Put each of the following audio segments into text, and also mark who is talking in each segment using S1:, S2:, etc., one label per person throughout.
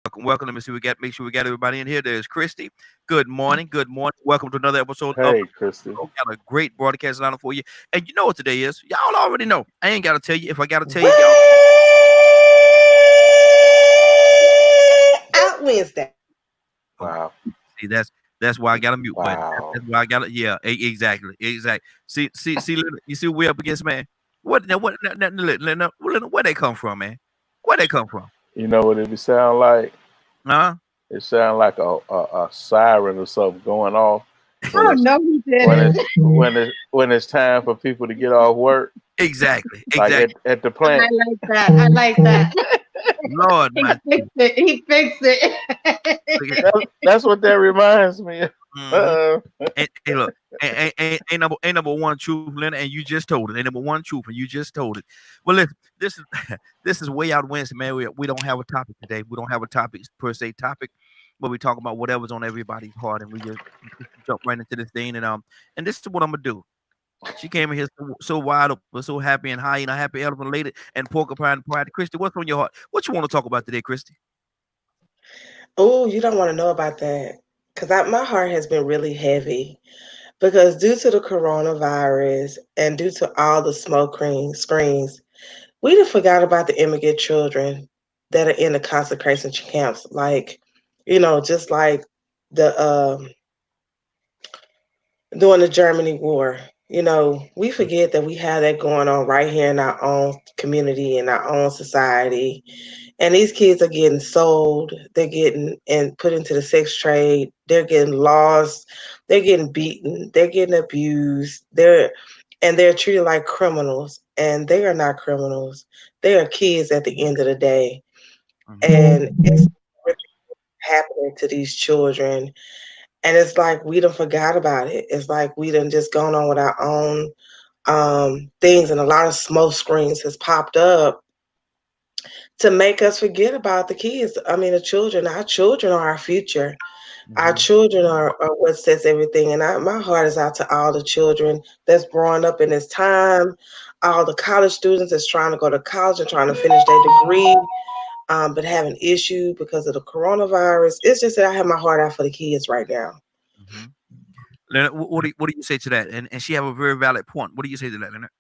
S1: welcome. Let me see. Make sure we got everybody in here. There's Christy. Good morning. Good morning. Welcome to another episode of
S2: Hey, Christy.
S1: got a great broadcast lineup for you. And you know what today is? Y'all already know. I ain't gotta tell you. If I gotta tell you, y'all
S3: Out Wednesday.
S1: oh,
S2: Wow.
S1: see that's why I got a mute button.
S2: Wow.
S1: That's why I got it. Yeah, exactly. Exactly. See, Leonard, you see what we up against, man? What now where they come from, man? Where they come from?
S2: You know what it sound like?
S1: Huh?
S2: It sound like a siren or something going off when
S3: I
S2: it's
S3: know he
S2: when
S3: didn't.
S2: it's when it's time for people to get off work.
S1: Exactly.
S2: Like
S1: Exactly.
S2: at the
S3: I
S2: plant.
S3: like that. I like that.
S1: Lord,
S3: He
S1: my
S3: fixed it. He fixed
S1: Jesus.
S3: it.
S2: That's what that reminds me of.
S1: Mhm. And look, ain't number one truth, Leonard, and you just told it. Ain't number one truth, and you just told it. Well, listen, this is this is way out Wednesday, man. We don't have a topic today. We don't have a topic per se topic, but we talk about whatever's on everybody's heart, and we just jump right into this thing. And this is what I'm gonna do. She came in here so wide open, so happy and high, and a happy elephant lady and porcupine pride. Christy, what's on your heart? What you want to talk about today, Christy?
S3: Oh, you don't want to know about that. Because my heart has been really heavy. Because due to the coronavirus and due to all the smoke screens, we done forgot about the immigrant children that are in the concentration camps. Like, just like the during the Germany war. We forget that we have that going on right here in our own community, in our own society. And these kids are getting sold, they're getting and put into the sex trade, they're getting lost, they're getting beaten, they're getting abused, they're treated like criminals. And they are not criminals. They are kids at the end of the day.
S1: Mm-hmm.
S3: And it's really happening to these children, and it's like we done forgot about it. It's like we done just gone on with our own things, and a lot of smoke screens has popped up to make us forget about the kids. I mean, the children. Our children are our future. Our
S1: Mm-hmm.
S3: children are what sets everything. And my heart is out to all the children that's growing up in this time, all the college students that's trying to go to college and trying to finish their degree, but having issue because of the coronavirus. It's just that I have my heart out for the kids right now.
S1: Mm-hmm. Leonard, what do you say to that? And she have a very valid point. What do you say to that, Leonard?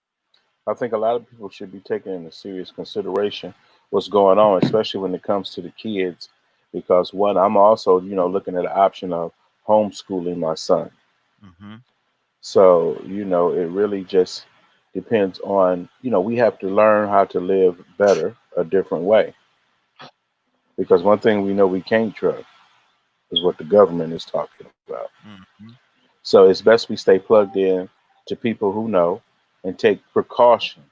S2: I think a lot of people should be taking into serious consideration what's going on, especially when it comes to the kids. Because one, I'm also, looking at the option of homeschooling my son.
S1: Mm-hmm.
S2: So, it really just depends on, we have to learn how to live better a different way. Because one thing we know we can't trust is what the government is talking about.
S1: Mm-hmm.
S2: So it's best we stay plugged in to people who know and take precautions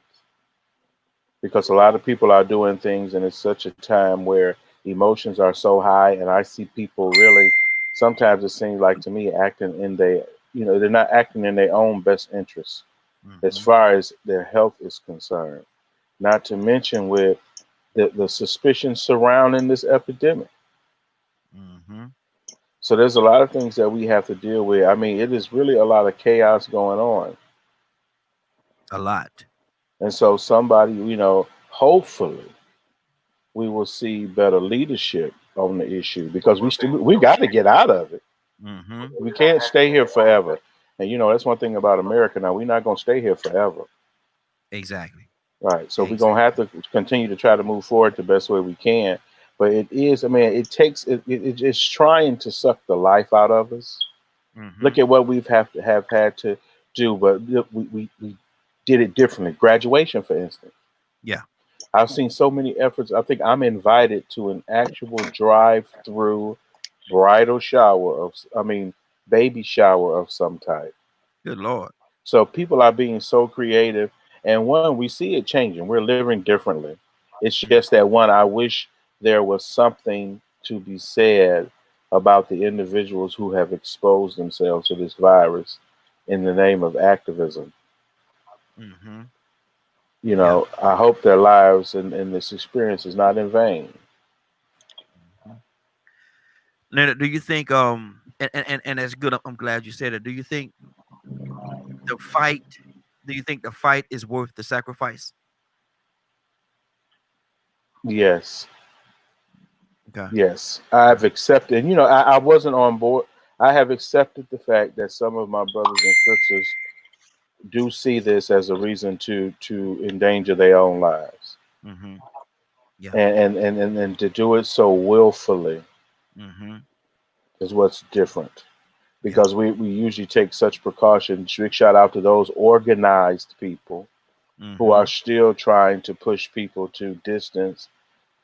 S2: because a lot of people are doing things and it's such a time where emotions are so high and I see people really sometimes it seems like to me acting in their they're not acting in their own best interest as
S1: Mm-hmm.
S2: far as their health is concerned, not to mention with the suspicion surrounding this epidemic.
S1: Mm-hmm.
S2: So there's a lot of things that we have to deal with. I mean, it is really a lot of chaos going on.
S1: A lot.
S2: And so somebody, hopefully we will see better leadership on the issue because we got to get out of it.
S1: Mm-hmm.
S2: We can't stay here forever. And that's one thing about America now. We're not going to stay here forever.
S1: Exactly.
S2: Right. So we're going to
S1: Exactly.
S2: have to continue to try to move forward the best way we can. But it is, I mean, it takes, it's trying to suck the life out of us.
S1: Mm-hmm.
S2: Look at what we've have had to do, but we did it differently. Graduation, for instance.
S1: Yeah.
S2: I've seen so many efforts. I think I'm invited to an actual drive-through bridal shower baby shower of some type.
S1: Good Lord.
S2: So people are being so creative, and one, we see it changing. We're living differently. It's just that one, I wish there was something to be said about the individuals who have exposed themselves to this virus in the name of activism.
S1: Mm-hmm. Yeah.
S2: I hope their lives and this experience is not in vain.
S1: Mhm. Leonard, do you think and that's good. I'm glad you said it. The fight do you think the fight is worth the sacrifice?
S2: Yes.
S1: Okay.
S2: Yes, I've accepted. You know, I wasn't on board. I have accepted the fact that some of my brothers and sisters do see this as a reason to endanger their own lives,
S1: Mm-hmm. Yeah.
S2: and to do it so willfully
S1: Mm-hmm.
S2: is what's different.
S1: Yeah.
S2: Because we usually take such precautions. Big shout out to those organized people who
S1: Mm-hmm.
S2: are still trying to push people to distance,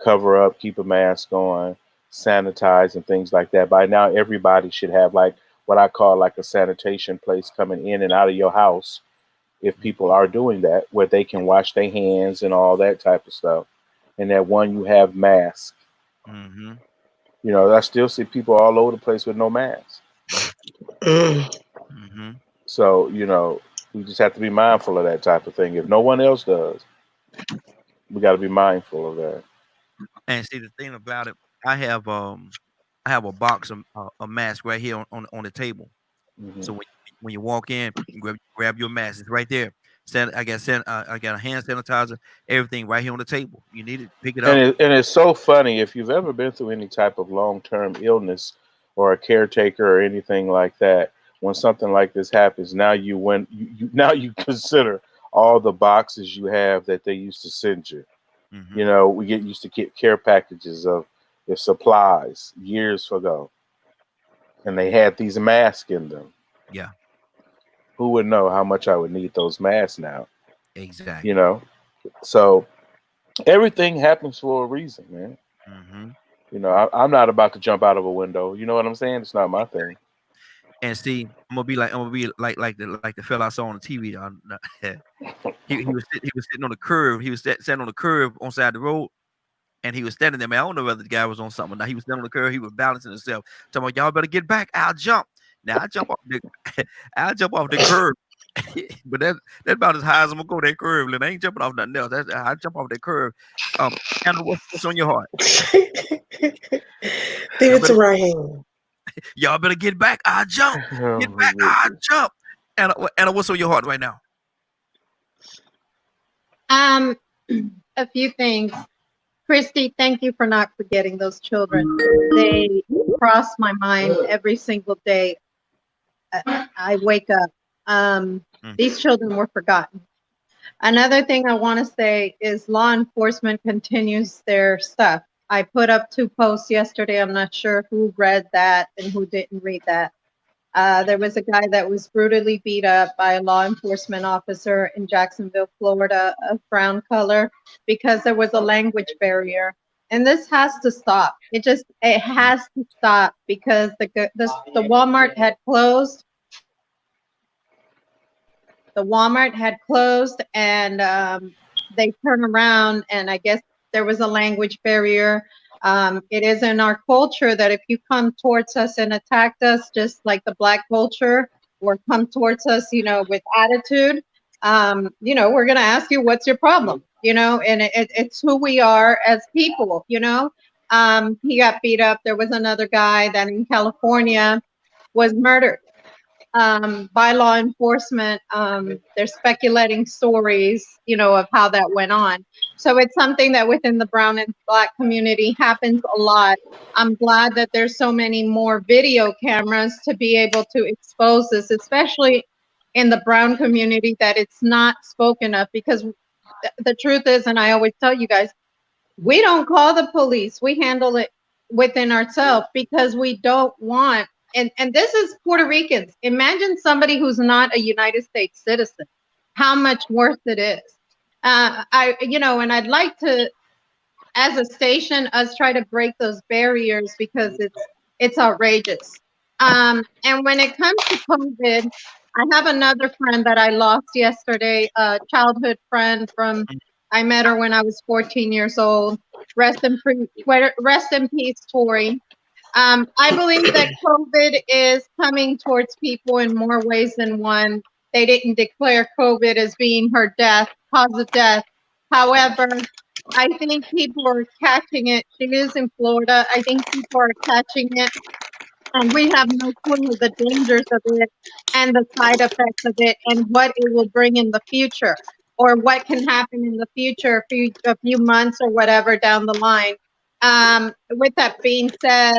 S2: cover up, keep a mask on, sanitize, and things like that. By now, everybody should have like what I call like a sanitation place coming in and out of your house. If people are doing that, where they can wash their hands and all that type of stuff, and that one you have mask.
S1: Mm-hmm.
S2: You know, I still see people all over the place with no mask.
S1: Yeah.
S3: Mm.
S1: Mm-hmm.
S2: So, you know, we just have to be mindful of that type of thing. If no one else does, we got to be mindful of that.
S1: And see the thing about it, I have I have a box of a mask right here on the table.
S2: Hmm.
S1: So when you walk in, you grab your mask. It's right there. I got a hand sanitizer, everything right here on the table. You need it, pick it up.
S2: And it's so funny if you've ever been through any type of long term illness or a caretaker or anything like that. When something like this happens, now now you consider all the boxes you have that they used to send you. You
S1: Mm-hmm.
S2: know, we get used to get care packages of the supplies years ago, and they had these masks in them.
S1: Yeah,
S2: Who would know how much I would need those masks now? You
S1: exactly.
S2: know, so everything happens for a reason, man.
S1: Mm-hmm.
S2: You know, I'm not about to jump out of a window. You know what I'm saying? It's not my thing.
S1: And see, I'm gonna be like the fella I saw on the TV. He was sitting on the curve. He was sitting on the curve on side the road, and he was standing there. Man, I don't know whether the guy was on something. Now he was standing on the curve. He was balancing himself. Talking about y'all better get back. I'll jump. Now I jump off the I'll jump off the curve. But that's about as high as I'm gonna go that curve. And I ain't jumping off nothing else. I jump off that curve. And what's on your heart?
S3: Leave
S1: Y'all
S3: it to
S1: better
S3: Raheem.
S1: y'all better get back. I jump. Get back. I jump. And what's on your heart right now?
S4: Um, a few things. Christy, thank you for not forgetting those children. They cross my mind every single day. I wake up. These children were forgotten. Another thing I want to say is law enforcement continues their stuff. I put up 2 posts yesterday. I'm not sure who read that and who didn't read that. There was a guy that was brutally beat up by a law enforcement officer in Jacksonville, Florida, of brown color, because there was a language barrier. And this has to stop. It has to stop, because the Walmart had closed. The Walmart had closed, and they turned around, and I guess there was a language barrier. It is in our culture that if you come towards us and attack us, just like the Black culture, or come towards us, with attitude, we're going to ask you, what's your problem? And it's who we are as people, He got beat up. There was another guy that in California was murdered by law enforcement. They're speculating stories, of how that went on. So it's something that within the brown and Black community happens a lot. I'm glad that there's so many more video cameras to be able to expose this, especially in the brown community, that it's not spoken of, because the truth is, and I always tell you guys, we don't call the police. We handle it within ourselves, because we don't want, and this is Puerto Ricans. Imagine somebody who's not a United States citizen, how much worse it is. And I'd like to, as a station, us try to break those barriers, because it's outrageous. And when it comes to COVID, I have another friend that I lost yesterday, a childhood friend I met her when I was 14 years old. Rest in peace, Tori. I believe that COVID is coming towards people in more ways than one. They didn't declare COVID as being her cause of death. However, I think people are catching it. She is in Florida. I think people are catching it, and we have no clue the dangers of it and the side effects of it and what it will bring in the future, or what can happen in the future, a few months or whatever down the line. With that being said,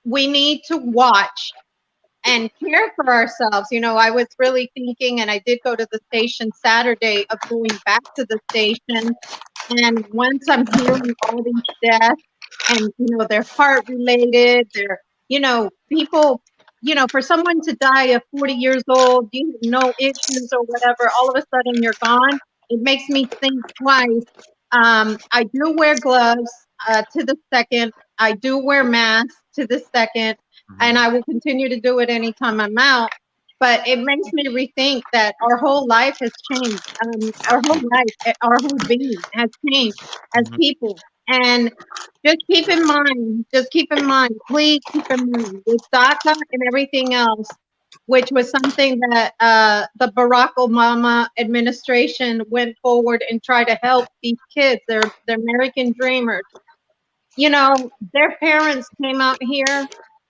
S4: we need to watch and care for ourselves. You know, I was really thinking, and I did go to the station Saturday, of going back to the station. And once I'm hearing all these deaths, and they're heart related, they're, people, for someone to die at 40 years old, you have no issues or whatever, all of a sudden you're gone. It makes me think twice. I do wear gloves to the second. I do wear masks to the second, and I will continue to do it anytime I'm out. But it makes me rethink that our whole life has changed. Our whole life, our whole being has changed as
S1: Mhm.
S4: people. And just keep in mind, please keep in mind with DACA and everything else, which was something that the Barack Obama administration went forward and tried to help these kids. They're American dreamers. Their parents came out here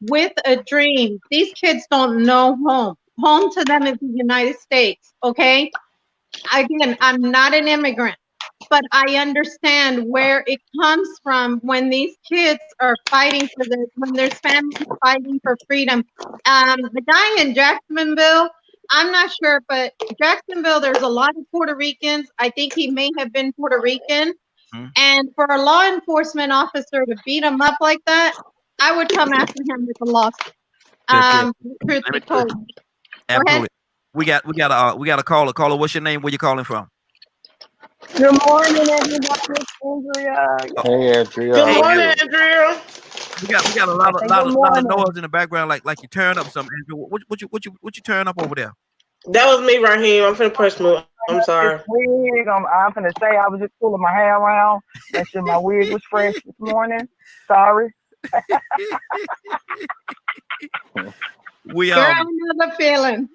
S4: with a dream. These kids don't know home. Home to them is the United States, okay? Again, I'm not an immigrant, but I understand where it comes from when these kids are fighting when there's families fighting for freedom. The guy in Jacksonville, I'm not sure, but Jacksonville, there's a lot of Puerto Ricans. I think he may have been Puerto Rican. And for a law enforcement officer to beat him up like that, I would come after him with a lawsuit. Truth be told.
S1: Absolutely. We got a caller. Caller, what's your name? Where you calling from?
S5: Good morning, everybody. It's Andrea.
S2: Hey, Andrea.
S3: Good
S2: how are
S3: morning,
S2: you?
S3: Andrea.
S1: We got a lot of noise in the background, like you turn up something. Andrew, what you turn up over there?
S3: That was me, Raheem. I'm finna push move. I'm sorry.
S5: It's wig. I'm finna say I was just pulling my hair around. Make sure my wig was fresh this morning. Sorry.
S1: We
S4: Girl, I know the feeling.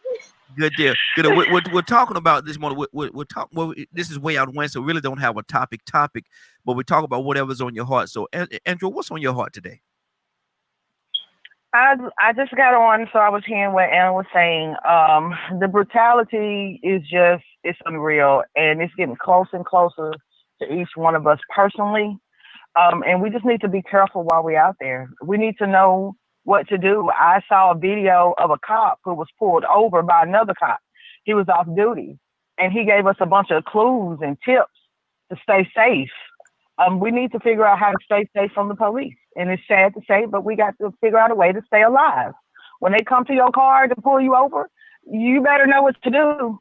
S1: good deal. Good. We're talking about this morning. We're talking. Well, this is way out west, so we really don't have a topic, but we talk about whatever's on your heart. So, Andrew, what's on your heart today?
S5: I just got on, so I was hearing what Anna was saying. The brutality it's unreal, and it's getting closer and closer to each one of us personally. And we just need to be careful while we're out there. We need to know what to do. I saw a video of a cop who was pulled over by another cop. He was off duty, and he gave us a bunch of clues and tips to stay safe. We need to figure out how to stay safe from the police. And it's sad to say, but we got to figure out a way to stay alive. When they come to your car to pull you over, you better know what to do.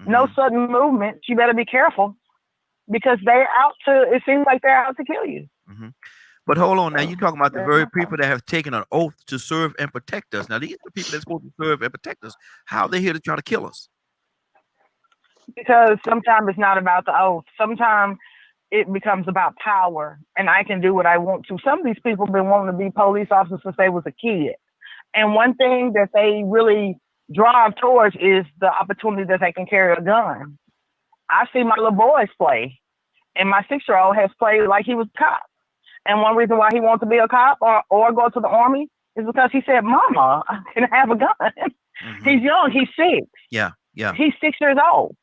S5: No sudden movement. You better be careful, because it seems like they're out to kill you.
S1: But hold on, now you're talking about the very people that have taken an oath to serve and protect us. Now these are the people that's supposed to serve and protect us. How are they here to try to kill us?
S5: Because sometimes it's not about the oath. Sometimes it becomes about power, and I can do what I want to. Some of these people have been wanting to be police officers since they was a kid. And one thing that they really drive towards is the opportunity that they can carry a gun. I see my little boys play, and my 6-year-old has played like he was a cop. And one reason why he wants to be a cop or go to the Army is because he said, Mama, I can have a gun. He's young. He's 6.
S1: Yeah.
S5: He's 6 years old,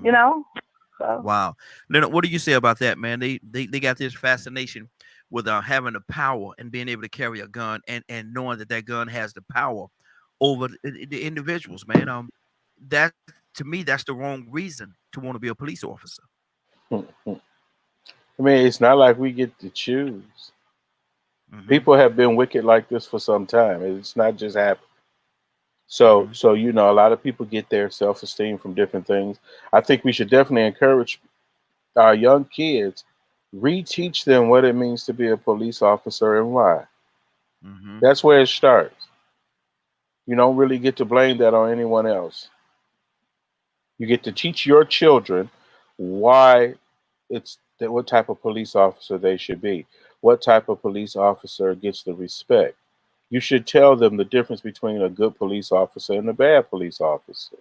S5: So.
S1: Wow. Leonard, what do you say about that, man? They got this fascination with having the power and being able to carry a gun and knowing that gun has the power over the individuals, man. That, to me, that's the wrong reason to want to be a police officer.
S2: I mean, it's not like we get to choose. People have been wicked like this for some time. It's not just happened. So a lot of people get their self-esteem from different things. I think we should definitely encourage our young kids, reteach them what it means to be a police officer and why. That's where it starts. You don't really get to blame that on anyone else. You get to teach your children why what type of police officer they should be. What type of police officer gets the respect. You should tell them the difference between a good police officer and a bad police officer.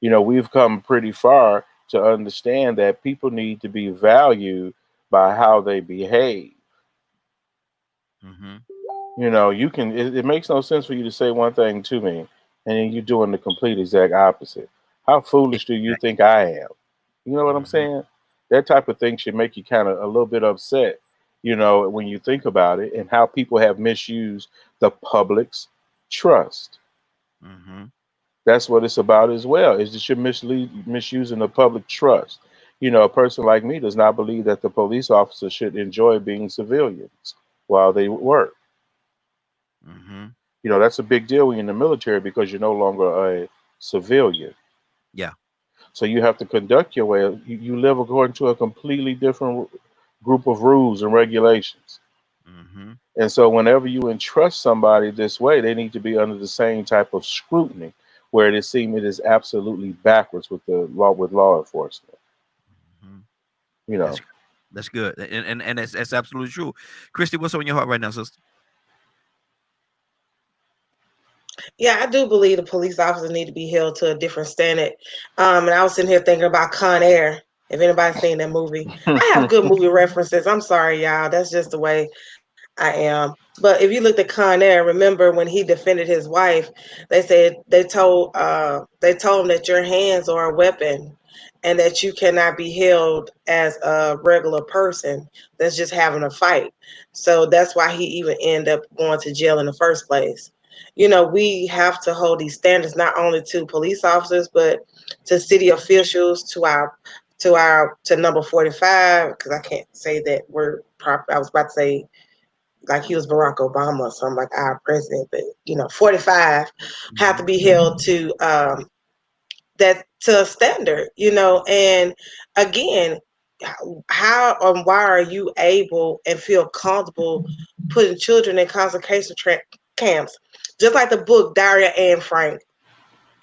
S2: We've come pretty far to understand that people need to be valued by how they behave. It makes no sense for you to say one thing to me and then you're doing the complete exact opposite. How foolish do you think I am? You know what I'm saying? That type of thing should make you kind of a little bit upset you know, when you think about it, and how people have misused the public's trust.
S1: Mm-hmm.
S2: That's what it's about as well, is that you're misusing the public trust. You know, a person like me does not believe that the police officer should enjoy being civilians while they work.
S1: Mm-hmm.
S2: You know, that's a big deal when you're in the military because you're no longer a civilian.
S1: Yeah.
S2: So you have to conduct your way. You live according to a completely different group of rules and regulations.
S1: Mm-hmm.
S2: And so whenever you entrust somebody this way, they need to be under the same type of scrutiny where it seems it is absolutely backwards with law enforcement.
S1: Mm-hmm.
S2: You know.
S1: That's good. And that's absolutely true. Christy, what's on your heart right now, sister?
S3: Yeah, I do believe the police officers need to be held to a different standard. And I was sitting here thinking about Con Air. If anybody's seen that movie, I have good movie references. I'm sorry, y'all. That's just the way I am. But if you looked at Con Air, remember when he defended his wife, they said they told him that your hands are a weapon and that you cannot be held as a regular person that's just having a fight. So that's why he even ended up going to jail in the first place. You know, we have to hold these standards not only to police officers but to city officials, to number 45, because I can't say that word proper. I was about to say like he was Barack Obama or something, like our president, but 45 have to be held to to a standard, and again, how or why are you able and feel comfortable putting children in concentration camps? Just like the book Diary of Anne Frank.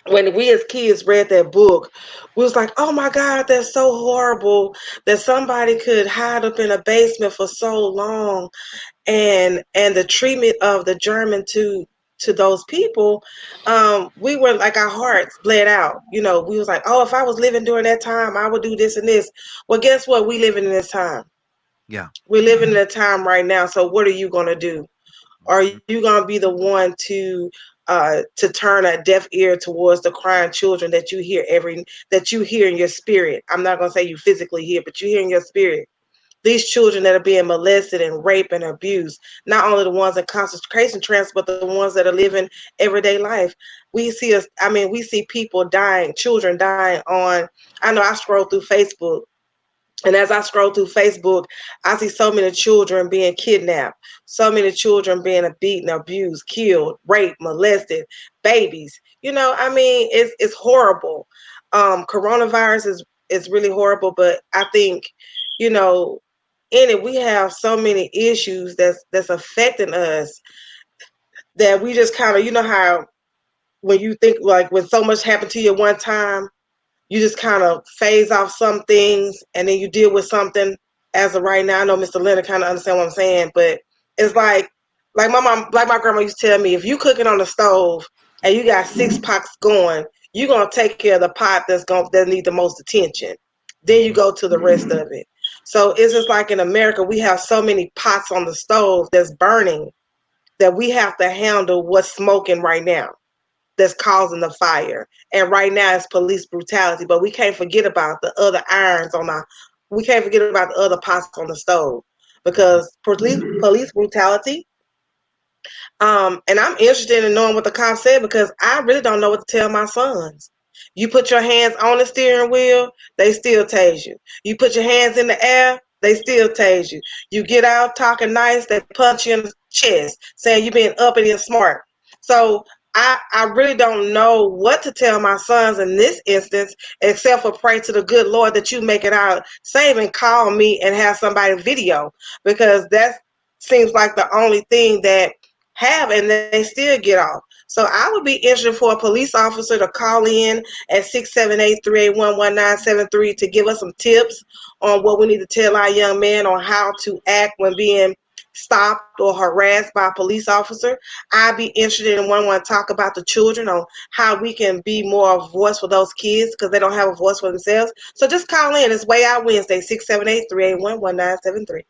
S3: When we as kids read that book, we was like, oh my God, that's so horrible that somebody could hide up in a basement for so long, and the treatment of the German to those people, we were like, our hearts bled out. We was like, oh, if I was living during that time, I would do this and this. Well, guess what? We living in this time.
S1: Yeah.
S3: We're living in a time right now. So what are you gonna do? Are
S1: Mm-hmm.
S3: you gonna be the one to turn a deaf ear towards the crying children that you hear in your spirit? I'm not gonna say you physically hear, but you hear in your spirit. These children that are being molested and raped and abused, not only the ones in concentration camps, but the ones that are living everyday life. We see people dying, children dying I know I scroll through Facebook, and as I scroll through Facebook, I see so many children being kidnapped, so many children being beaten, abused, killed, raped, molested, babies. It's horrible. Coronavirus is really horrible, but I think, you know, in it we have so many issues that's affecting us that we just kind of, how when you think like when so much happened to you one time, you just kind of phase off some things and then you deal with something as of right now. I know Mr. Leonard kind of understand what I'm saying, but it's like my grandma used to tell me, if you cooking on the stove and you got 6 pots going, you're gonna take care of the pot that need the most attention. Then you go to the rest of it. So it's just like in America, we have so many pots on the stove that's burning that we have to handle what's smoking right now that's causing the fire. And right now it's police brutality, but we can't forget about the other we can't forget about the other pots on the stove, because police brutality. And I'm interested in knowing what the cop said, because I really don't know what to tell my sons. You put your hands on the steering wheel, they still tase you. You put your hands in the air, they still tase you. You get out talking nice, they punch you in the chest, saying you being uppity and smart. So I really don't know what to tell my sons in this instance, except for pray to the good Lord that you make it out safe and call me and have somebody video, because that seems like the only thing that have, and they still get off. So I would be interested for a police officer to call in at 678-381-1973 to give us some tips on what we need to tell our young men on how to act when being stopped or harassed by a police officer. I'd be interested in want to talk about the children, on how we can be more of a voice for those kids because they don't have a voice for themselves. So just call in. It's Way Out Wednesday, 678-381-1973.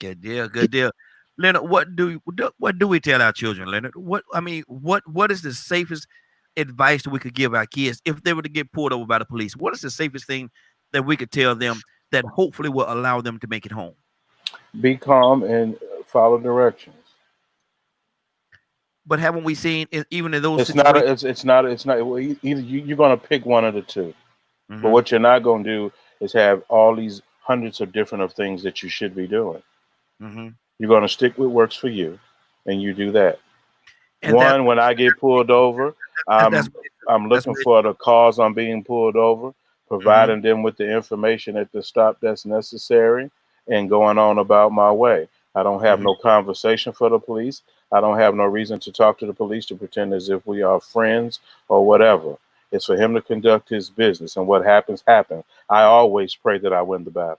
S1: Good deal. Good deal. Leonard, what do we tell our children, Leonard? What is the safest advice that we could give our kids if they were to get pulled over by the police? What is the safest thing that we could tell them that hopefully will allow them to make it home?
S2: Be calm and follow directions.
S1: But haven't we seen even in those
S2: It's not.
S1: situations?
S2: It's not. Either you're going to pick one of the two. But
S1: Mhm,
S2: what you're not going to do is have all these hundreds of different things that you should be doing.
S1: mhm.
S2: You're going to stick with works for you, and you do that.
S1: And that
S2: One, when I get pulled over,
S1: that's
S2: I'm
S1: that's
S2: looking for the cause I'm being pulled over,
S1: mhm,
S2: providing them with the information at the stop that's necessary, and going on about my way. I don't have
S1: mhm.
S2: no conversation for the police. I don't have no reason to talk to the police to pretend as if we are friends or whatever. It's for him to conduct his business, and what happens, happens. I always pray that I win the battle.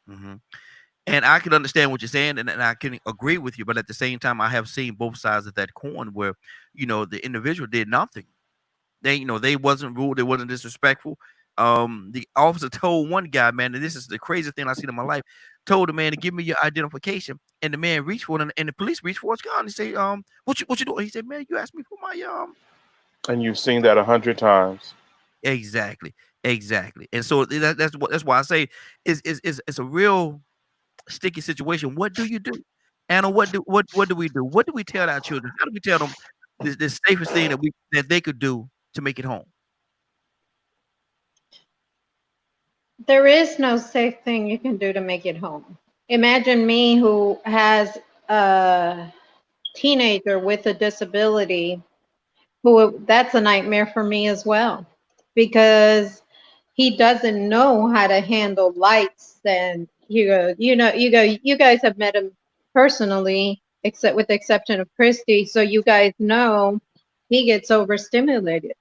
S1: Mhm. And I can understand what you're saying, and I can agree with you. But at the same time, I have seen both sides of that coin, where the individual did nothing. They wasn't rude, they wasn't disrespectful. The officer told one guy, man, and this is the craziest thing I've seen in my life. Told the man to give me your identification, and the man reached for it, and the police reached for his gun. He said, what you doing? He said, man, you asked me for my
S2: And you've seen that 100 times.
S1: Exactly, exactly. And so that's why I say it's a real sticky situation. What do you do? Anna, what do we do? What do we tell our children? How do we tell them the safest thing that they could do to make it home?
S4: There is no safe thing you can do to make it home. Imagine me who has a teenager with a disability who that's a nightmare for me as well because he doesn't know how to handle lights and you guys have met him personally except with the exception of Christy, so you guys know he gets overstimulated.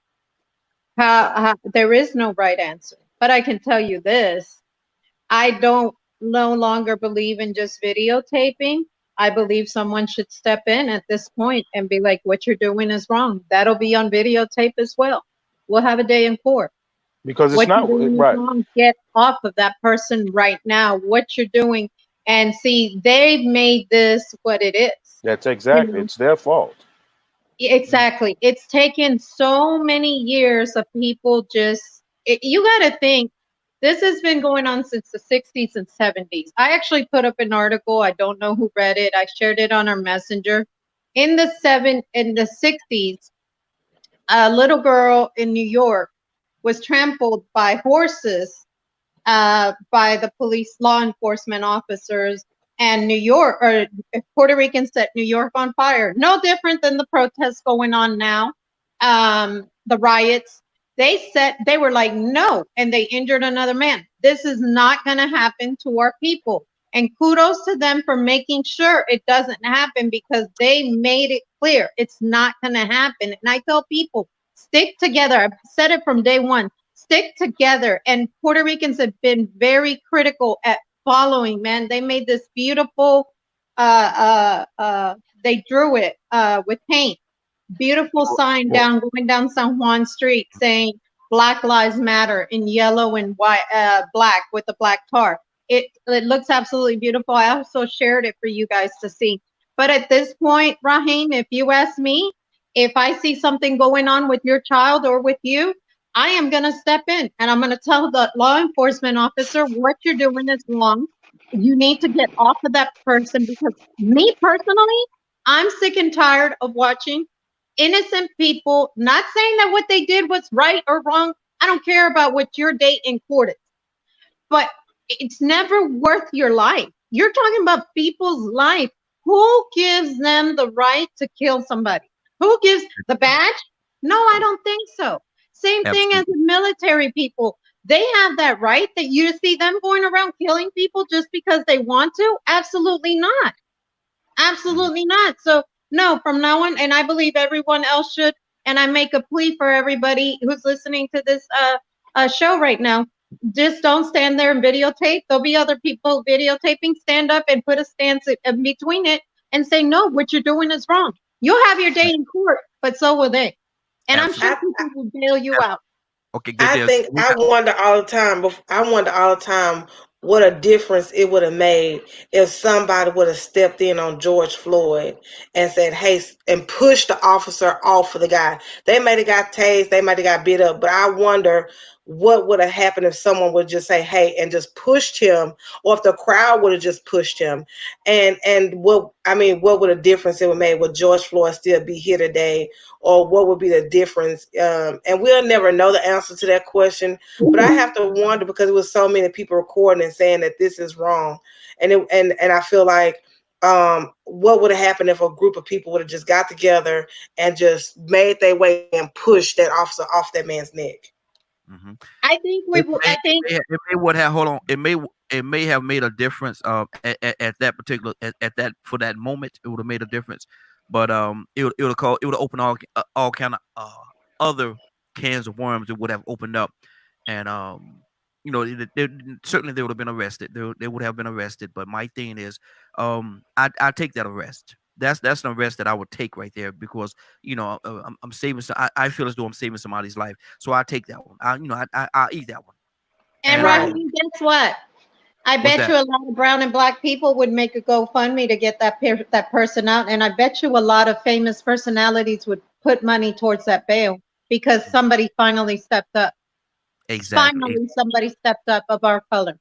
S4: How there is no right answer, but I can tell you this: I don't no longer believe in just videotaping. I believe someone should step in at this point and be like, what you're doing is wrong. That'll be on videotape as well. We'll have a day in court.
S2: Because it's
S4: What you're
S2: not
S4: doing is
S2: right.
S4: wrong. Get off of that person right now. What you're doing. And see, they've made this what it is.
S2: That's
S4: You
S2: exactly.
S4: know,
S2: It's their fault.
S4: exactly. It's taken so many years of people you got to think this has been going on since the 60s and 70s. I actually put up an article. I don't know who read it. I shared it on our messenger. In the 60s, a little girl in New York was trampled by horses by the police law enforcement officers, and New York or Puerto Rican set New York on fire. No different than the protests going on now, the riots. They were like, no, and they injured another man. This is not going to happen to our people. And kudos to them for making sure it doesn't happen because they made it clear it's not going to happen. And I tell people, stick together. I've said it from day one. Stick together. And Puerto Ricans have been very critical at following, man. They made this beautiful, they drew it with paint. Beautiful sign going down San Juan Street saying Black Lives Matter in yellow and white, black with the black tar. It looks absolutely beautiful. I also shared it for you guys to see. But at this point, Raheem, if you ask me, if I see something going on with your child or with you, I am going to step in and I'm going to tell the law enforcement officer what you're doing is wrong. You need to get off of that person because me personally, I'm sick and tired of watching innocent people, not saying that what they did was right or wrong. I don't care about what your date in court is, but it's never worth your life. You're talking about people's life. Who gives them the right to kill somebody? Who gives the badge? No, I don't think so. Same thing as the military people. They have that right that you see them going around killing people just because they want to? Absolutely not. Absolutely not. So no, from now on, and I believe everyone else should, and I make a plea for everybody who's listening to this show right now, just don't stand there and videotape. There'll be other people videotaping. Stand up and put a stance in between it and say, no, what you're doing is wrong. You'll have your day in court, but so will they. And I'm sure people will bail you out.
S1: Okay, good
S3: I
S1: deal.
S3: think I wonder all the time what a difference it would have made if somebody would have stepped in on George Floyd and said, hey, and pushed the officer off of the guy. They might have got tased, they might have got beat up, but I wonder what would have happened if someone would just say, hey, and just pushed him, or if the crowd would have just pushed him. And what would a difference it would make? Would George Floyd still be here today? Or what would be the difference? And we'll never know the answer to that question. But I have to wonder, because it was so many people recording and saying that this is wrong. And I feel like what would have happened if a group of people would have just got together and just made their way and pushed that officer off that man's neck?
S1: Mhm.
S4: I think I think
S1: It may would have hold on. It may have made a difference at that particular at that for that moment. It would have made a difference, but it would have opened all kind of other cans of worms. It would have opened up, and you know certainly they would have been arrested. They would have been arrested. But my thing is, I take that arrest. That's an arrest that I would take right there, because you know I'm saving. I feel as though I'm saving somebody's life, so I take that one. I eat that one.
S4: and
S1: And
S4: Raheem, guess what? I
S1: what's
S4: bet
S1: that?
S4: you a lot of brown and black people would make a GoFundMe to get that person out, and I bet you a lot of famous personalities would put money towards that bail, because somebody finally stepped up.
S1: Exactly.
S4: Finally, somebody stepped up of our color,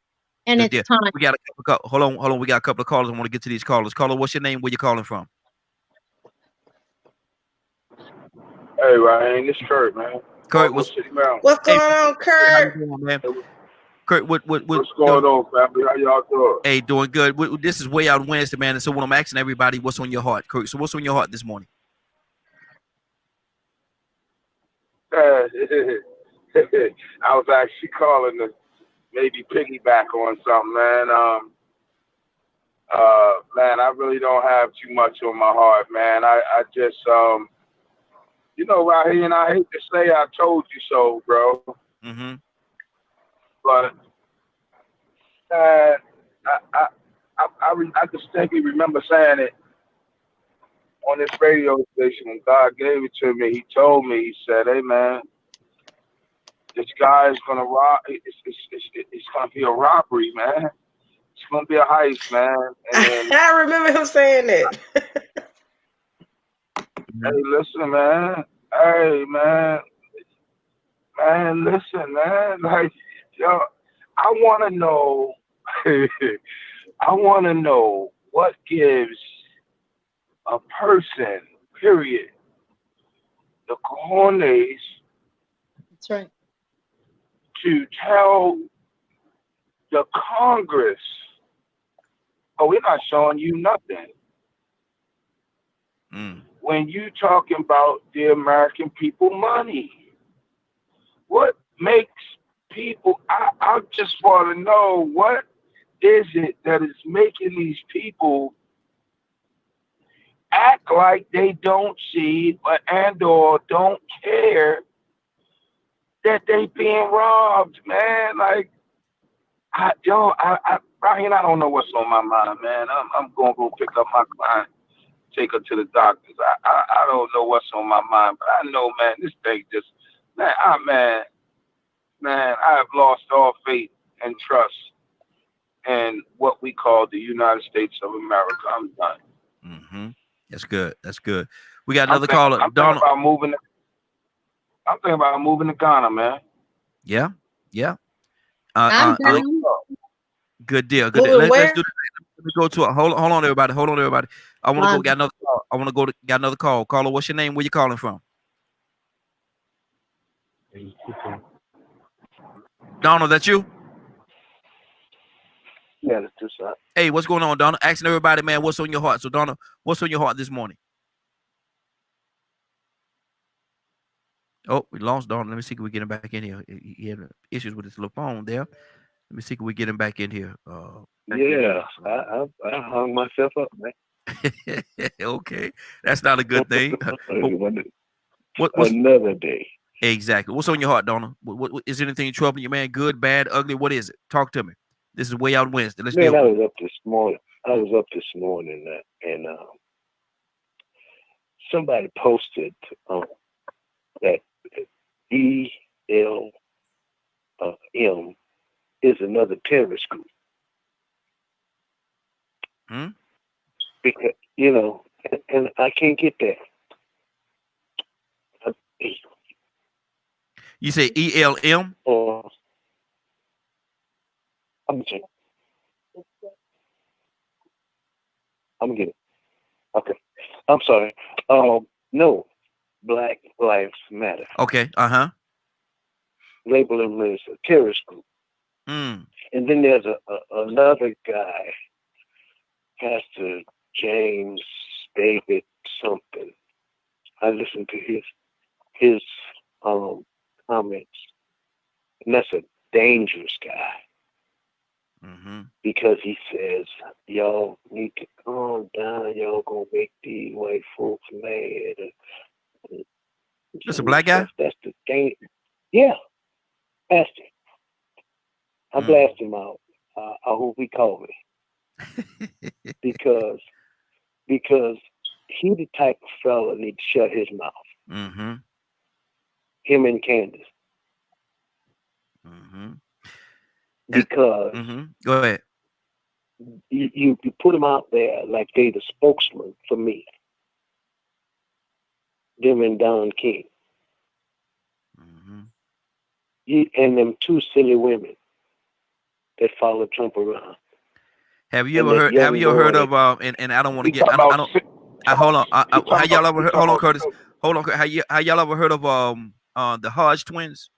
S4: and
S1: Good
S4: it's
S1: deal.
S4: time.
S1: We got a couple. Hold on. We got a couple of callers. I want to get to these callers. Caller, what's your name? Where you calling from?
S6: Hey, Ryan, this Kurt, man.
S1: Kurt,
S6: Baltimore City, Maryland.
S3: What's
S1: hey,
S3: going on,
S1: how you
S3: Kurt?
S1: doing, man? Kurt, what
S6: What's going on, family? How y'all doing?
S1: Hey, doing good. This is Way Out Wednesday, man. And so when I'm asking everybody, what's on your heart, Kurt? So what's on your heart this morning?
S6: I was actually calling to maybe piggyback on something, man. Man, I really don't have too much on my heart, man. I just, you know, Raheem, I hate to say I told you so, bro.
S1: Mm-hmm.
S6: But I distinctly remember saying it on this radio station when God gave it to me. He told me, he said, hey, man, this guy is going to rob. It's going to be a robbery, man. It's going to be a heist, man. And then,
S3: I remember him saying that.
S6: hey, listen, man. Hey, man. Man, listen, man. Like, yo, I want to know. I want to know what gives a person, period, the cojones
S4: That's right.
S6: to tell the Congress, oh, we're not showing you nothing. When you talking about the American people money, what makes people, I just want to know, what is it that is making these people act like they don't see or don't care that they being robbed, man? Like, Brian, I don't know what's on my mind, man. I'm gonna go pick up my client, take her to the doctors. I don't know what's on my mind, but I know, man, this thing just, man, I have lost all faith and trust in what we call the United States of America. I'm done.
S1: Mm-hmm. That's good. That's good. We got another caller.
S6: I'm thinking about moving. I'm thinking about moving to Ghana, man.
S1: Yeah. Yeah.
S4: I'm down.
S1: Good deal. Good deal.
S3: Moving where?
S1: Let's do this. Let me go to it. Hold on, everybody. Hold on, everybody. I want to go. Got another call. I want to go. Got another call. Caller, what's your name? Where you calling from? Donald, that's you?
S6: Yeah, that's just that.
S1: Hey, what's going on, Donald? Asking everybody, man, what's on your heart? So, Donald, what's on your heart this morning? Oh, we lost Donald. Let me see if we get him back in here. He had issues with his little phone there. Let me see if we get him back in here.
S7: Yeah, I hung myself up, man.
S1: Okay, that's not a good thing.
S7: Another day.
S1: Exactly. What's on your heart, Donald? What is there anything troubling you, man? Good, bad, ugly? What is it? Talk to me. This is Way Out Wednesday. Let's
S7: Man,
S1: be
S7: I
S1: open.
S7: was up this morning, and somebody posted that ELM is another terrorist group. Because, you know, and I can't get that.
S1: You say ELM?
S7: Or I'm gonna check. I'm gonna get it. Okay. I'm sorry. No. Black Lives Matter.
S1: Okay. Uh-huh.
S7: Label them as a terrorist group.
S1: Mm.
S7: And then there's another guy, Pastor James David something. I listened to his comments, and that's a dangerous guy
S1: Mm-hmm.
S7: because he says y'all need to calm down. Y'all gonna make these white folks mad.
S1: That's a black guy?
S7: That's the thing. Yeah, Pastor. I
S1: Mm.
S7: blast him out. I hope he called me because he the type of fella need to shut his mouth.
S1: Mm-hmm.
S7: Him and Candace.
S1: Mm-hmm.
S7: Because
S1: Mm-hmm. Go ahead.
S7: you put them out there like they the spokesman for me. Them and Don King.
S1: Mm-hmm.
S7: And them two silly women that follow Trump around.
S1: Have you
S7: And
S1: ever
S7: that
S1: heard?
S7: young
S1: Have you ever heard
S7: boy
S1: of? And I don't want to
S6: You
S1: get.
S6: talking
S1: I
S6: about
S1: don't.
S6: si-
S1: Hold on.
S6: you
S1: How
S6: talking
S1: y'all
S6: about
S1: ever?
S6: you
S1: Hold on,
S6: talking
S1: Curtis.
S6: about
S1: Hold on. How y'all ever heard of the Hodge twins?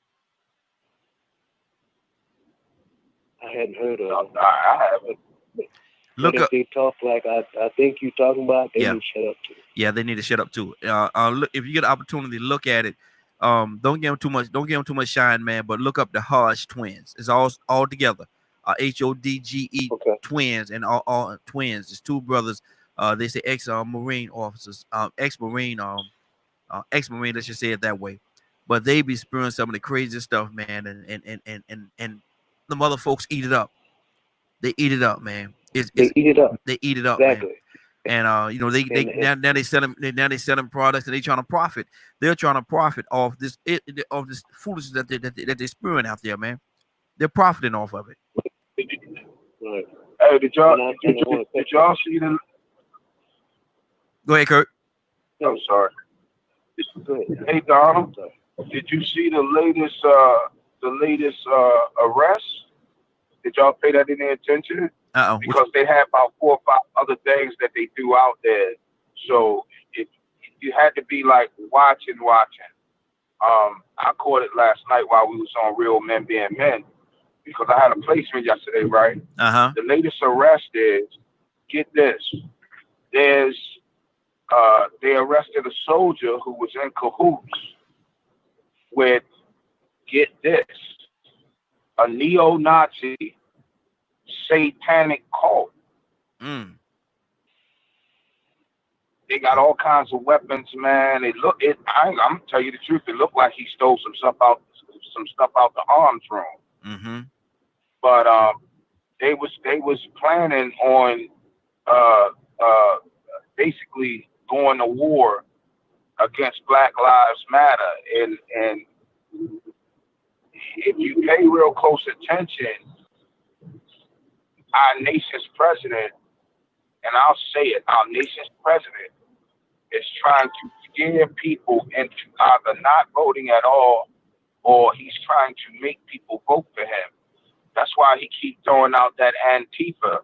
S7: I hadn't heard of.
S6: I haven't.
S1: Look
S7: But if
S1: up.
S7: they talk like I think you talking about, they
S1: Yeah.
S7: need to shut up too.
S1: Yeah, they need to shut up too. Look, if you get an opportunity to look at it, don't give them too much. Don't give them too much shine, man. But look up the Hodge twins. It's all together. HODGE
S7: Okay.
S1: twins and all twins. It's two brothers. They say ex-marine officers, ex-marine, ex-marine. Let's just say it that way. But they be spewing some of the craziest stuff, man. And the mother folks eat it up. They eat it up, man.
S7: They eat it up.
S1: They eat it up, man.
S7: Exactly.
S1: And now they selling products and they trying to profit. They're trying to profit off this foolishness that they're spewing out there, man. They're profiting off of it.
S7: Right.
S6: Hey, did y'all
S7: And I
S6: did
S7: wanna
S6: y'all see the?
S1: Go ahead, Kurt.
S6: I'm sorry.
S7: Go ahead.
S6: Hey Donald, did you see the latest arrest? Did y'all pay that any attention? Because they had about 4 or 5 other things that they do out there. So you had to be like watching. I caught it last night while we was on Real Men Being Men because I had a placement yesterday, right? The latest arrest is, get this, there's they arrested a soldier who was in cahoots with, get this, a neo-Nazi satanic cult.
S1: Mm.
S6: They got all kinds of weapons, man. I'm gonna tell you the truth. It looked like he stole some stuff out the arms room.
S1: Mm-hmm.
S6: But they was planning on basically going to war against Black Lives Matter. And if you pay real close attention, our nation's president, and I'll say it, our nation's president is trying to scare people into either not voting at all or he's trying to make people vote for him. That's why he keeps throwing out that Antifa.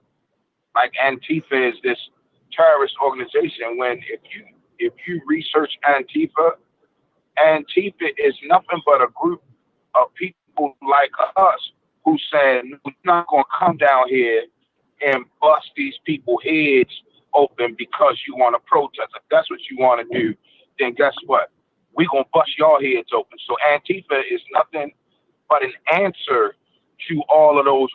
S6: Like Antifa is this terrorist organization when if you research Antifa is nothing but a group of people like us who saying we're not gonna come down here and bust these people's heads open because you want to protest. If that's what you want to do, then guess what? We're going to bust your heads open. So Antifa is nothing but an answer to all of those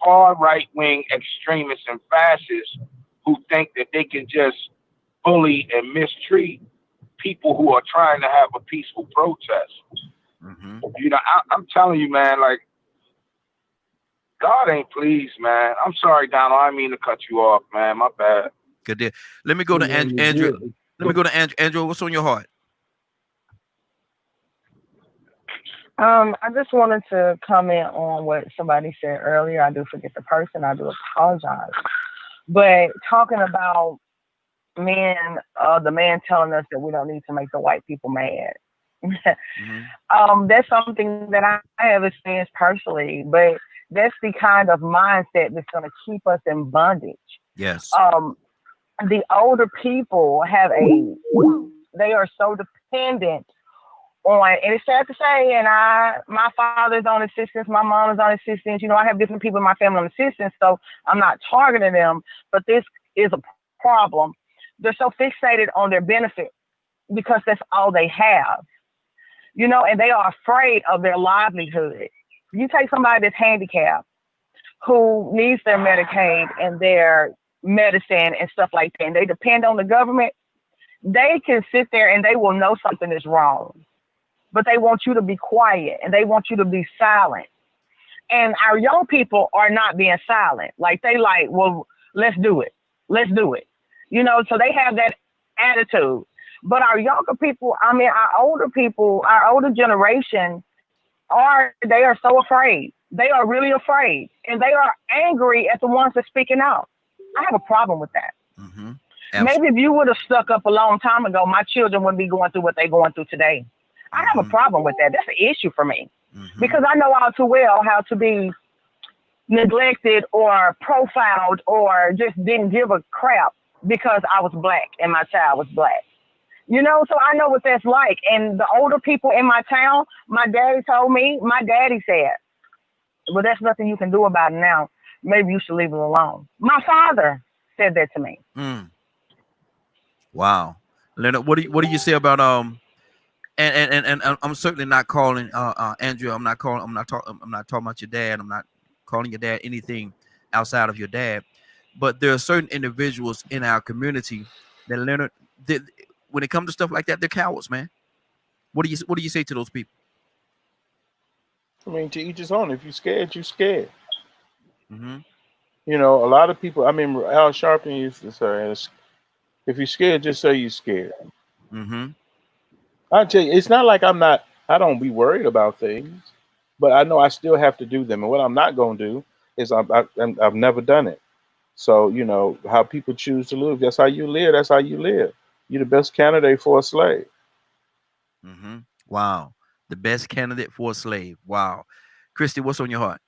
S6: far right-wing extremists and fascists who think that they can just bully and mistreat people who are trying to have a peaceful protest.
S1: Mm-hmm.
S6: You know, I'm telling you, man, like, God ain't pleased, man. I'm sorry, Donald. I didn't mean to cut you off, man. My bad.
S1: Good deal. Let me go to Andrew. Let me go to Andrew. Andrew, what's on your heart?
S5: I just wanted to comment on what somebody said earlier. I do forget the person. I do apologize. But talking about the man telling us that we don't need to make the white people mad. That's something that I have experienced personally, but that's the kind of mindset that's going to keep us in bondage.
S1: Yes.
S5: The older people they are so dependent on, and it's sad to say, and my father's on assistance, my mom is on assistance. You know, I have different people in my family on assistance, so I'm not targeting them, but this is a problem. They're so fixated on their benefit because that's all they have, you know, and they are afraid of their livelihood. You take somebody that's handicapped who needs their Medicaid and their medicine and stuff like that, and they depend on the government, they can sit there and they will know something is wrong, but they want you to be quiet and they want you to be silent. And our young people are not being silent. Like, they like, well, let's do it. Let's do it. You know, so they have that attitude. But our younger people, I mean, our older people, our older generation they are so afraid. They are really afraid. And they are angry at the ones that are speaking out. I have a problem with that. Maybe if you would have stuck up a long time ago, my children wouldn't be going through what they're going through today. I have a problem with that. That's an issue for me. Because I know all too well how to be neglected or profiled or just didn't give a crap because I was black and my child was black. You know, so I know what that's like. And the older people in my town, my daddy told me, my daddy said, well, there's nothing you can do about it now. Maybe you should leave it alone. My father said that to me.
S1: Wow. Leonard, what do you say about and I'm certainly not calling Andrea, I'm not talking about your dad. I'm not calling your dad anything outside of your dad. But there are certain individuals in our community that, Leonard, when it comes to stuff like that, they're cowards, man. What do you say to those people?
S2: I mean, to each his own. If you're scared, you're scared. You know, a lot of people, I mean, Al Sharpton used to say, if you're scared, just say you're scared. I'll tell you, it's not like I don't be worried about things, but I know I still have to do them. And what I'm not going to do is I've never done it. So, you know, how people choose to live, that's how you live. That's how you live. You're the best candidate for a slave.
S1: Wow. The best candidate for a slave. Wow. Christy, what's on your heart?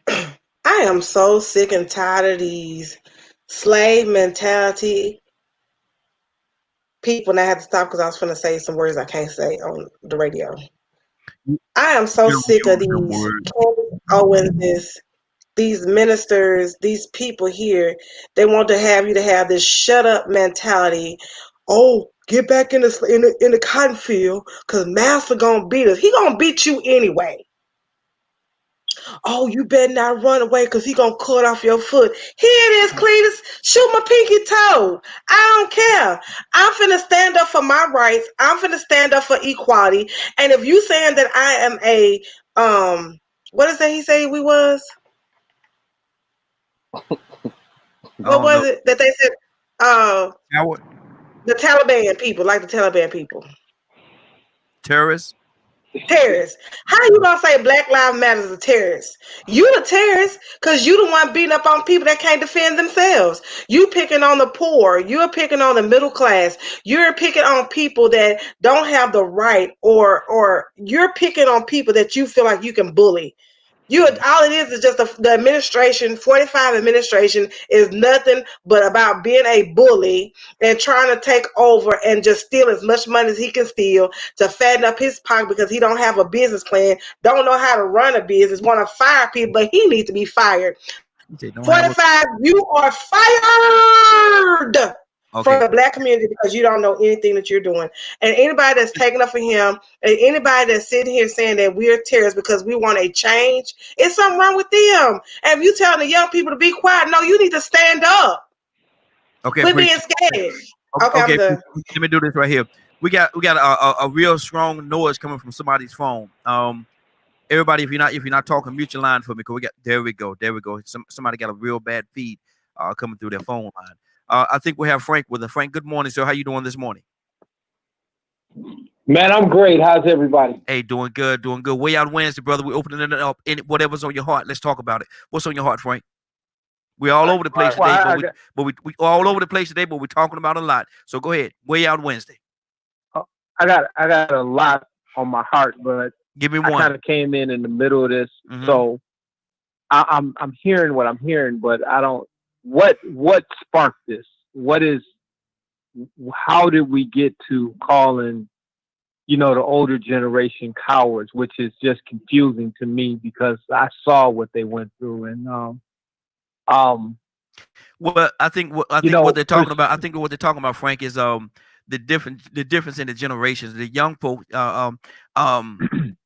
S3: I am so sick and tired of these slave mentality people, and I had to stop because I was going to say some words I can't say on the radio. I am so sick of these Candace Owens, these ministers, these people here. They want to have you to have this shut up mentality. Oh, get back in the cotton field because master gonna beat us. He gonna beat you anyway. Oh, you better not run away because he gonna cut off your foot. Here it is, Cletus. Shoot my pinky toe. I don't care. I'm finna stand up for my rights. I'm finna stand up for equality. And if you saying that I am a what is that he say we was? What was it that they said? The Taliban people, like the Taliban people.
S1: Terrorists?
S3: Terrorists. How you gonna say Black Lives Matter is a terrorist? You the terrorist because you the one beating up on people that can't defend themselves. You picking on the poor. You're picking on the middle class. You're picking on people that don't have the right, or you're picking on people that you feel like you can bully. All it is just the administration, 45 administration is nothing but about being a bully and trying to take over and just steal as much money as he can steal to fatten up his pocket because he don't have a business plan, don't know how to run a business, want to fire people, but he needs to be fired. 45, you are fired. For the Black community because you don't know anything that you're doing. And anybody that's taking up for him, and anybody that's sitting here saying that we're terrorists because we want a change, it's something wrong with them. And if you telling the young people to be quiet, no, you need to stand up. Quit being scared. Okay,
S1: let me do this right here. We got a real strong noise coming from somebody's phone. Everybody, if you're not talking, mute your line for me. Cause there we go. Somebody got a real bad feed coming through their phone line. I think we have Frank with us. Frank, good morning, sir. How you doing this morning?
S8: Man, I'm great. How's everybody?
S1: Hey, doing good. Way Out Wednesday, brother. We're opening it up. Whatever's on your heart, let's talk about it. What's on your heart, Frank? We're all over the place
S8: Well,
S1: today, we all over the place today, but we're talking about a lot. So go ahead. Way Out Wednesday.
S8: I got a lot on my heart, but
S1: Give me
S8: I
S1: one.
S8: kind of came in the middle of this,
S1: Mhm.
S8: so I'm hearing what I'm hearing, but I don't. What sparked this? How did we get to calling, the older generation cowards, which is just confusing to me because I saw what they went through, and
S1: Well, I think what they're talking about. I think what they're talking about, Frank, is the difference in the generations. The young folk,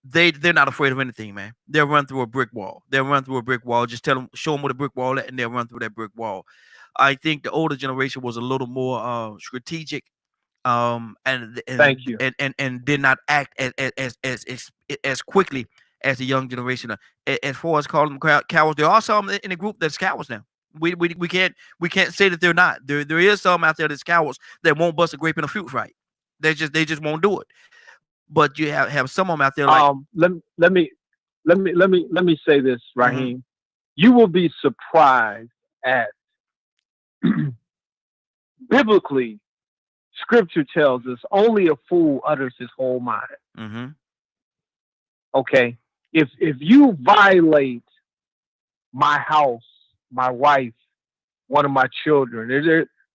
S1: they're not afraid of anything, man. They'll run through a brick wall. They'll run through a brick wall. Just show them what a brick wall is, and they'll run through that brick wall. I think the older generation was a little more strategic, and
S8: Thank you.
S1: and did not act as quickly as the young generation. As far as calling them cowards, there are some in the group that's cowards now. We can't say that they're not. There is some out there that's cowards that won't bust a grape in a fruit fight. They just won't do it. But you have some of them out there like
S8: let me say this, Raheem. You will be surprised at biblically, Scripture tells us only a fool utters his whole mind. Okay, if you violate my house, my wife, one of my children,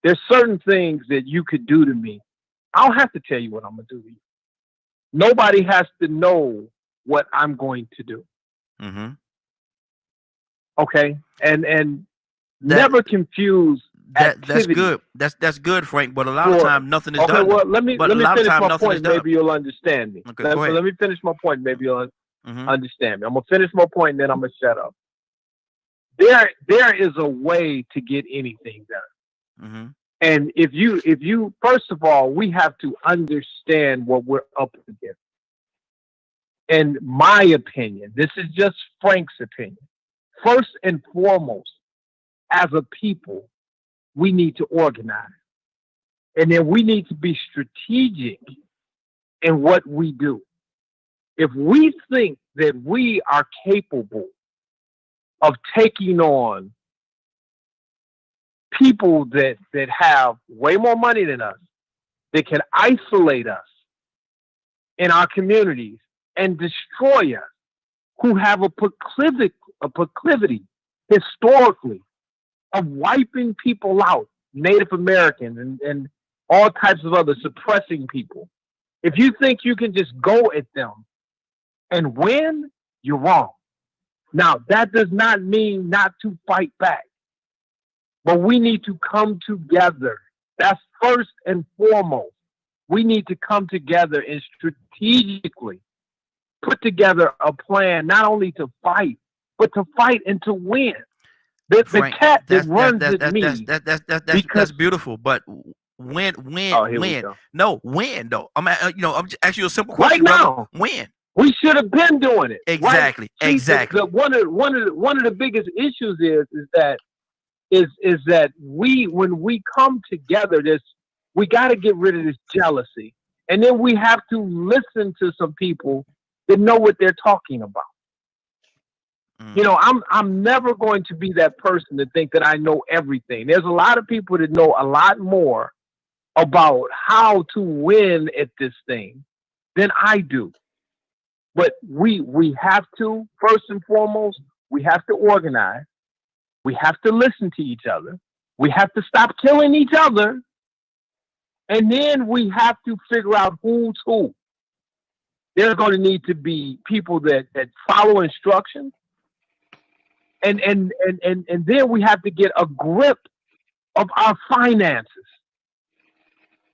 S8: there's certain things that you could do to me. I don't have to tell you what I'm gonna do to you. Nobody has to know what I'm going to do. Okay, and never confuse.
S1: That's good. That's good, Frank. But a lot of times nothing is done.
S8: Okay, well, let me finish my point. Maybe you'll understand me.
S1: Okay, go ahead.
S8: Let me finish my point. Maybe you'll understand me. I'm gonna finish my point, and then I'm gonna shut up. There is a way to get anything done. And if you first of all, we have to understand what we're up against. In my opinion, this is just Frank's opinion. First and foremost, as a people, we need to organize. And then we need to be strategic in what we do. If we think that we are capable of taking on people that have way more money than us, that can isolate us in our communities and destroy us, who have a proclivity historically of wiping people out, Native Americans and all types of other suppressing people. If you think you can just go at them and win, you're wrong. Now, that does not mean not to fight back, but we need to come together. That's first and foremost. We need to come together and strategically put together a plan, not only to fight, but to fight and to win. The cat that runs at me.
S1: That's beautiful, but when? No, when though? I'm just asking you a simple question.
S8: Right now.
S1: When?
S8: We should have been doing it.
S1: Exactly.
S8: Right?
S1: Exactly.
S8: One of the biggest issues is that when we come together, we got to get rid of this jealousy, and then we have to listen to some people that know what they're talking about. I'm never going to be that person to think that I know everything. There's a lot of people that know a lot more about how to win at this thing than I do. But we have to, first and foremost, we have to organize. We have to listen to each other. We have to stop killing each other. And then we have to figure out who's who. There's going to need to be people that follow instructions. And then we have to get a grip of our finances.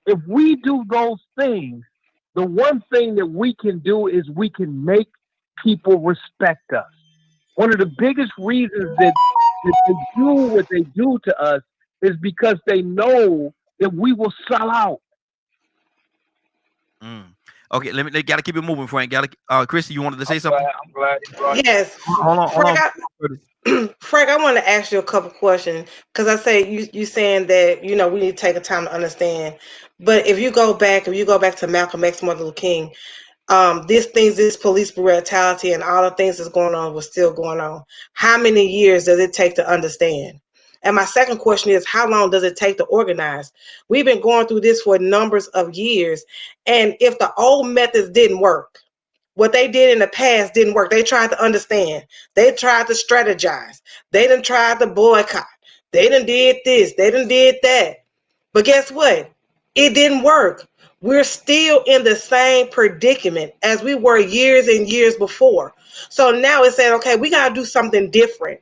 S8: If we do those things, the one thing that we can do is we can make people respect us. One of the biggest reasons that they do what they do to us is because they know that we will sell out.
S1: Okay, they gotta keep it moving, Frank. Christy, you wanted to say something?
S6: I'm glad you brought it.
S3: Yes.
S1: Hold on.
S3: Frank, I want to ask you a couple questions because I say you saying that we need to take a time to understand. But if you go back to Malcolm X, Martin Luther King, this police brutality and all the things that's going on was still going on. How many years does it take to understand? And my second question is, how long does it take to organize? We've been going through this for numbers of years. And if the old methods didn't work, what they did in the past didn't work. They tried to understand. They tried to strategize. They done tried to boycott. They done did this. They done did that. But guess what? It didn't work. We're still in the same predicament as we were years and years before. So now it's saying, okay, we got to do something different.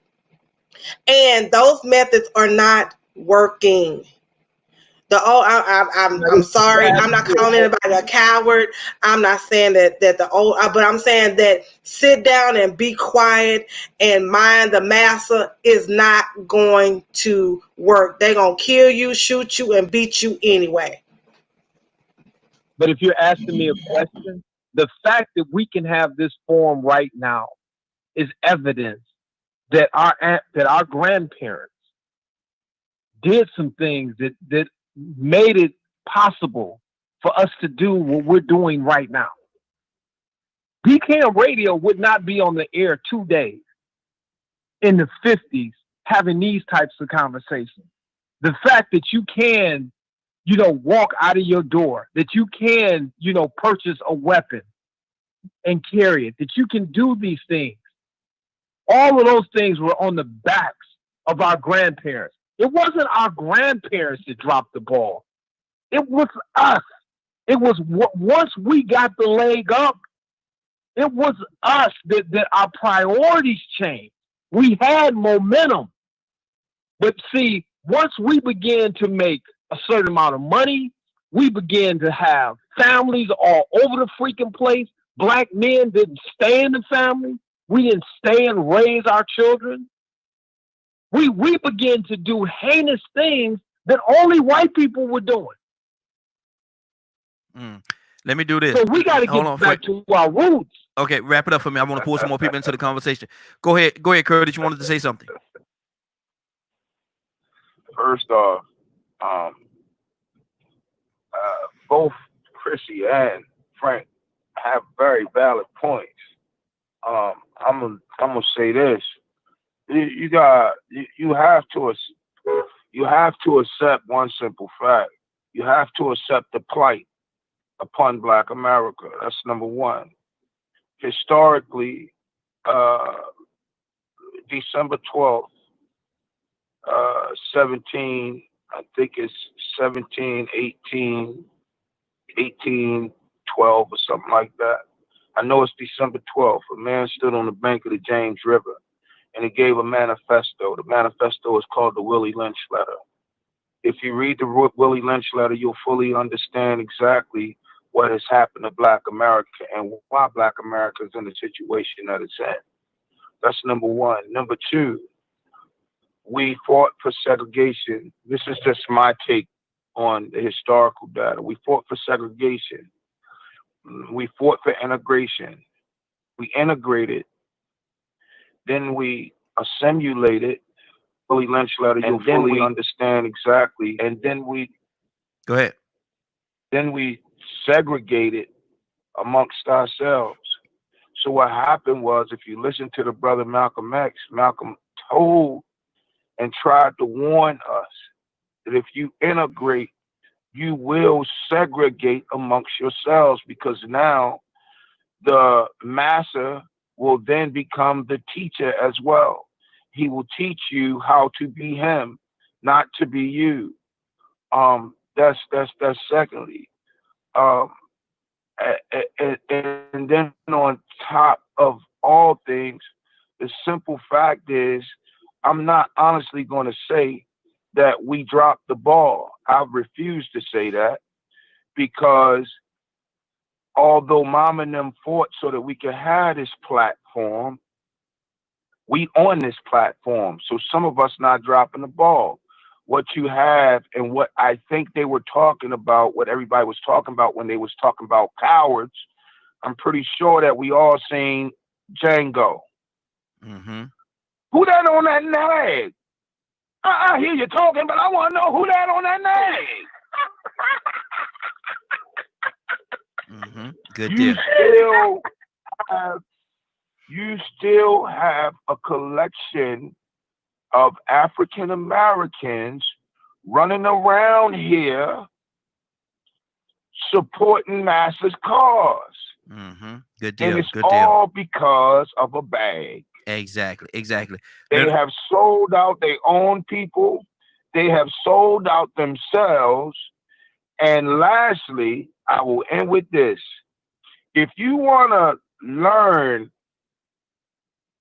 S3: And those methods are not working. I'm sorry. I'm not calling anybody a coward. I'm not saying that but I'm saying that sit down and be quiet and mind the massa is not going to work. They're going to kill you, shoot you, and beat you anyway.
S8: But if you're asking me a question, the fact that we can have this forum right now is evidence that our grandparents did some things that made it possible for us to do what we're doing right now. DKM Radio would not be on the air 2 days in the 50s having these types of conversations. The fact that you can, walk out of your door, that you can, purchase a weapon and carry it, that you can do these things. All of those things were on the backs of our grandparents. It wasn't our grandparents that dropped the ball. It was us. It was once we got the leg up, it was us that our priorities changed. We had momentum. But see, once we began to make a certain amount of money, we began to have families all over the freaking place. Black men didn't stay in the family. We didn't stay and raise our children. We began to do heinous things that only white people were doing.
S1: Let me do this.
S8: So we got to get back to our roots.
S1: Okay, wrap it up for me. I want to pull some more people into the conversation. Go ahead, Curtis. You wanted to say something.
S6: First off, both Chrissy and Frank have very valid points. I'm gonna say this. You have to accept one simple fact. You have to accept the plight upon Black America. That's number one. Historically, December 12th, 1812 or something like that. I know it's December 12th. A man stood on the bank of the James River and he gave a manifesto. The manifesto is called the Willie Lynch Letter. If you read the Willie Lynch Letter, you'll fully understand exactly what has happened to Black America and why Black America is in the situation that it's in. That's number one. Number two, we fought for segregation. This is just my take on the historical data. We fought for segregation. We fought for integration. We integrated. Then we assimilated. Willie Lynch Letter, you'll fully understand exactly. And then we
S1: go ahead.
S6: Then we segregated amongst ourselves. So what happened was, if you listen to the brother Malcolm X, Malcolm told and tried to warn us that if you integrate, you will segregate amongst yourselves, because now the master will then become the teacher as well. He will teach you how to be him, not to be you. That's secondly. And then on top of all things, the simple fact is, I'm not honestly going to say that we dropped the ball. I refuse to say that, because although Mom and them fought so that we could have this platform, we on this platform. So some of us not dropping the ball. What you have and what I think they were talking about, what everybody was talking about when they was talking about cowards, I'm pretty sure that we all seen Django.
S1: Mm-hmm.
S6: Who that on that nag? I hear you talking, but I want to know who that on that nag.
S1: Mm-hmm. Good deal.
S6: You still have a collection of African Americans running around here supporting Master's cause.
S1: Good deal.
S6: And it's
S1: Good deal.
S6: all because of a bag.
S1: Exactly. Exactly.
S6: They have sold out their own people. They have sold out themselves. And lastly, I will end with this. If you want to learn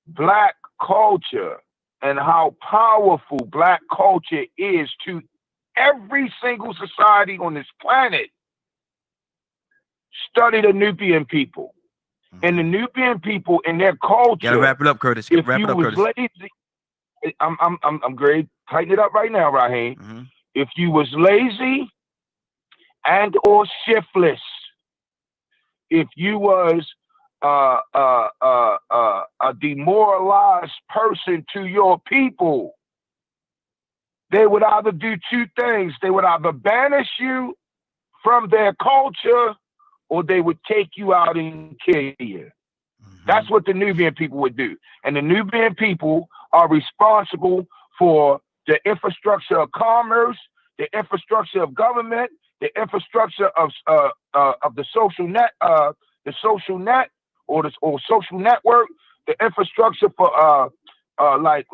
S6: Black culture and how powerful Black culture is to every single society on this planet, study the Nubian people. And the Nubian people and their culture.
S1: Gotta wrap it up, Curtis.
S6: If
S1: Wrap
S6: you
S1: it up,
S6: was
S1: Curtis.
S6: lazy, I'm great. Tighten it up right now, Raheem. If you was lazy and or shiftless, if you was a demoralized person to your people, they would either do two things. They would either banish you from their culture, or they would take you out and kill you. That's what the Nubian people would do. And the Nubian people are responsible for the infrastructure of commerce, the infrastructure of government, the infrastructure of the social net, or social network, the infrastructure for like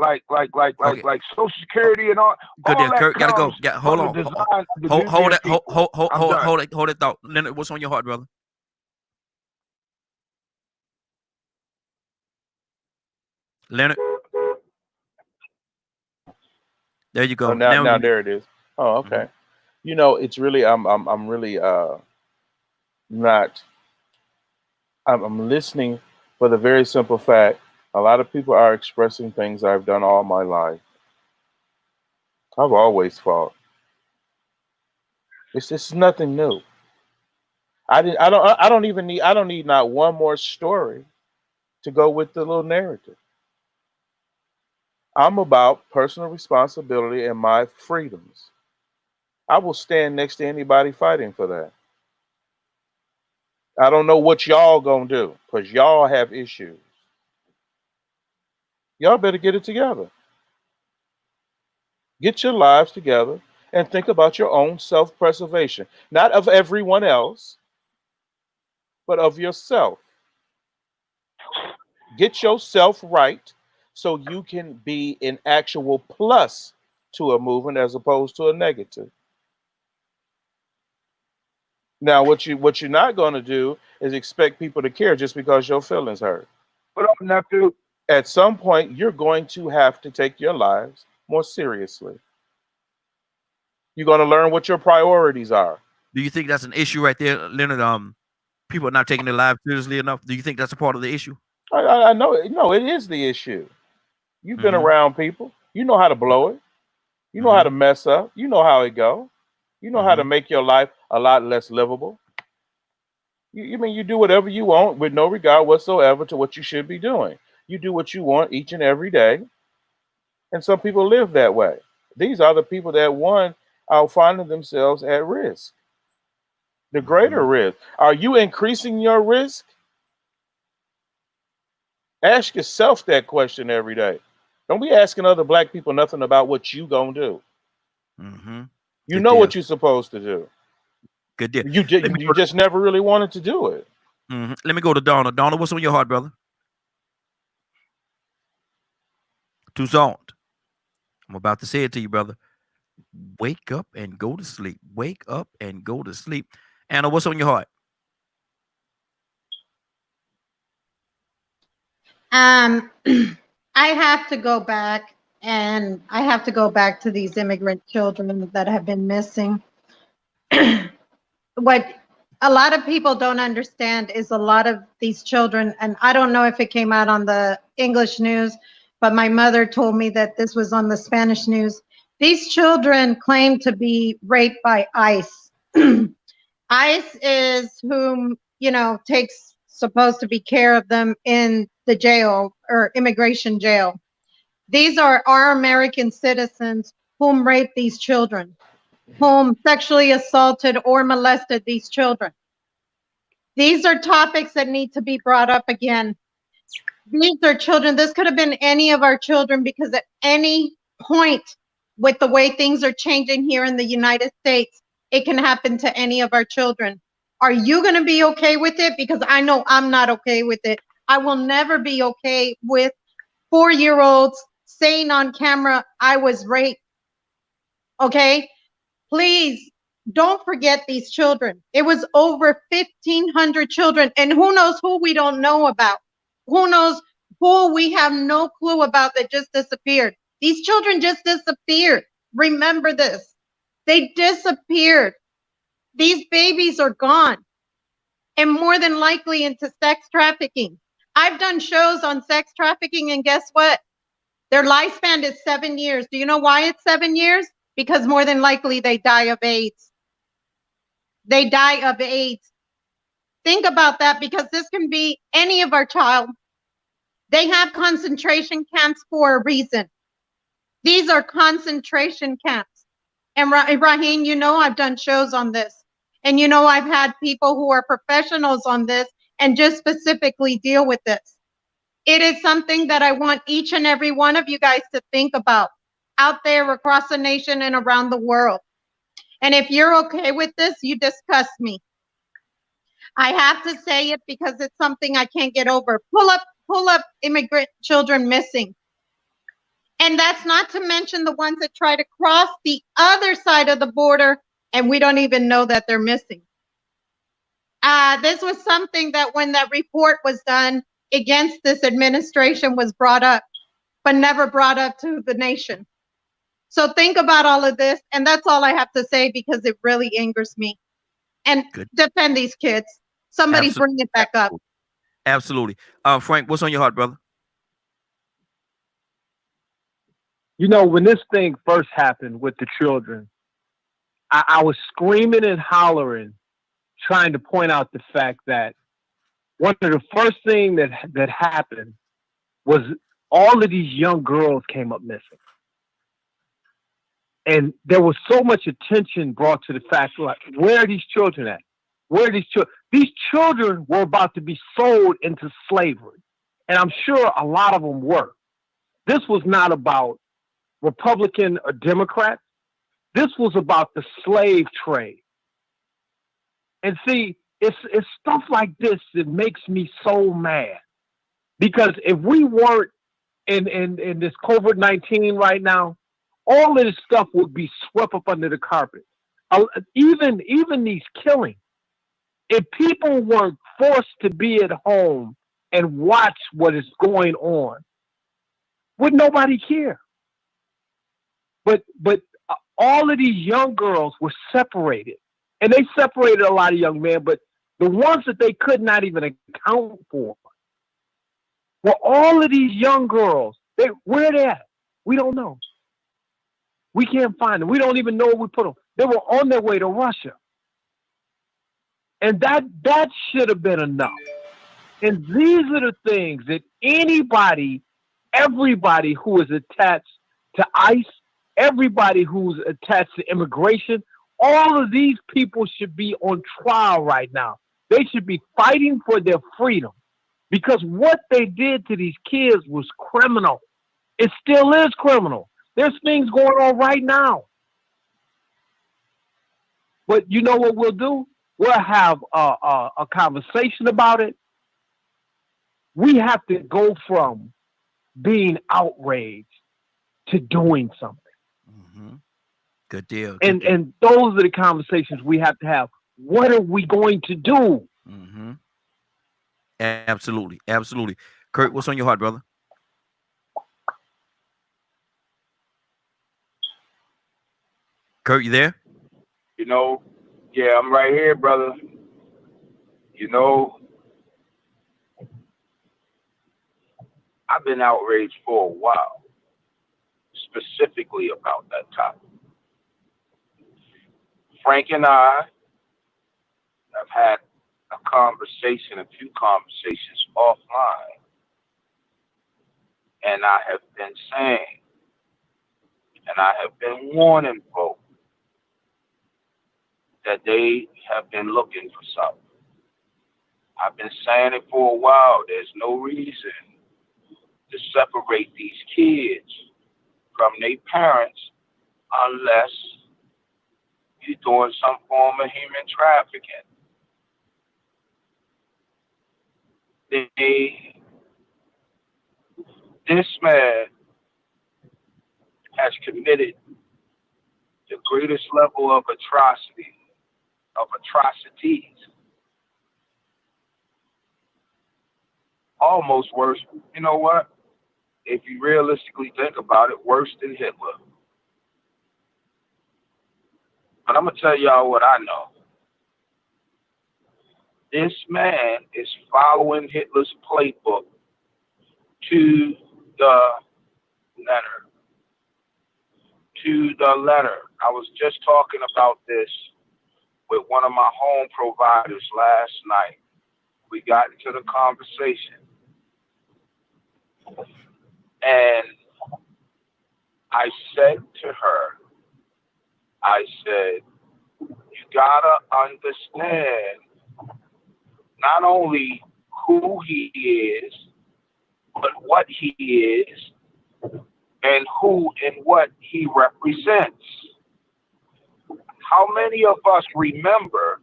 S6: Social Security and all.
S1: Good
S6: all
S1: deal.
S6: that
S1: Kurt, gotta go.
S6: comes
S1: Hold
S6: from
S1: on.
S6: the design of the
S1: Hold
S6: Nubian
S1: that.
S6: people. I'm done.
S1: Hold that thought. Leonard, what's on your heart, brother? Leonard. There you go.
S2: Oh, now there it is. Oh, okay. You know, it's really I'm really not. I'm listening for the very simple fact a lot of people are expressing things I've done all my life. I've always fought. It's nothing new. I don't need not one more story to go with the little narrative. I'm about personal responsibility and my freedoms. I will stand next to anybody fighting for that. I don't know what y'all gonna do, because y'all have issues. Y'all better get it together. Get your lives together and think about your own self-preservation, not of everyone else, but of yourself. Get yourself right so you can be an actual plus to a movement as opposed to a negative. Now, what you're not going to do is expect people to care just because your feelings hurt.
S6: What up, nephew?
S2: At some point, you're going to have to take your lives more seriously. You're going to learn what your priorities are.
S1: Do you think that's an issue right there, Leonard? People are not taking their lives seriously enough. Do you think that's a part of the issue?
S2: I know. No, it is the issue. You've been around people. You know how to blow it. You know how to mess up. You know how it go. You know how to make your life a lot less livable. You mean you do whatever you want with no regard whatsoever to what you should be doing. You do what you want each and every day. And some people live that way. These are the people that, one, are finding themselves at risk. The greater risk. Are you increasing your risk? Ask yourself that question every day. Don't be asking other Black people nothing about what you gonna do. You
S1: Good
S2: know
S1: deal.
S2: what you're supposed to do.
S1: Good deal.
S2: You just never really wanted to do it.
S1: Let me go to Donna. Donna, what's on your heart, brother? Toussaint. I'm about to say it to you, brother. Wake up and go to sleep. Wake up and go to sleep. Anna, what's on your heart?
S4: I have to go back, and I have to go back to these immigrant children that have been missing. What a lot of people don't understand is a lot of these children, and I don't know if it came out on the English news, but my mother told me that this was on the Spanish news. These children claim to be raped by ICE. ICE is whom, takes supposed to be care of them in the jail or immigration jail. These are our American citizens whom rape these children, whom sexually assaulted or molested these children. These are topics that need to be brought up again. These are children. This could have been any of our children, because at any point with the way things are changing here in the United States, it can happen to any of our children. Are you going to be okay with it? Because I know I'm not okay with it. I will never be okay with 4-year-olds saying on camera, I was raped. Okay? Please don't forget these children. It was over 1,500 children, and who knows who we don't know about. Who knows who we have no clue about that just disappeared. These children just disappeared. Remember this. They disappeared. These babies are gone, and more than likely into sex trafficking. I've done shows on sex trafficking, and guess what? Their lifespan is 7 years. Do you know why it's 7 years? Because more than likely they die of AIDS. They die of AIDS. Think about that, because this can be any of our child. They have concentration camps for a reason. These are concentration camps. And Ibrahim, you know I've done shows on this. And you know I've had people who are professionals on this and just specifically deal with this. It is something that I want each and every one of you guys to think about out there across the nation and around the world. And if you're okay with this, you disgust me. I have to say it because it's something I can't get over. Pull up immigrant children missing. And that's not to mention the ones that try to cross the other side of the border and we don't even know that they're missing. This was something that when that report was done against this administration was brought up, but never brought up to the nation. So think about all of this, and that's all I have to say because it really angers me. And defend these kids. Somebody bring it back up.
S1: Absolutely. Frank, what's on your heart, brother?
S8: You know, when this thing first happened with the children, I was screaming and hollering, trying to point out the fact that one of the first things that happened was all of these young girls came up missing. And there was so much attention brought to the fact, like, where are these children at? Where are these children? These children were about to be sold into slavery. And I'm sure a lot of them were. This was not about Republican or Democrat. This was about the slave trade. And see, it's stuff like this that makes me so mad. Because if we weren't in this COVID-19 right now, all of this stuff would be swept up under the carpet. Even these killings. If people weren't forced to be at home and watch what is going on, would nobody care? But all of these young girls were separated. And they separated a lot of young men, but the ones that they could not even account for were all of these young girls. Where they at? We don't know. We can't find them. We don't even know where we put them. They were on their way to Russia. And that should have been enough. And these are the things that everybody who is attached to ICE, everybody who's attached to immigration, all of these people should be on trial right now. They should be fighting for their freedom because what they did to these kids was criminal. It still is criminal. There's things going on right now. But you know what we'll do? We'll have a conversation about it. We have to go from being outraged to doing something.
S1: Mm-hmm. Good deal.
S8: And those are the conversations we have to have. What are we going to do?
S1: Mm-hmm. Absolutely. Absolutely. Kurt, what's on your heart, brother? Kurt, you there?
S6: You know, yeah, I'm right here, brother. You know, I've been outraged for a while, specifically about that topic. Frank and I have had a few conversations offline, and I have been saying, and I have been warning folks that they have been looking for something. I've been saying it for a while. There's no reason to separate these kids from their parents unless you're doing some form of human trafficking. This man has committed the greatest level of atrocities, almost worse. You know what? If you realistically think about it, worse than Hitler. But I'm going to tell y'all what I know. This man is following Hitler's playbook to the letter. To the letter. I was just talking about this with one of my home providers last night. We got into the conversation. And I said to her, I said, you gotta understand not only who he is, but what he is, and who and what he represents. How many of us remember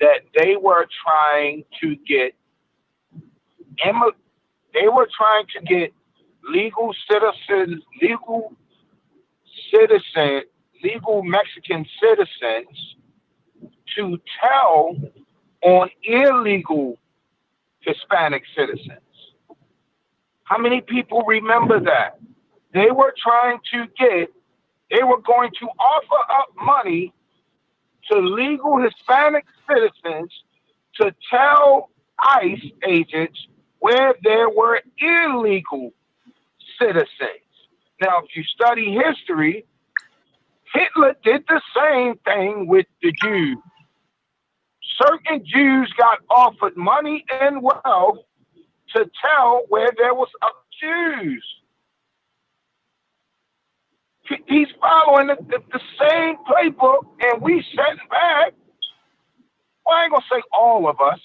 S6: that they were trying to get legal Mexican citizens to tell on illegal Hispanic citizens? How many people remember that? They were going to offer up money to legal Hispanic citizens to tell ICE agents where there were illegal citizens. Now, if you study history, Hitler did the same thing with the Jews. Certain Jews got offered money and wealth to tell where there was Jews. He's following the same playbook, and we sitting back. Well, I ain't gonna say all of us,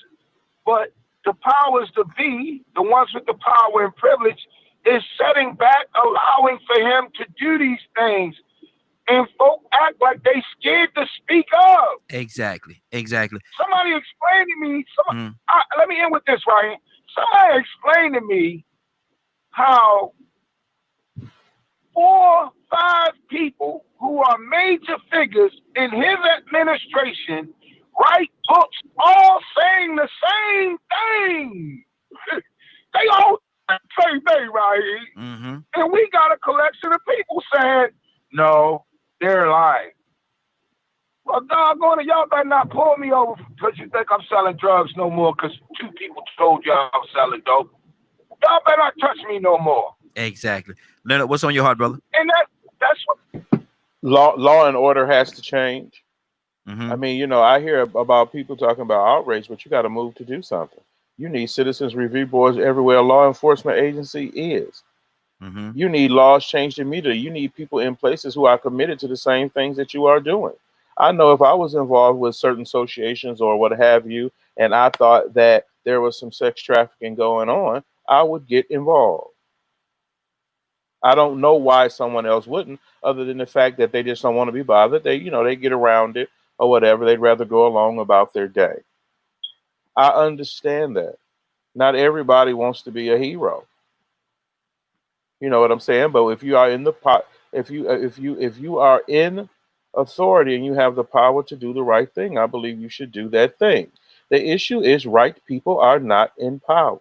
S6: but the powers to be, the ones with the power and privilege, is sitting back, allowing for him to do these things. And folk act like they scared to speak up.
S1: Exactly.
S6: Somebody explain to me. Let me end with this, right? Somebody explain to me how 4, 5 people who are major figures in his administration write books all saying the same thing. They all say the same thing, right?
S1: Mm-hmm.
S6: And we got a collection of people saying, no, they're lying. Well, doggone it, y'all better not pull me over because you think I'm selling drugs no more because 2 people told y'all I'm selling dope. Y'all better not touch me no more.
S1: Exactly. Leonard, what's on your heart, brother?
S6: And that's what
S2: Law and order has to change.
S1: Mm-hmm.
S2: I mean, I hear about people talking about outrage, but you got to move to do something. You need citizens review boards everywhere a law enforcement agency is.
S1: Mm-hmm.
S2: You need laws changed immediately. You need people in places who are committed to the same things that you are doing. I know if I was involved with certain associations or what have you, and I thought that there was some sex trafficking going on, I would get involved. I don't know why someone else wouldn't, other than the fact that they just don't want to be bothered. They get around it or whatever. They'd rather go along about their day. I understand that. Not everybody wants to be a hero. You know what I'm saying? But if you are in the if you are in authority and you have the power to do the right thing, I believe you should do that thing. The issue is right people are not in power.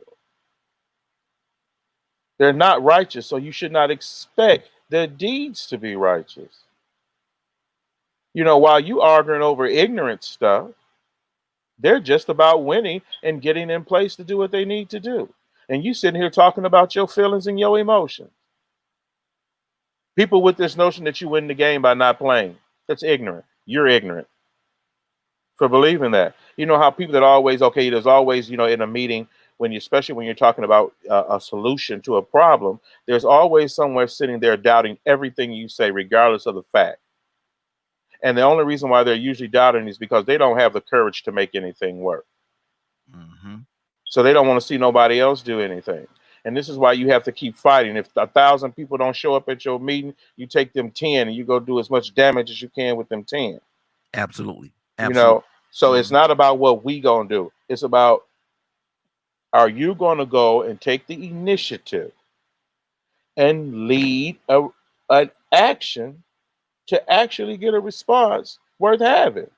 S2: They're not righteous, so you should not expect their deeds to be righteous. While you arguing over ignorant stuff, they're just about winning and getting in place to do what they need to do. And you sitting here talking about your feelings and your emotions. People with this notion that you win the game by not playing, that's ignorant. You're ignorant for believing that. You know how people that always, there's always, in a meeting, especially when you're talking about a solution to a problem, there's always somewhere sitting there doubting everything you say, regardless of the fact. And the only reason why they're usually doubting is because they don't have the courage to make anything work.
S1: Mm-hmm.
S2: So they don't want to see nobody else do anything. And this is why you have to keep fighting. If 1,000 people don't show up at your meeting, you take them 10 and you go do as much damage as you can with them 10.
S1: Absolutely.
S2: You know, so it's not about what we gonna do. It's about, are you gonna go and take the initiative and lead an action to actually get a response worth having?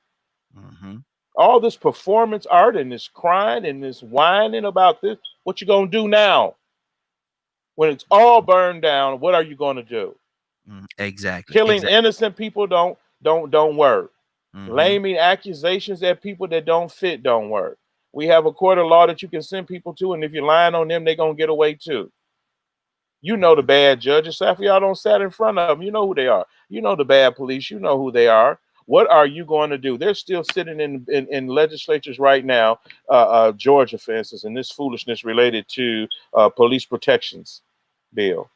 S2: All this performance art and this crying and this whining about this, what you gonna do now? When it's all burned down, what are you gonna do?
S1: Exactly.
S2: Killing innocent people don't work. Laming accusations at people that don't fit don't work. We have a court of law that you can send people to, and if you're lying on them, they're gonna get away too. You know the bad judges. Half of y'all don't sat in front of them. You know who they are. You know the bad police. You know who they are. What are you going to do? They're still sitting in legislatures right now, Georgia, for instance, and this foolishness related to police protections bill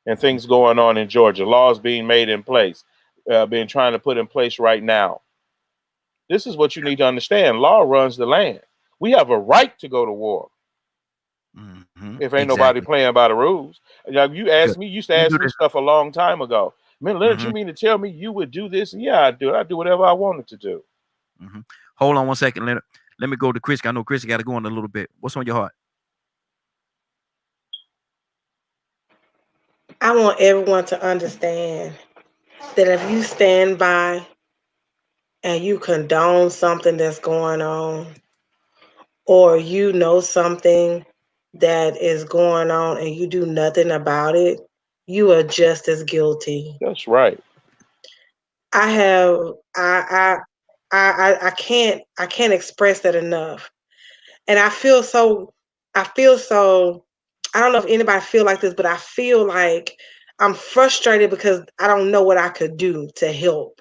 S2: and things going on in Georgia, laws being made in place, being trying to put in place right now. This is what you need to understand. Law runs the land. We have a right to go to war. If ain't nobody playing by the rules. You asked me, you used to ask me stuff a long time ago. Man, Leonard, you mean to tell me you would do this? Yeah, I do. I do whatever I wanted to do.
S1: Hold on one second, Leonard. Let me go to Chris. I know Chris got to go in a little bit. What's on your heart?
S3: I want everyone to understand that if you stand by and you condone something that's going on, or you know something that is going on and you do nothing about it, you are just as guilty.
S2: That's right.
S3: I can't express that enough. And I feel so, I don't know if anybody feel like this, but I feel like I'm frustrated because I don't know what I could do to help,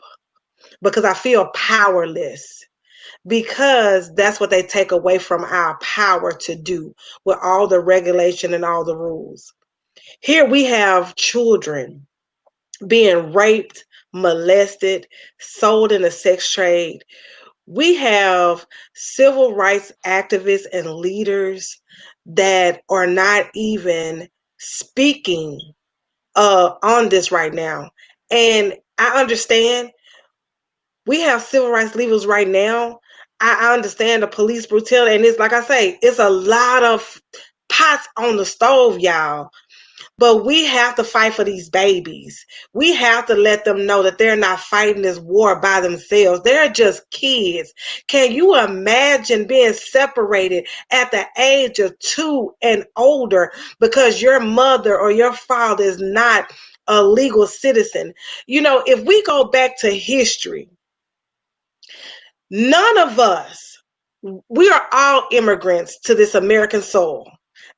S3: because I feel powerless, because that's what they take away from our power to do with all the regulation and all the rules. Here we have children being raped, molested, sold in a sex trade. We have civil rights activists and leaders that are not even speaking on this right now. And I understand we have civil rights leaders right now. I understand the police brutality, and it's like I say, it's a lot of pots on the stove, y'all. But we have to fight for these babies. We have to let them know that they're not fighting this war by themselves. They're just kids. Can you imagine being separated at the age of 2 and older because your mother or your father is not a legal citizen? You know, if we go back to history, none of us, we are all immigrants to this American soil.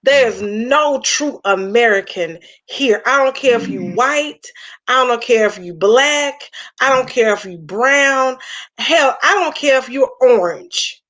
S3: There's no true American here. I don't care if you white. I don't care if you black. I don't care if you brown. Hell, I don't care if you're orange.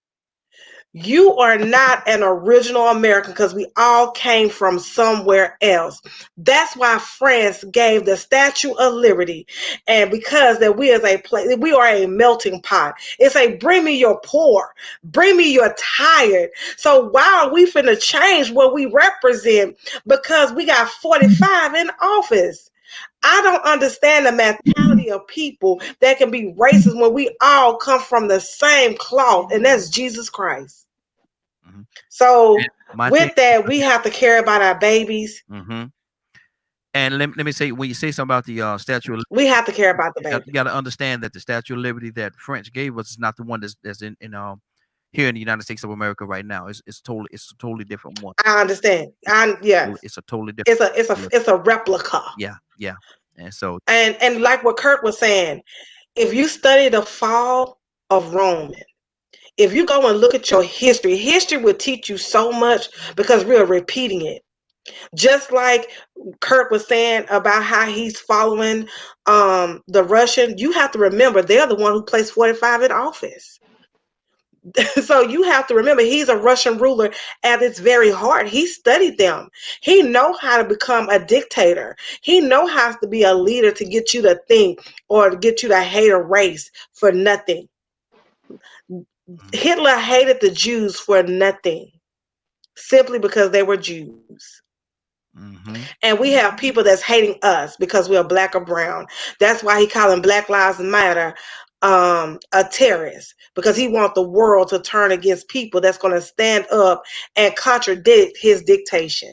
S3: You are not an original American because we all came from somewhere else. That's why France gave the Statue of Liberty. And because that we as a place, we are a melting pot. It's a bring me your poor, bring me your tired. So why are we finna change what we represent because we got 45 in office? I don't understand the mentality of people that can be racist when we all come from the same cloth, and that's Jesus Christ. So with that, we have to care about our babies.
S1: And let me say, when you say something about the Statue of Liberty,
S3: we have to care about the babies.
S1: You got to understand that the Statue of Liberty that French gave us is not the one that's in here in the United States of America right now. It's a totally different one.
S3: I understand.
S1: It's a totally different.
S3: It's a replica.
S1: Yeah. And so
S3: and like what Kurt was saying, if you study the fall of Rome, if you go and look at your history will teach you so much because we are repeating it. Just like Kurt was saying about how he's following the Russian, you have to remember they're the one who placed 45 in office. So you have to remember he's a Russian ruler at its very heart. He studied them. He know how to become a dictator. He know how to be a leader to get you to think or to get you to hate a race for nothing. Hitler hated the Jews for nothing, simply because they were Jews.
S1: Mm-hmm.
S3: And we have people that's hating us because we're black or brown. That's why he calling Black Lives Matter a terrorist, because he wants the world to turn against people that's going to stand up and contradict his dictation.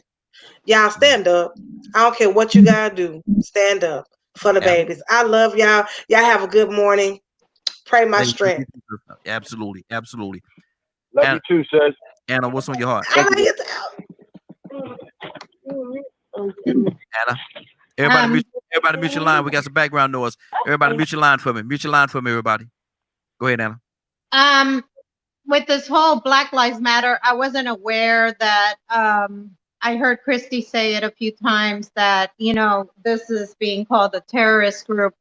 S3: Y'all stand up. I don't care what you gotta do. Stand up for the babies. I love y'all. Y'all have a good morning. Pray my strength.
S1: Absolutely, absolutely.
S6: Love you too, sis.
S1: Anna, what's on your heart?
S3: I love you too.
S1: Anna, everybody mute your line. We got some background noise. Everybody mute your line for me. Mute your line for me, everybody. Go ahead, Anna.
S4: With this whole Black Lives Matter, I wasn't aware that I heard Christy say it a few times that, you know, this is being called a terrorist group.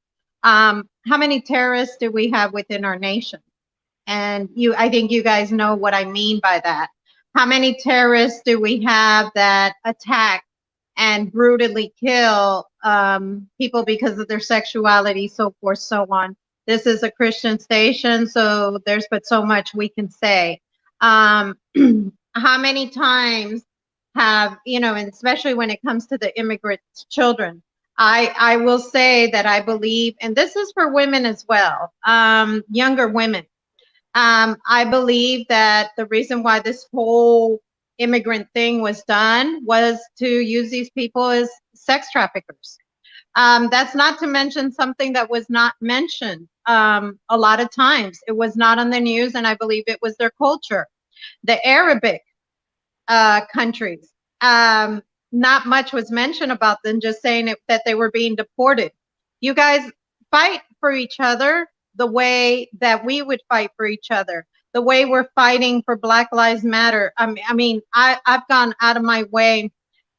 S4: How many terrorists do we have within our nation? And I think you guys know what I mean by that. How many terrorists do we have that attack and brutally kill people because of their sexuality, so forth, so on? This is a Christian station, so there's but so much we can say. How many times have, you know, and especially when it comes to the immigrant children, I will say that I believe, and this is for women as well, younger women. I believe that the reason why this whole immigrant thing was done was to use these people as sex traffickers. That's not to mention something that was not mentioned a lot of times. It was not on the news, and I believe it was their culture. The Arabic countries, not much was mentioned about them, just saying that they were being deported. You guys fight for each other the way that we would fight for each other, the way we're fighting for Black Lives Matter. I mean, I've gone out of my way.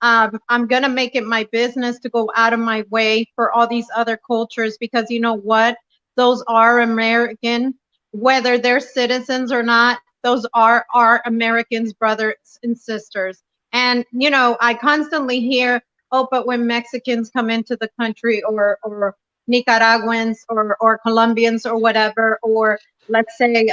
S4: I'm going to make it my business to go out of my way for all these other cultures, because you know what? Those are American, whether they're citizens or not. Those are our Americans, brothers and sisters. And, you know, I constantly hear, oh, but when Mexicans come into the country, or Nicaraguans or Colombians or whatever, or let's say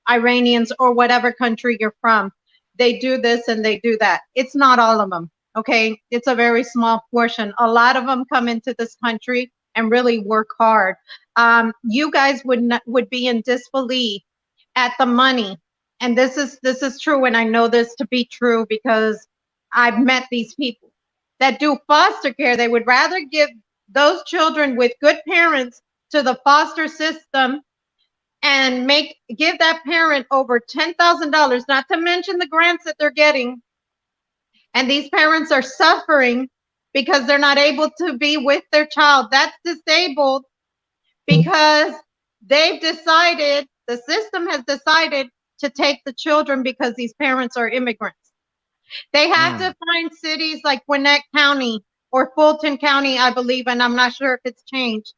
S4: Iranians or whatever country you're from, they do this and they do that. It's not all of them, okay? It's a very small portion. A lot of them come into this country and really work hard. You guys would be in disbelief at the money, and this is true, and I know this to be true because I've met these people that do foster care. They would rather give those children with good parents to the foster system and give that parent over $10,000, not to mention the grants that they're getting. And these parents are suffering because they're not able to be with their child that's disabled, because they've decided, the system has decided to take the children because these parents are immigrants. They had to find cities like Gwinnett County or Fulton County, I believe, and I'm not sure if it's changed,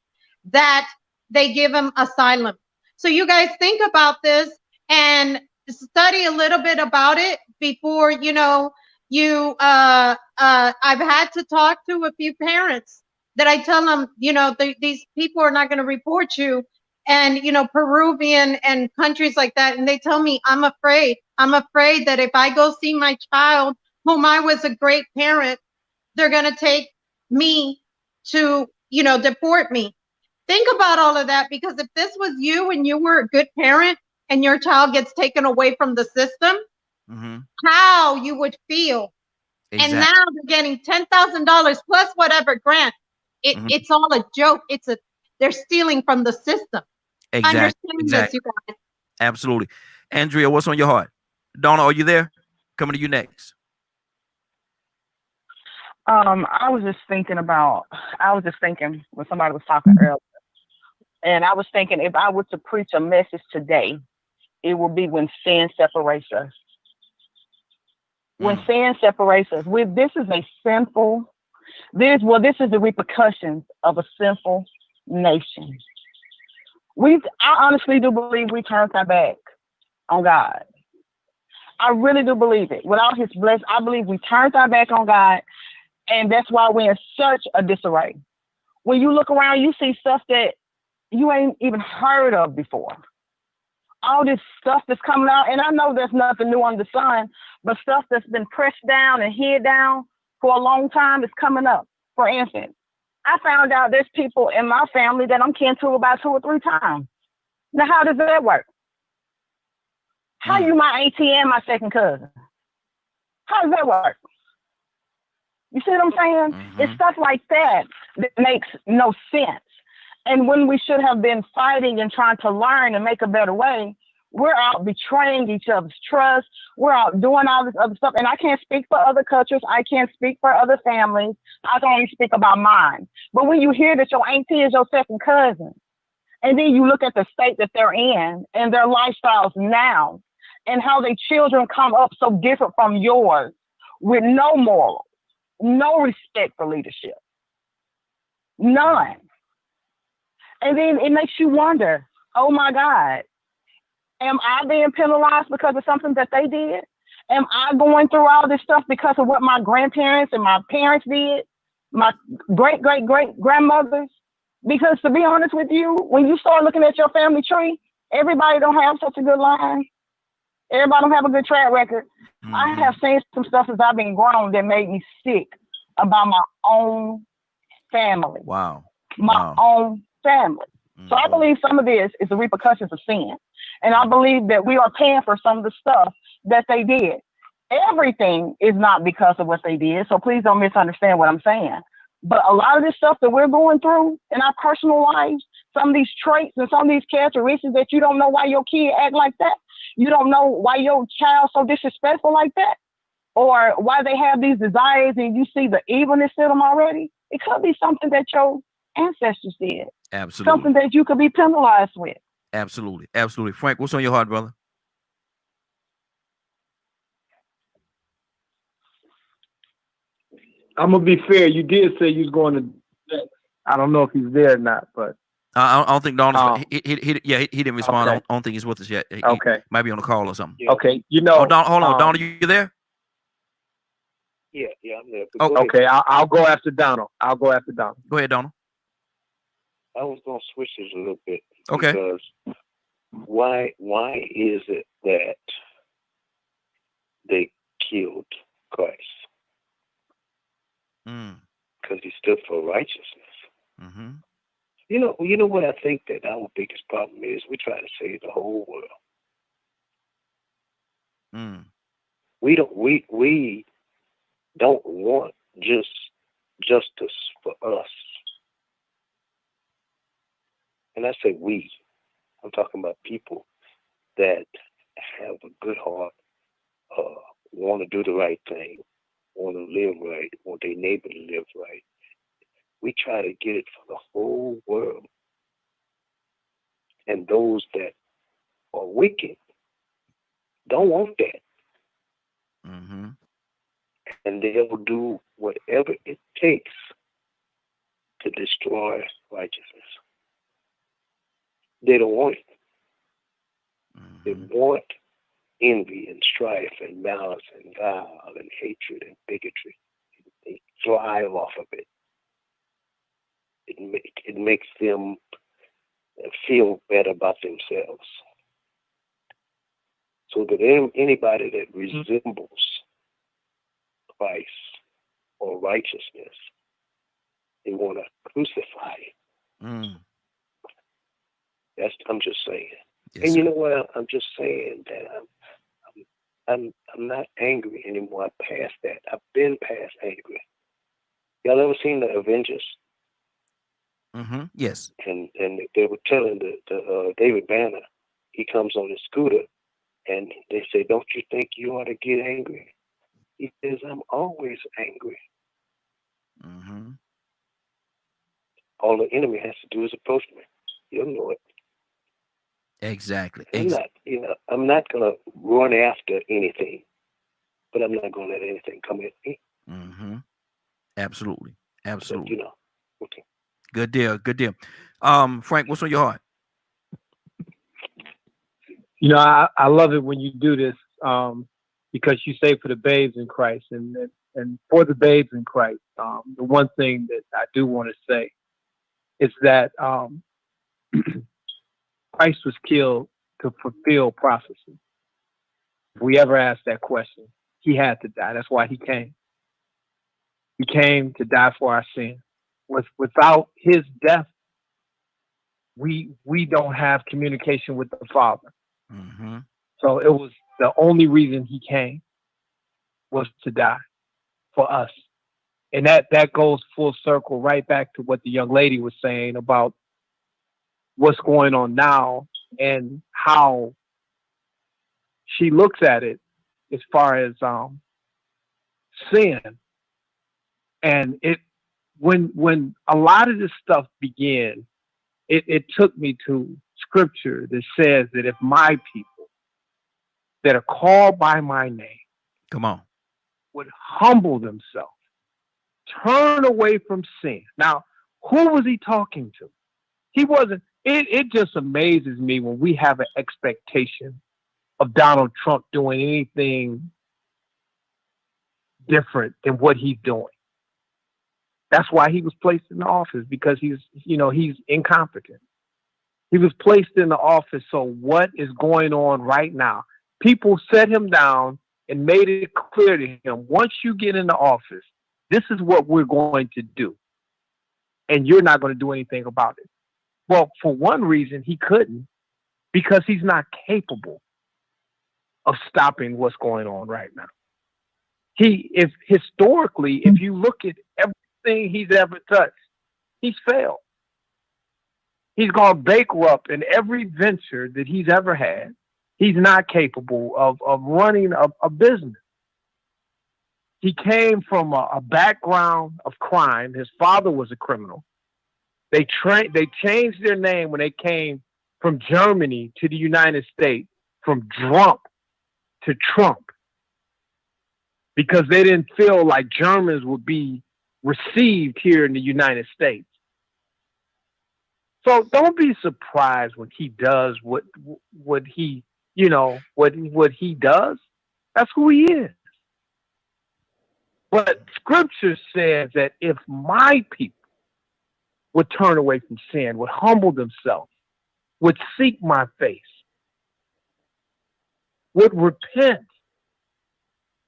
S4: that they give them asylum. So you guys think about this and study a little bit about it before, you know, I've had to talk to a few parents that I tell them, you know, these people are not going to report you, and, you know, Peruvian and countries like that. And they tell me, I'm afraid that if I go see my child, whom I was a great parent, they're going to take me to, you know, deport me. Think about all of that, because if this was you and you were a good parent and your child gets taken away from the system, how you would feel. Exactly. And now they're getting $10,000 plus whatever grant. It's all a joke. They're stealing from the system.
S1: Exactly.
S4: This, you guys.
S1: Absolutely. Andrea, what's on your heart? Donna, are you there? Coming to you next.
S5: I was just thinking when somebody was talking earlier, and I was thinking, if I was to preach a message today, it would be when sin separates us. When sin separates us, this is the repercussions of a sinful nation. I honestly do believe we turned our back on God. I really do believe it. Without His blessing, I believe we turned our back on God, and that's why we're in such a disarray. When you look around, you see stuff that you ain't even heard of before. all this stuff that's coming out, and I know there's nothing new under the sun, but stuff that's been pressed down and hid down for a long time is coming up. For instance, I found out there's people in my family that I'm kin to about 2 or 3 times. Now, how does that work? How you my auntie and my second cousin? How does that work? You see what I'm saying? It's stuff like that that makes no sense. And when we should have been fighting and trying to learn and make a better way, we're out betraying each other's trust. We're out doing all this other stuff. And I can't speak for other cultures. I can't speak for other families. I can only speak about mine. But when you hear that your auntie is your second cousin, and then you look at the state that they're in and their lifestyles now, and how their children come up so different from yours with no morals, no respect for leadership, none. And then it makes you wonder, oh my God, am I being penalized because of something that they did? Am I going through all this stuff because of what my grandparents and my parents did? My great-great-great-grandmothers? Because to be honest with you, when you start looking at your family tree, everybody don't have such a good line. Everybody don't have a good track record. I have seen some stuff since I've been grown that made me sick about my own family.
S1: Wow.
S5: My own family. So I believe some of this is the repercussions of sin. And I believe that we are paying for some of the stuff that they did. Everything is not because of what they did. So please don't misunderstand what I'm saying. But a lot of this stuff that we're going through in our personal lives, some of these traits and some of these characteristics that you don't know why your kid act like that. You don't know why your child so disrespectful like that, or why they have these desires and you see the evilness in them already. It could be something that your ancestors did.
S1: Absolutely.
S5: Something that you could be penalized with.
S1: Absolutely. Absolutely. Frank, what's on your heart, brother?
S8: I'm gonna be fair. You did say you was going to. I don't know if he's there or not, but
S1: I don't think Donald's. He didn't respond.
S8: Okay.
S1: I don't think he's with us yet. He
S8: okay,
S1: might be on a call or something.
S7: Yeah.
S8: okay. You know,
S1: Hold on, Donald, you there?
S7: Yeah, I'm there. But go ahead.
S8: okay. I'll go after Donald.
S1: Go ahead, Donald.
S7: I was gonna switch this a little bit.
S1: Okay.
S7: Because why is it that they killed Christ? Because he stood for righteousness.
S1: Mm-hmm.
S7: You know what I think that our biggest problem is? We try to save the whole world. We don't want just justice for us. And I say we. I'm talking about people that have a good heart, want to do the right thing, want to live right, want their neighbor to live right. We try to get it for the whole world. And those that are wicked don't want that.
S1: Mm-hmm.
S7: And they'll do whatever it takes to destroy righteousness. They don't want it.
S1: Mm-hmm.
S7: They want envy and strife and malice and guile and hatred and bigotry. They thrive off of it. It makes them feel better about themselves. So that anybody that resembles Christ or righteousness, they want to crucify it. I'm just saying.
S1: Yes,
S7: and
S1: sir.
S7: you know what? I'm just saying that I'm not angry anymore. I'm past that. I've been past angry. Y'all ever seen the Avengers?
S1: Mm-hmm. Yes.
S7: And they were telling the David Banner, he comes on his scooter, and they say, "Don't you think you ought to get angry?" He says, "I'm always angry."
S1: Mm-hmm.
S7: All the enemy has to do is approach me. You'll know it.
S1: Exactly.
S7: I'm not gonna run after anything, but I'm not gonna let anything come at me.
S1: Mm-hmm. Absolutely.
S7: So, okay.
S1: Good deal. Frank, what's on your heart?
S8: You know, I love it when you do this, because you say for the babes in Christ, and for the babes in Christ. The one thing that I do want to say is that Christ was killed to fulfill prophecy. If we ever ask that question, he had to die. That's why he came. He came to die for our sin. Without his death, we don't have communication with the Father.
S1: Mm-hmm.
S8: So it was the only reason he came was to die for us. And that goes full circle right back to what the young lady was saying about what's going on now and how she looks at it as far as sin. And it when a lot of this stuff began, it took me to scripture that says that if my people that are called by my name
S1: Come on.
S8: would humble themselves, turn away from sin. Now, who was he talking to? He wasn't. It just amazes me when we have an expectation of Donald Trump doing anything different than what he's doing. That's why he was placed in the office, because he's incompetent. He was placed in the office. So what is going on right now? People set him down and made it clear to him, once you get in the office, this is what we're going to do. And you're not going to do anything about it. Well, for one reason, he couldn't, because he's not capable of stopping what's going on right now. If you look at everything he's ever touched, he's failed. He's gone bankrupt in every venture that he's ever had. He's not capable of running a business. He came from a background of crime. His father was a criminal. They changed their name when they came from Germany to the United States, from Trump to Trump, because they didn't feel like Germans would be received here in the United States. So don't be surprised when he does what he does. That's who he is. But scripture says that if my people would turn away from sin, would humble themselves, would seek my face, would repent,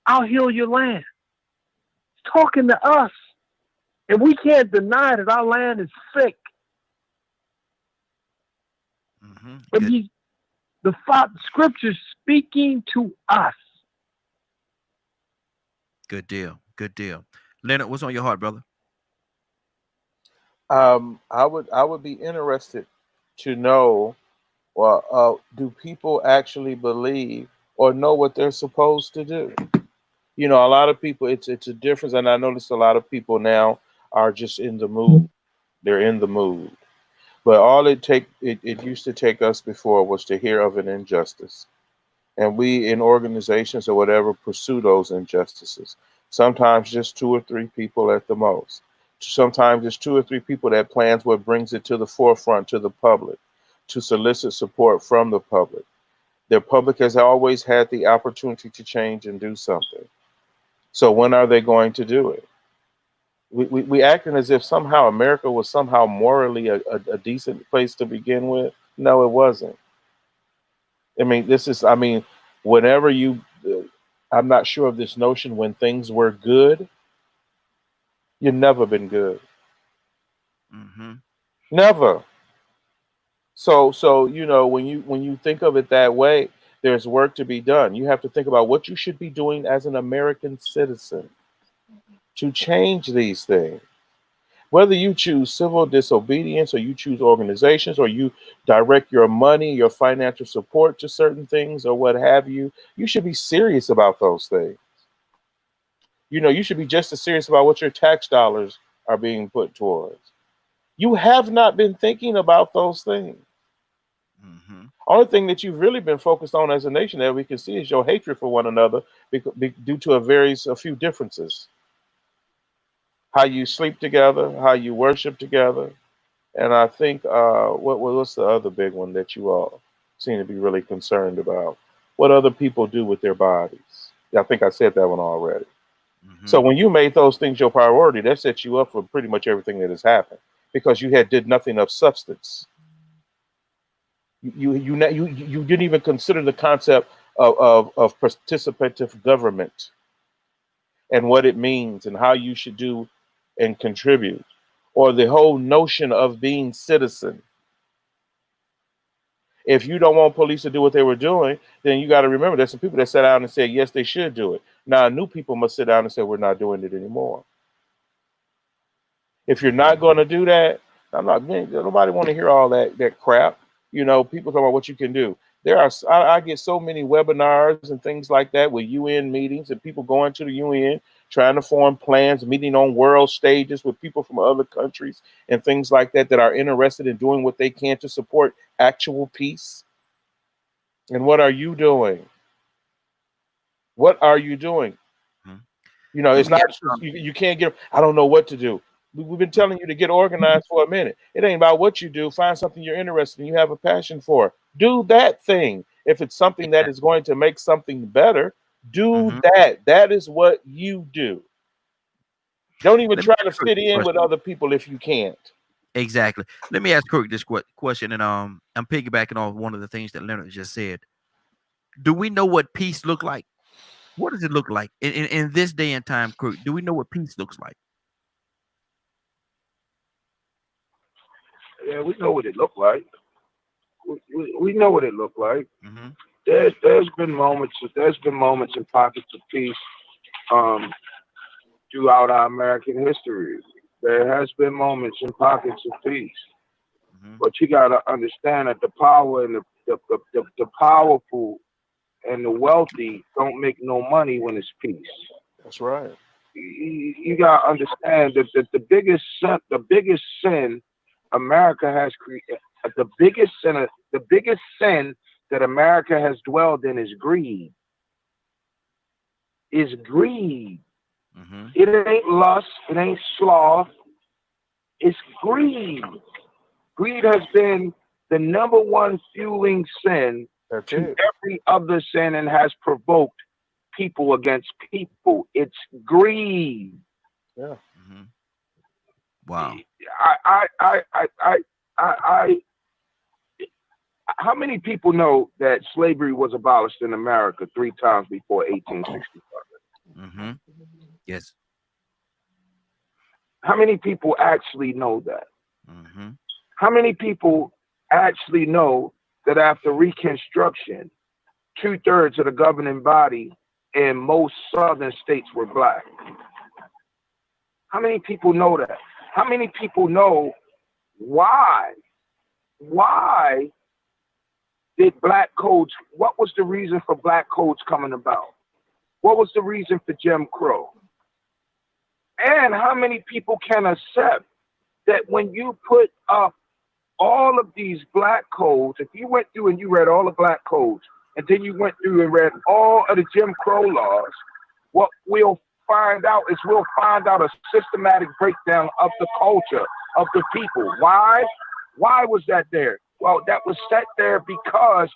S8: I'll heal your land. He's talking to us. And we can't deny that our land is sick.
S1: Mm-hmm.
S8: But the scripture's speaking to us.
S1: Good deal. Good deal. Leonard, what's on your heart, brother?
S2: I would be interested to know, well, do people actually believe or know what they're supposed to do? You know, a lot of people, it's a difference, and I notice a lot of people now are just in the mood. They're in the mood. But all it used to take us before was to hear of an injustice. And we in organizations or whatever pursue those injustices. Sometimes just 2 or 3 people at the most. Sometimes it's 2 or 3 people that plans what brings it to the forefront to the public, to solicit support from the public. The public has always had the opportunity to change and do something. So when are they going to do it? We acting as if somehow America was somehow morally a decent place to begin with. No, it wasn't. Whenever I'm not sure of this notion when things were good, you've never been good.
S1: Mm-hmm.
S2: Never. So when you think of it that way, there's work to be done. You have to think about what you should be doing as an American citizen to change these things. Whether you choose civil disobedience or you choose organizations or you direct your money, your financial support to certain things or what have you, you should be serious about those things. You should be just as serious about what your tax dollars are being put towards. You have not been thinking about those things.
S1: Mm-hmm.
S2: Only thing that you've really been focused on as a nation that we can see is your hatred for one another due to a few differences. How you sleep together, how you worship together. And I think, what's the other big one that you all seem to be really concerned about? What other people do with their bodies. Yeah, I think I said that one already.
S1: Mm-hmm.
S2: So when you made those things your priority, that set you up for pretty much everything that has happened, because you did nothing of substance. You didn't even consider the concept of participative government and what it means and how you should do and contribute, or the whole notion of being citizen. If you don't want police to do what they were doing, then you got to remember there's some people that sat down and said, yes, they should do it. Now, new people must sit down and say, we're not doing it anymore. If you're not going to do that, nobody want to hear all that crap. You know, people talk about what you can do. I get so many webinars and things like that with UN meetings and people going to the UN, trying to form plans, meeting on world stages with people from other countries and things like that are interested in doing what they can to support actual peace. And what are you doing? What are you doing? You know, it's not, you can't get, I don't know what to do. We've been telling you to get organized for a minute. It ain't about what you do. Find something you're interested in, you have a passion for. Do that thing. If it's something that is going to make something better, do that. That is what you do. Don't even try to fit in with other people if you can't.
S1: Exactly. Let me ask Kirk this question, and I'm piggybacking off one of the things that Leonard just said. Do we know what peace look like? What does it look like in this day and time, Kirk? Do we know what peace looks like?
S6: Yeah, we know what it looked like. We know what it looked like.
S1: Mm-hmm.
S6: There's been moments and pockets of peace throughout our American history. There has been moments and pockets of peace.
S1: Mm-hmm.
S6: But you gotta understand that the power and the powerful and the wealthy don't make no money when it's peace.
S2: That's right.
S6: You gotta understand that the biggest sin America has created, the biggest sin that America has dwelled in is greed.
S1: Mm-hmm.
S6: It ain't lust, it ain't sloth, it's greed. Greed has been the number one fueling sin to every other sin and has provoked people against people. It's greed.
S2: Yeah.
S1: Mm-hmm. Wow.
S6: How many people know that slavery was abolished in America 3 times before 1865?
S1: Mm-hmm. Yes.
S6: How many people actually know that?
S1: Mm-hmm.
S6: How many people actually know that after Reconstruction, 2/3 of the governing body in most southern states were black? How many people know that? How many people know why? Why did black codes, what was the reason for black codes coming about? What was the reason for Jim Crow? And how many people can accept that when you put up all of these black codes, if you went through and you read all the black codes, and then you went through and read all of the Jim Crow laws, what we'll find out a systematic breakdown of the culture of the people. Why? Why was that there? Well, that was set there because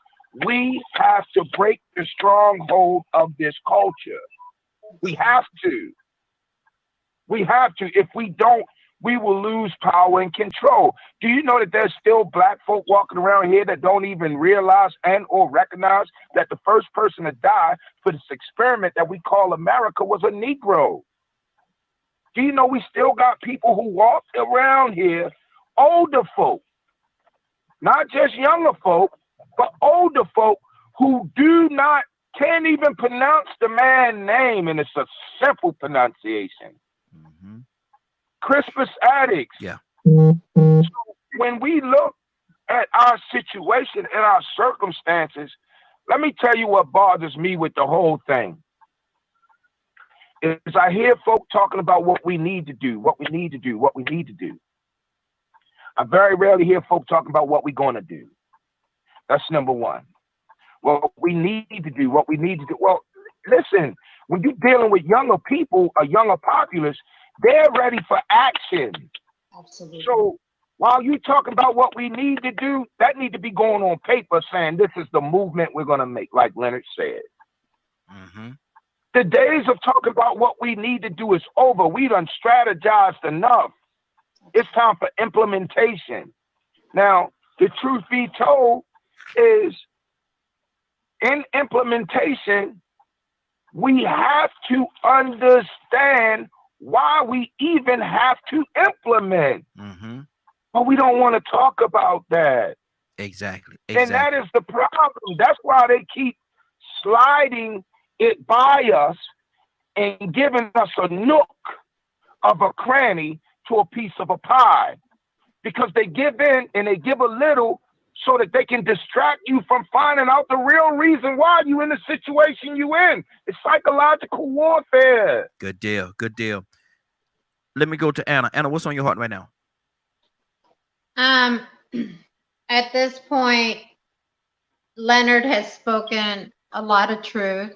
S6: we have to break the stronghold of this culture. We have to. We have to. If we don't, we will lose power and control. Do you know that there's still black folk walking around here that don't even realize and or recognize that the first person to die for this experiment that we call America was a Negro? Do you know we still got people who walk around here, older folk, not just younger folk, but older folk who can't even pronounce the man's name, and it's a simple pronunciation.
S1: Mm-hmm.
S6: Crispus Attucks.
S1: Yeah.
S6: So when we look at our situation and our circumstances, let me tell you what bothers me with the whole thing. Is I hear folk talking about what we need to do, what we need to do, what we need to do. I very rarely hear folk talking about what we're going to do. That's number one. What we need to do, what we need to do. Well, listen, when you're dealing with younger people, a younger populace, they're ready for action.
S9: Absolutely.
S6: So while you talk about what we need to do, that need to be going on paper saying this is the movement we're going to make, like Leonard said.
S1: Mm-hmm.
S6: The days of talking about what we need to do is over. We done strategized enough. It's time for implementation. Now, the truth be told, is in implementation, we have to understand why we even have to implement.
S1: Mm-hmm.
S6: But we don't want to talk about that.
S1: Exactly.
S6: And that is the problem. That's why they keep sliding it by us and giving us a nook of a cranny to a piece of a pie. Because they give in and they give a little so that they can distract you from finding out the real reason why you in the situation you in. It's psychological warfare.
S1: Good deal. Good deal. Let me go to Anna. Anna, what's on your heart right now?
S4: At this point, Leonard has spoken a lot of truth.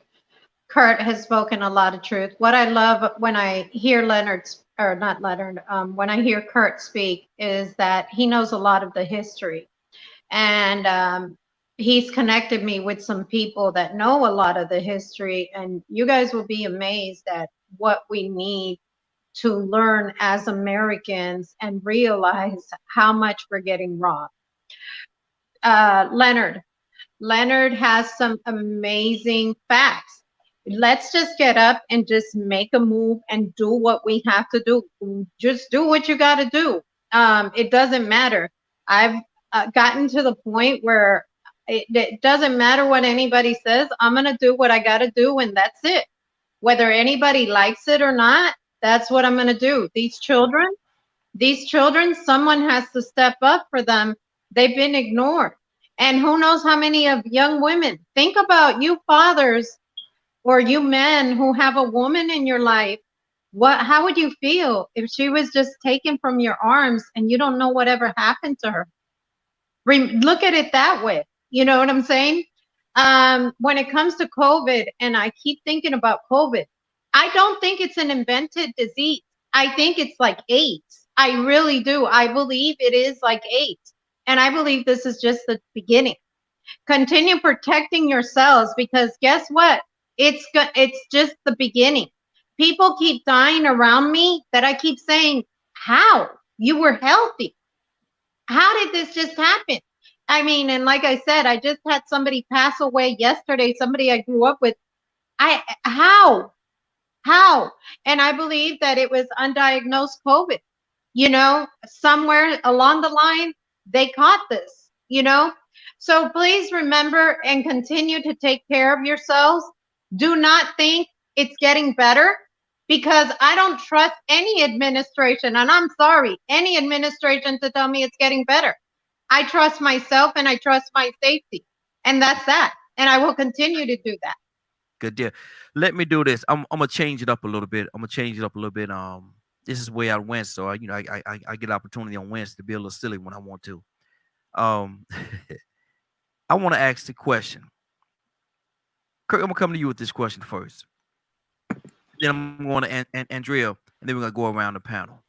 S4: Kurt has spoken a lot of truth. What I love when I hear when I hear Kurt speak is that he knows a lot of the history. And he's connected me with some people that know a lot of the history. And you guys will be amazed at what we need to learn as Americans and realize how much we're getting wrong. Leonard has some amazing facts. Let's just get up and just make a move and do what we have to do. Just do what you got to do. It doesn't matter. I've gotten to the point where it doesn't matter what anybody says. I'm going to do what I got to do, and that's it. Whether anybody likes it or not, that's what I'm going to do. These children, someone has to step up for them. They've been ignored. And who knows how many of young women. Think about you fathers or you men who have a woman in your life. How would you feel if she was just taken from your arms and you don't know whatever happened to her? Look at it that way. You know what I'm saying? When it comes to COVID, and I keep thinking about COVID, I don't think it's an invented disease. I think it's like AIDS. I really do. I believe it is like AIDS. And I believe this is just the beginning. Continue protecting yourselves, because guess what? It's just the beginning. People keep dying around me that I keep saying, how? You were healthy. How did this just happen? I mean, and like I said, I just had somebody pass away yesterday, somebody I grew up with. How? And I believe that it was undiagnosed COVID. You know, somewhere along the line, they caught this, you know? So please remember and continue to take care of yourselves. Do not think it's getting better, because I don't trust any administration, and I'm sorry, any administration to tell me it's getting better. I trust myself and I trust my safety, and that's that. And I will continue to do that.
S1: Good deal. Let me do this. I'm gonna change it up a little bit. This is way out west, so I get opportunity on Wednesday to be a little silly when I want to. I want to ask the question. Kurt, I'm gonna come to you with this question first. Then I'm going to Andrea, and then we're gonna go around the panel.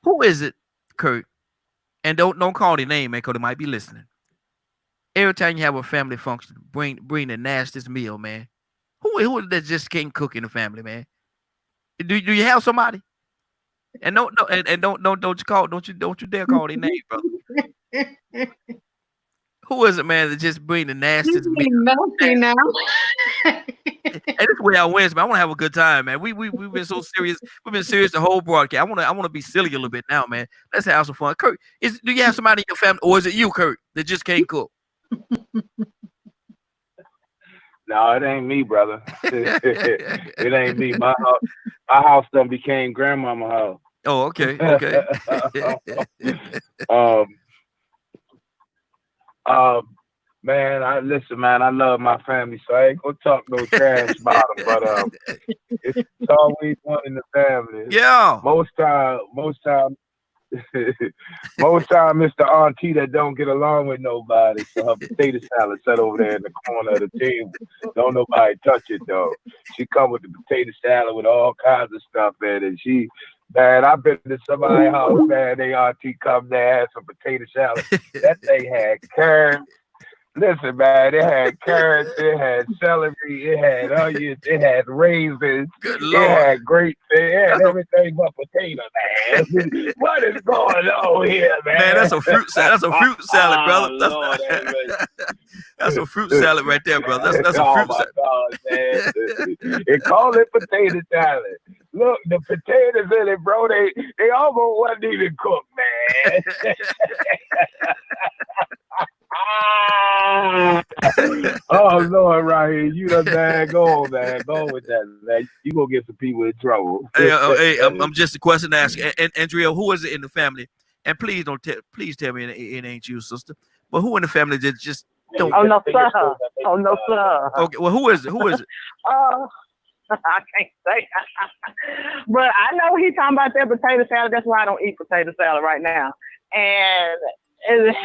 S1: Who is it, Kurt? And don't call their name, man, because they might be listening. Every time you have a family function, bring the nastiest meal, man. Who that just can't cook in the family, man? Do you have somebody? And don't you dare call their name, brother. Who is it, man, that just bring the nastiest meal?
S4: Melty now.
S1: And this way I wins, man. I want to have a good time, man. We've been so serious. We've been serious the whole broadcast. I want to be silly a little bit now, man. Let's have some fun. Kurt, do you have somebody in your family, or is it you, Kurt, that just can't cook?
S6: No, it ain't me, brother. It ain't me. My house done became grandmama house.
S1: Oh, okay.
S6: Man, listen, man, I love my family, so I ain't gonna talk no trash about them, but it's always one in the family.
S1: Yeah.
S6: Most time, it's the auntie that don't get along with nobody. So her potato salad set over there in the corner of the table. Don't nobody touch it though. She come with the potato salad with all kinds of stuff in it. Man, I've been to somebody's house, man. They auntie come there, had some potato salad. That thing had curd.
S8: Listen, man, it had carrots, it had celery, it had onions, it had raisins,
S1: Good
S8: it
S1: Lord.
S8: had grapes, it had
S1: That's a-
S8: everything but potato, man. What is going on here, man?
S1: Man, that's a fruit salad. That's a fruit salad, brother. That's,
S8: Lord, have mercy.
S1: that's a fruit salad right there, brother. That's a
S8: Oh
S1: fruit
S8: my
S1: salad.
S8: God, man! They call it potato salad. Look, the potatoes in it, bro. They almost wasn't even cooked, man. Oh Lord, right here, you done man. Go on, man. Go on with that, man. You gonna get some people in trouble.
S1: Hey, I'm just a question to ask. And Andrea, who is it in the family? And please don't please tell me it ain't you, sister. But who in the family that just don't?
S5: Oh no, sir. Oh no, sir.
S1: Okay, well, who is it? Who is it?
S5: I can't say. But I know he's talking about that potato salad. That's why I don't eat potato salad right now. And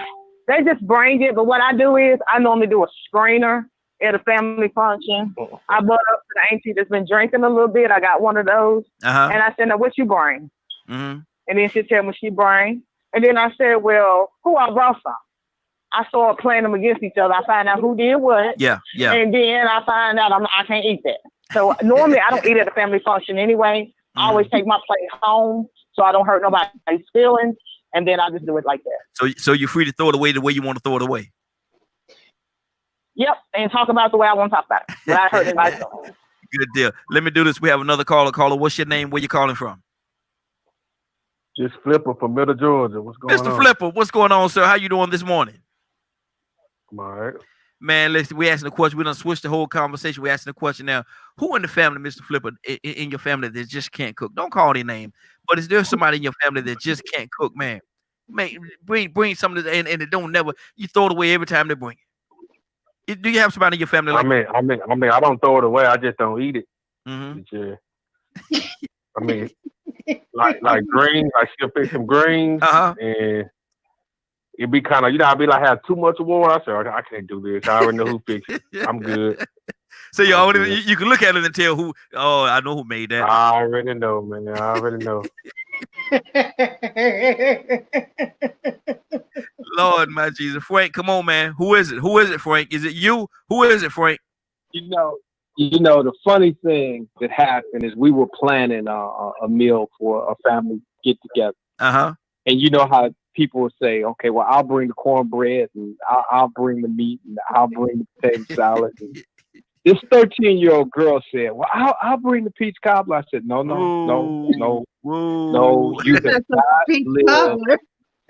S5: they just bring it. But what I do is I normally do a screener at a family function. I brought up to the auntie that's been drinking a little bit. I got one of those. And I said, now what you bring?
S1: Mm-hmm.
S5: And then she tell me she bring. And then I said, well, who I brought some? I started playing them against each other. I find out who did what.
S1: Yeah.
S5: And then I find out I can't eat that. So normally I don't eat at a family function anyway. I always take my plate home so I don't hurt nobody's feelings. And then I just do it like that.
S1: So you're free to throw it away the way you want to throw it away.
S5: Yep. And talk about the way I want to talk about it. But I heard it myself.
S1: Good deal. Let me do this. We have another caller. Caller, what's your name? Where you calling from?
S8: Just Flipper from Middle Georgia. What's going on?
S1: Mr. Flipper, what's going on, sir? How you doing this morning?
S8: I'm all right.
S1: Man, listen, we asking the question. We done switched the whole conversation. We asking the question now. Who in the family, Mr. Flipper, in your family that just can't cook? Don't call their name. But is there somebody in your family that just can't cook, man? Bring something to and it don't never, you throw it away every time they bring it. Do you have somebody in your family like
S8: I mean, I don't throw it away. I just don't eat it.
S1: Mm-hmm.
S8: I mean, like greens. I should pick some greens, and it'd be kind of, I'd be like, have too much water. I said, I can't do this. I already know who fixed it. I'm good.
S1: So you can look at it and tell who. Oh, I know who made that.
S8: I already know, man. I already know.
S1: Lord, my Jesus, Frank, come on, man. Who is it? Who is it, Frank? Is it you? Who is it, Frank?
S8: You know, the funny thing that happened is we were planning a meal for a family get together. And you know how people would say, okay, well, I'll bring the cornbread and I'll bring the meat and I'll bring the potato salad. And this 13-year-old girl said, well, I'll bring the peach cobbler. I said, no, you cannot live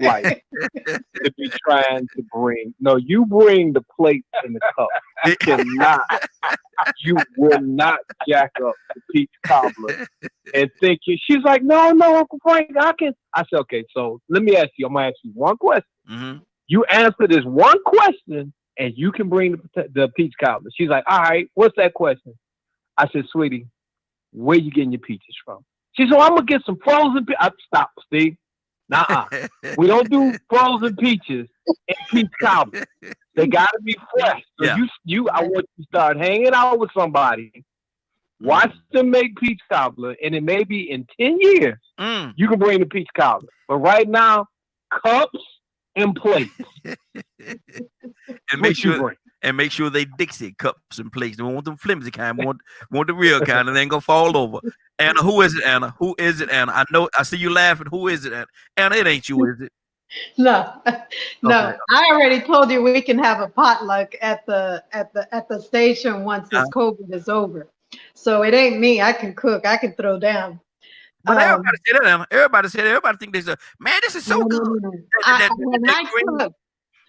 S8: like to be trying to bring. No, you bring the plate and the cup. You will not jack up the peach cobbler and think she's like, no, Uncle Frank, I can. I said, okay, so let me ask you. I'm gonna ask you one question. You answer this one question, and you can bring the peach cobbler. She's like, all right, what's that question? I said, sweetie, where you getting your peaches from? She said, well, I'm gonna get some frozen peaches. Stop, Steve. Nuh-uh. We don't do frozen peaches and peach cobbler. They gotta be fresh. So I want you to start hanging out with somebody, watch them make peach cobbler, and it may be in 10 years you can bring the peach cobbler. But right now, cups and plates.
S1: And make sure they Dixie cups and plates. Don't want them flimsy kind. Want the real kind, and they ain't gonna fall over. Anna, who is it, Anna? Who is it, Anna? I know. I see you laughing. Who is it, Anna? Anna, it ain't you, is it?
S4: No. I already told you we can have a potluck at the station once this COVID is over. So it ain't me. I can cook. I can throw down.
S1: But everybody said that, Anna. Everybody think this. Man, this is so good.
S4: When I cook.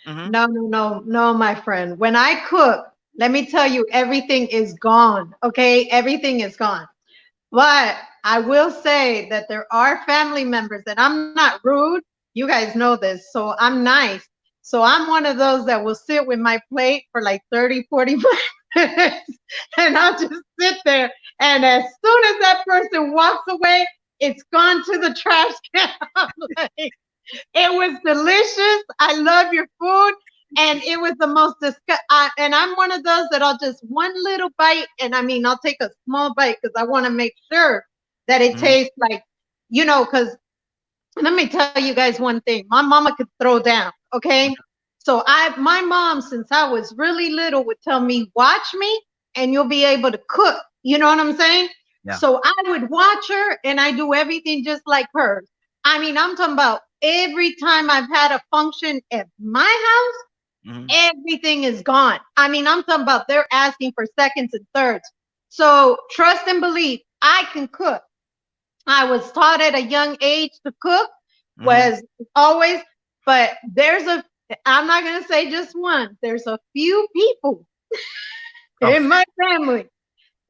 S4: No, my friend. When I cook, let me tell you, everything is gone. Okay, everything is gone. But I will say that there are family members, and I'm not rude. You guys know this, so I'm nice. So I'm one of those that will sit with my plate for like 30, 45 minutes, and I'll just sit there. And as soon as that person walks away, it's gone to the trash can. Like, it was delicious. I love your food. And it was the most and I'm one of those that I'll just one little bite. And I mean, I'll take a small bite because I want to make sure that it tastes like, because let me tell you guys one thing. My mama could throw down. Okay. So my mom, since I was really little, would tell me, watch me and you'll be able to cook. You know what I'm saying?
S1: Yeah.
S4: So I would watch her and I do everything just like her. I mean, I'm talking about every time I've had a function at my house,
S1: Mhm.
S4: everything is gone. I mean, I'm talking about they're asking for seconds and thirds. So trust and believe, I can cook. I was taught at a young age to cook,
S1: Mhm.
S4: was always, but I'm not going to say just one, there's a few people
S1: Oh.
S4: in my family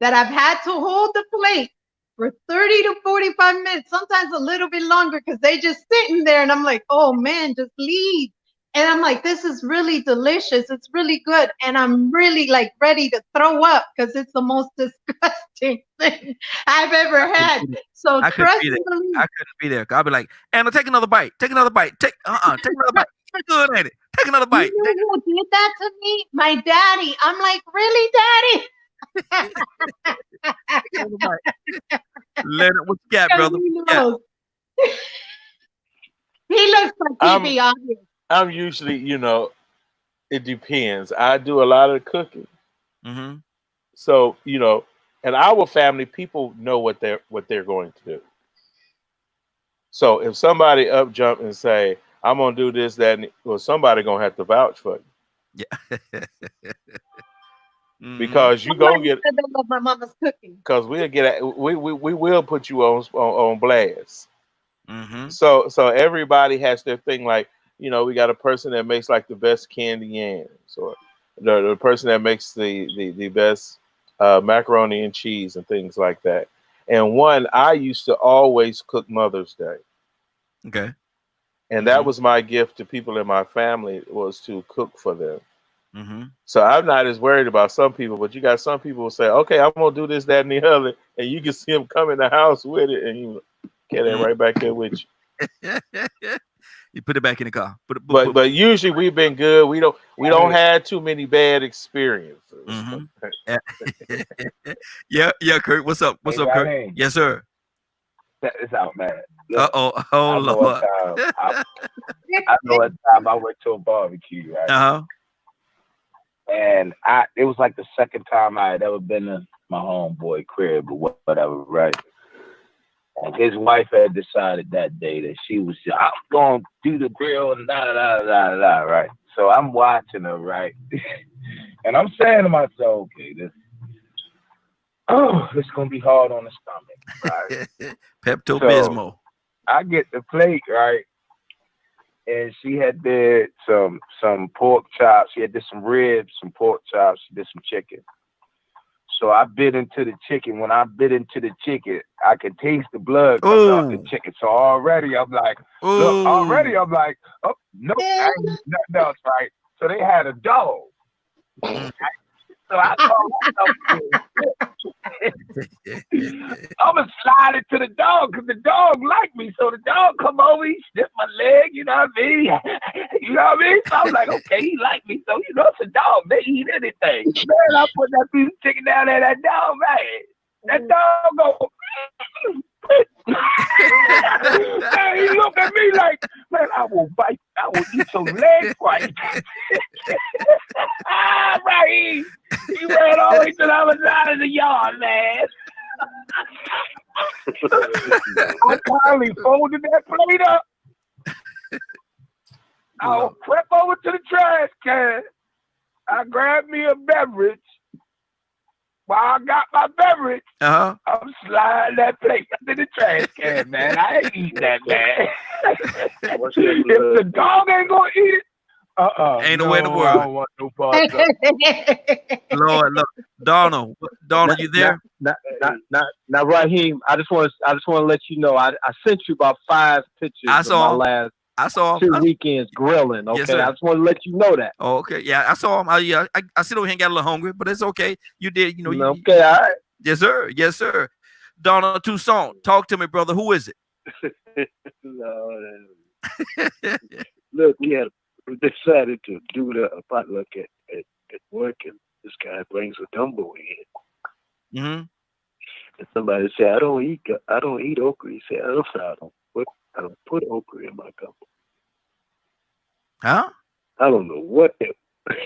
S4: that I've had to hold the plate for 30 to 45 minutes, sometimes a little bit longer, because they just sitting there and I'm like, oh man, just leave. And I'm like, this is really delicious. It's really good. And I'm really like ready to throw up because it's the most disgusting thing I've ever had. So
S1: I couldn't
S4: trust
S1: be there.
S4: and believe.
S1: I couldn't be there. I'd be like, Anna, take another bite. Take another bite. Take another bite. It's good, ain't it? Take another bite.
S4: You know who did that to me? My daddy. I'm like, really, daddy?
S1: Take another bite. Leonard, what you got,
S4: Because
S1: brother?
S4: he
S1: What you got?
S4: knows. He looks like he be obvious.
S2: I'm usually, you know, it depends. I do a lot of cooking.
S1: Mm-hmm.
S2: So, you know, in our family, people know what they're going to do. So if somebody up jump and say, I'm gonna do this, that, and well, somebody gonna have to vouch for you.
S1: Yeah. Mhm.
S2: Because you gonna get,
S4: Somebody said they love my mama's cooking.
S2: because we will put you on blast.
S1: Mhm.
S2: So everybody has their thing. Like, you know, we got a person that makes like the best candy yams, or the person that makes the best macaroni and cheese and things like that. And one, I used to always cook Mother's Day,
S1: Okay.
S2: and that was my gift to people in my family, was to cook for them.
S1: Mm-hmm.
S2: So I'm not as worried about some people, but you got some people who say, okay, I'm gonna do this, that, and the other, and you can see them come in the house with it, and you get it right back there with you.
S1: You put it back in the car.
S2: But usually we've been good. We don't have too many bad experiences.
S1: Mm-hmm. yeah, Kurt. What's up? What's up, Kurt?
S9: Raheem,
S1: Yes, sir.
S9: check this out, man.
S1: Uh
S9: Look,
S1: oh.
S9: I
S1: Oh
S9: know
S1: Lord.
S9: I know what time I went to a barbecue, right?
S1: Uh-huh.
S9: And it was like the second time I had ever been to my homeboy crib or whatever, right? And his wife had decided that day that she was, I'm going to do the grill and right? So I'm watching her, right? And I'm saying to myself, okay, this is going to be hard on the stomach, right?
S1: Pepto-Bismol.
S9: So I get the plate, right? And she had did some pork chops. She had did some ribs, some pork chops. She did some chicken. So I bit into the chicken. When I bit into the chicken, I could taste the blood coming off the chicken. So already I'm like, look, already I'm like, oh, no, I ain't eating nothing else, right? So they had a dog. So I called myself, I'm going to slide it to the dog because the dog liked me. So the dog come over, he sniffed my leg, you know what I mean? You know what I mean? So I was like, okay, he liked me. So, you know, it's a dog. They eat anything. Man, I put that piece of chicken down there, that dog, man. That dog go, man, he looked at me like, man, I will eat your leg right. Right. He ran all the way to the other side of the yard, man. I finally folded that plate up. I'll crept over to the trash can. I grabbed me a beverage. While I got my beverage, I'm sliding that plate up in the trash can, man. I ain't eating that, man. If the dog ain't gonna eat it,
S1: ain't no way in the world.
S9: I don't want no part of it.
S1: Lord, look, Donald, you there?
S8: Now, Raheem, I just want to let you know I sent you about 5 pictures of my last
S1: I saw
S8: 2 weekends grilling. Okay,
S1: yes, sir.
S8: I just want to let you know that.
S1: Oh, okay, yeah, I saw him. I sit over here and got a little hungry, but it's okay. You did, you know.
S8: Okay, all right.
S1: Yes, sir. Yes, sir. Donald Toussaint, talk to me, brother. Who is it?
S7: Look, we decided to do the potluck at work, and this guy brings a gumbo in.
S1: Mm-hmm.
S7: And somebody said, I don't eat okra. He said, I don't put okra in my gumbo.
S1: Huh?
S7: I don't know what.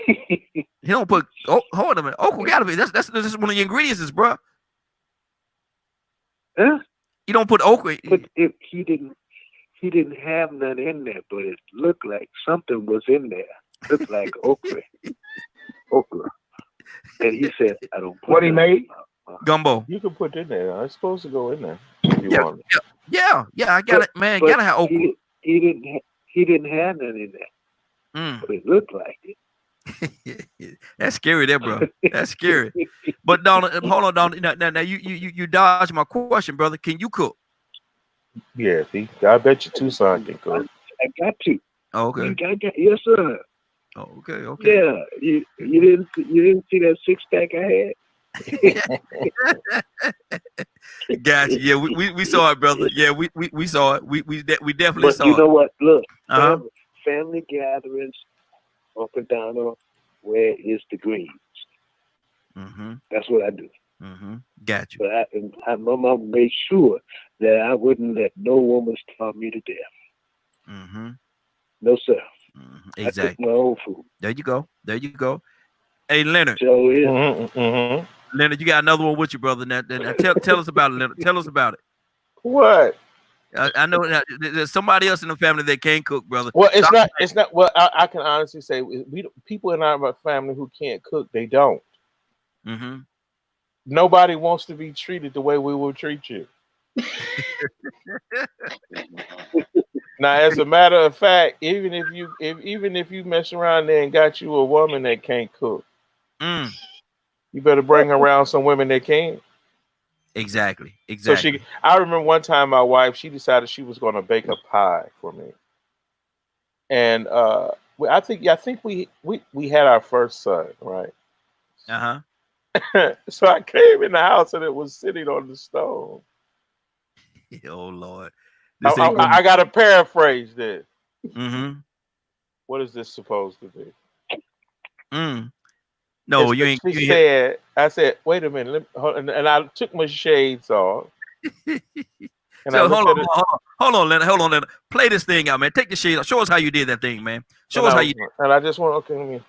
S1: He don't put. Oh, hold on a minute. Okra gotta be. That's one of the ingredients, bro.
S7: Huh?
S1: You don't put okra.
S7: But he didn't have none in there, but it looked like something was in there. Looked like okra. And he said, "I don't put
S9: What he made?
S1: Gumbo.
S2: You can put it in there. It's supposed to go in there if you want it.
S1: Yeah. I got it, man.
S7: But
S1: Gotta have okra.
S7: He didn't have none in there, but it looked like it."
S1: That's scary, there, bro. That's scary. But Donald, hold on, Donald. Now you dodged my question, brother. Can you cook?
S2: Yeah, see, I bet you Tucson can cook.
S7: I got to.
S1: Oh, okay.
S7: Yes, sir.
S1: Oh, okay.
S7: Yeah, you didn't see that 6-pack I had.
S1: Gotcha. Yeah, we saw it, brother. Yeah, we saw it. We definitely
S7: But
S1: saw
S7: you
S1: it.
S7: know what? Look,
S1: Uh-huh.
S7: family gatherings, Uncle Donald, where is the greens?
S1: Mm-hmm.
S7: That's what I do.
S1: Mm-hmm. Got you.
S7: But my mom made sure that I wouldn't let no woman starve me to death.
S1: Mm-hmm.
S7: No, sir.
S1: Mm-hmm.
S7: I cook
S1: Exactly.
S7: my own food.
S1: There you go. Hey, Leonard.
S7: So yeah.
S2: Mm-hmm.
S1: Leonard, you got another one with you, brother. Now tell us about it, Leonard. Tell us about it.
S2: What?
S1: I know that there's somebody else in the family that can't cook, brother.
S2: Well, it's not. Well, I can honestly say people in our family who can't cook, they don't.
S1: Mm-hmm.
S2: Nobody wants to be treated the way we will treat you. Now, as a matter of fact, even if you mess around there and got you a woman that can't cook, you better bring around some women that can.
S1: Exactly.
S2: So I remember one time my wife, she decided she was going to bake a pie for me, and I think we had our first son, right?
S1: Uh-huh.
S2: So I came in the house and it was sitting on the stove.
S1: Oh Lord.
S2: I got to paraphrase this.
S1: Mm-hmm.
S2: What is this supposed to be?
S1: No, you ain't.
S2: She said, I said, wait a minute. And I took my shades off. And
S1: so hold on, Leonard. Play this thing out, man. Take the shades off. Show us how you did that thing, man. Show us how you did.
S2: And I just want, okay, let me.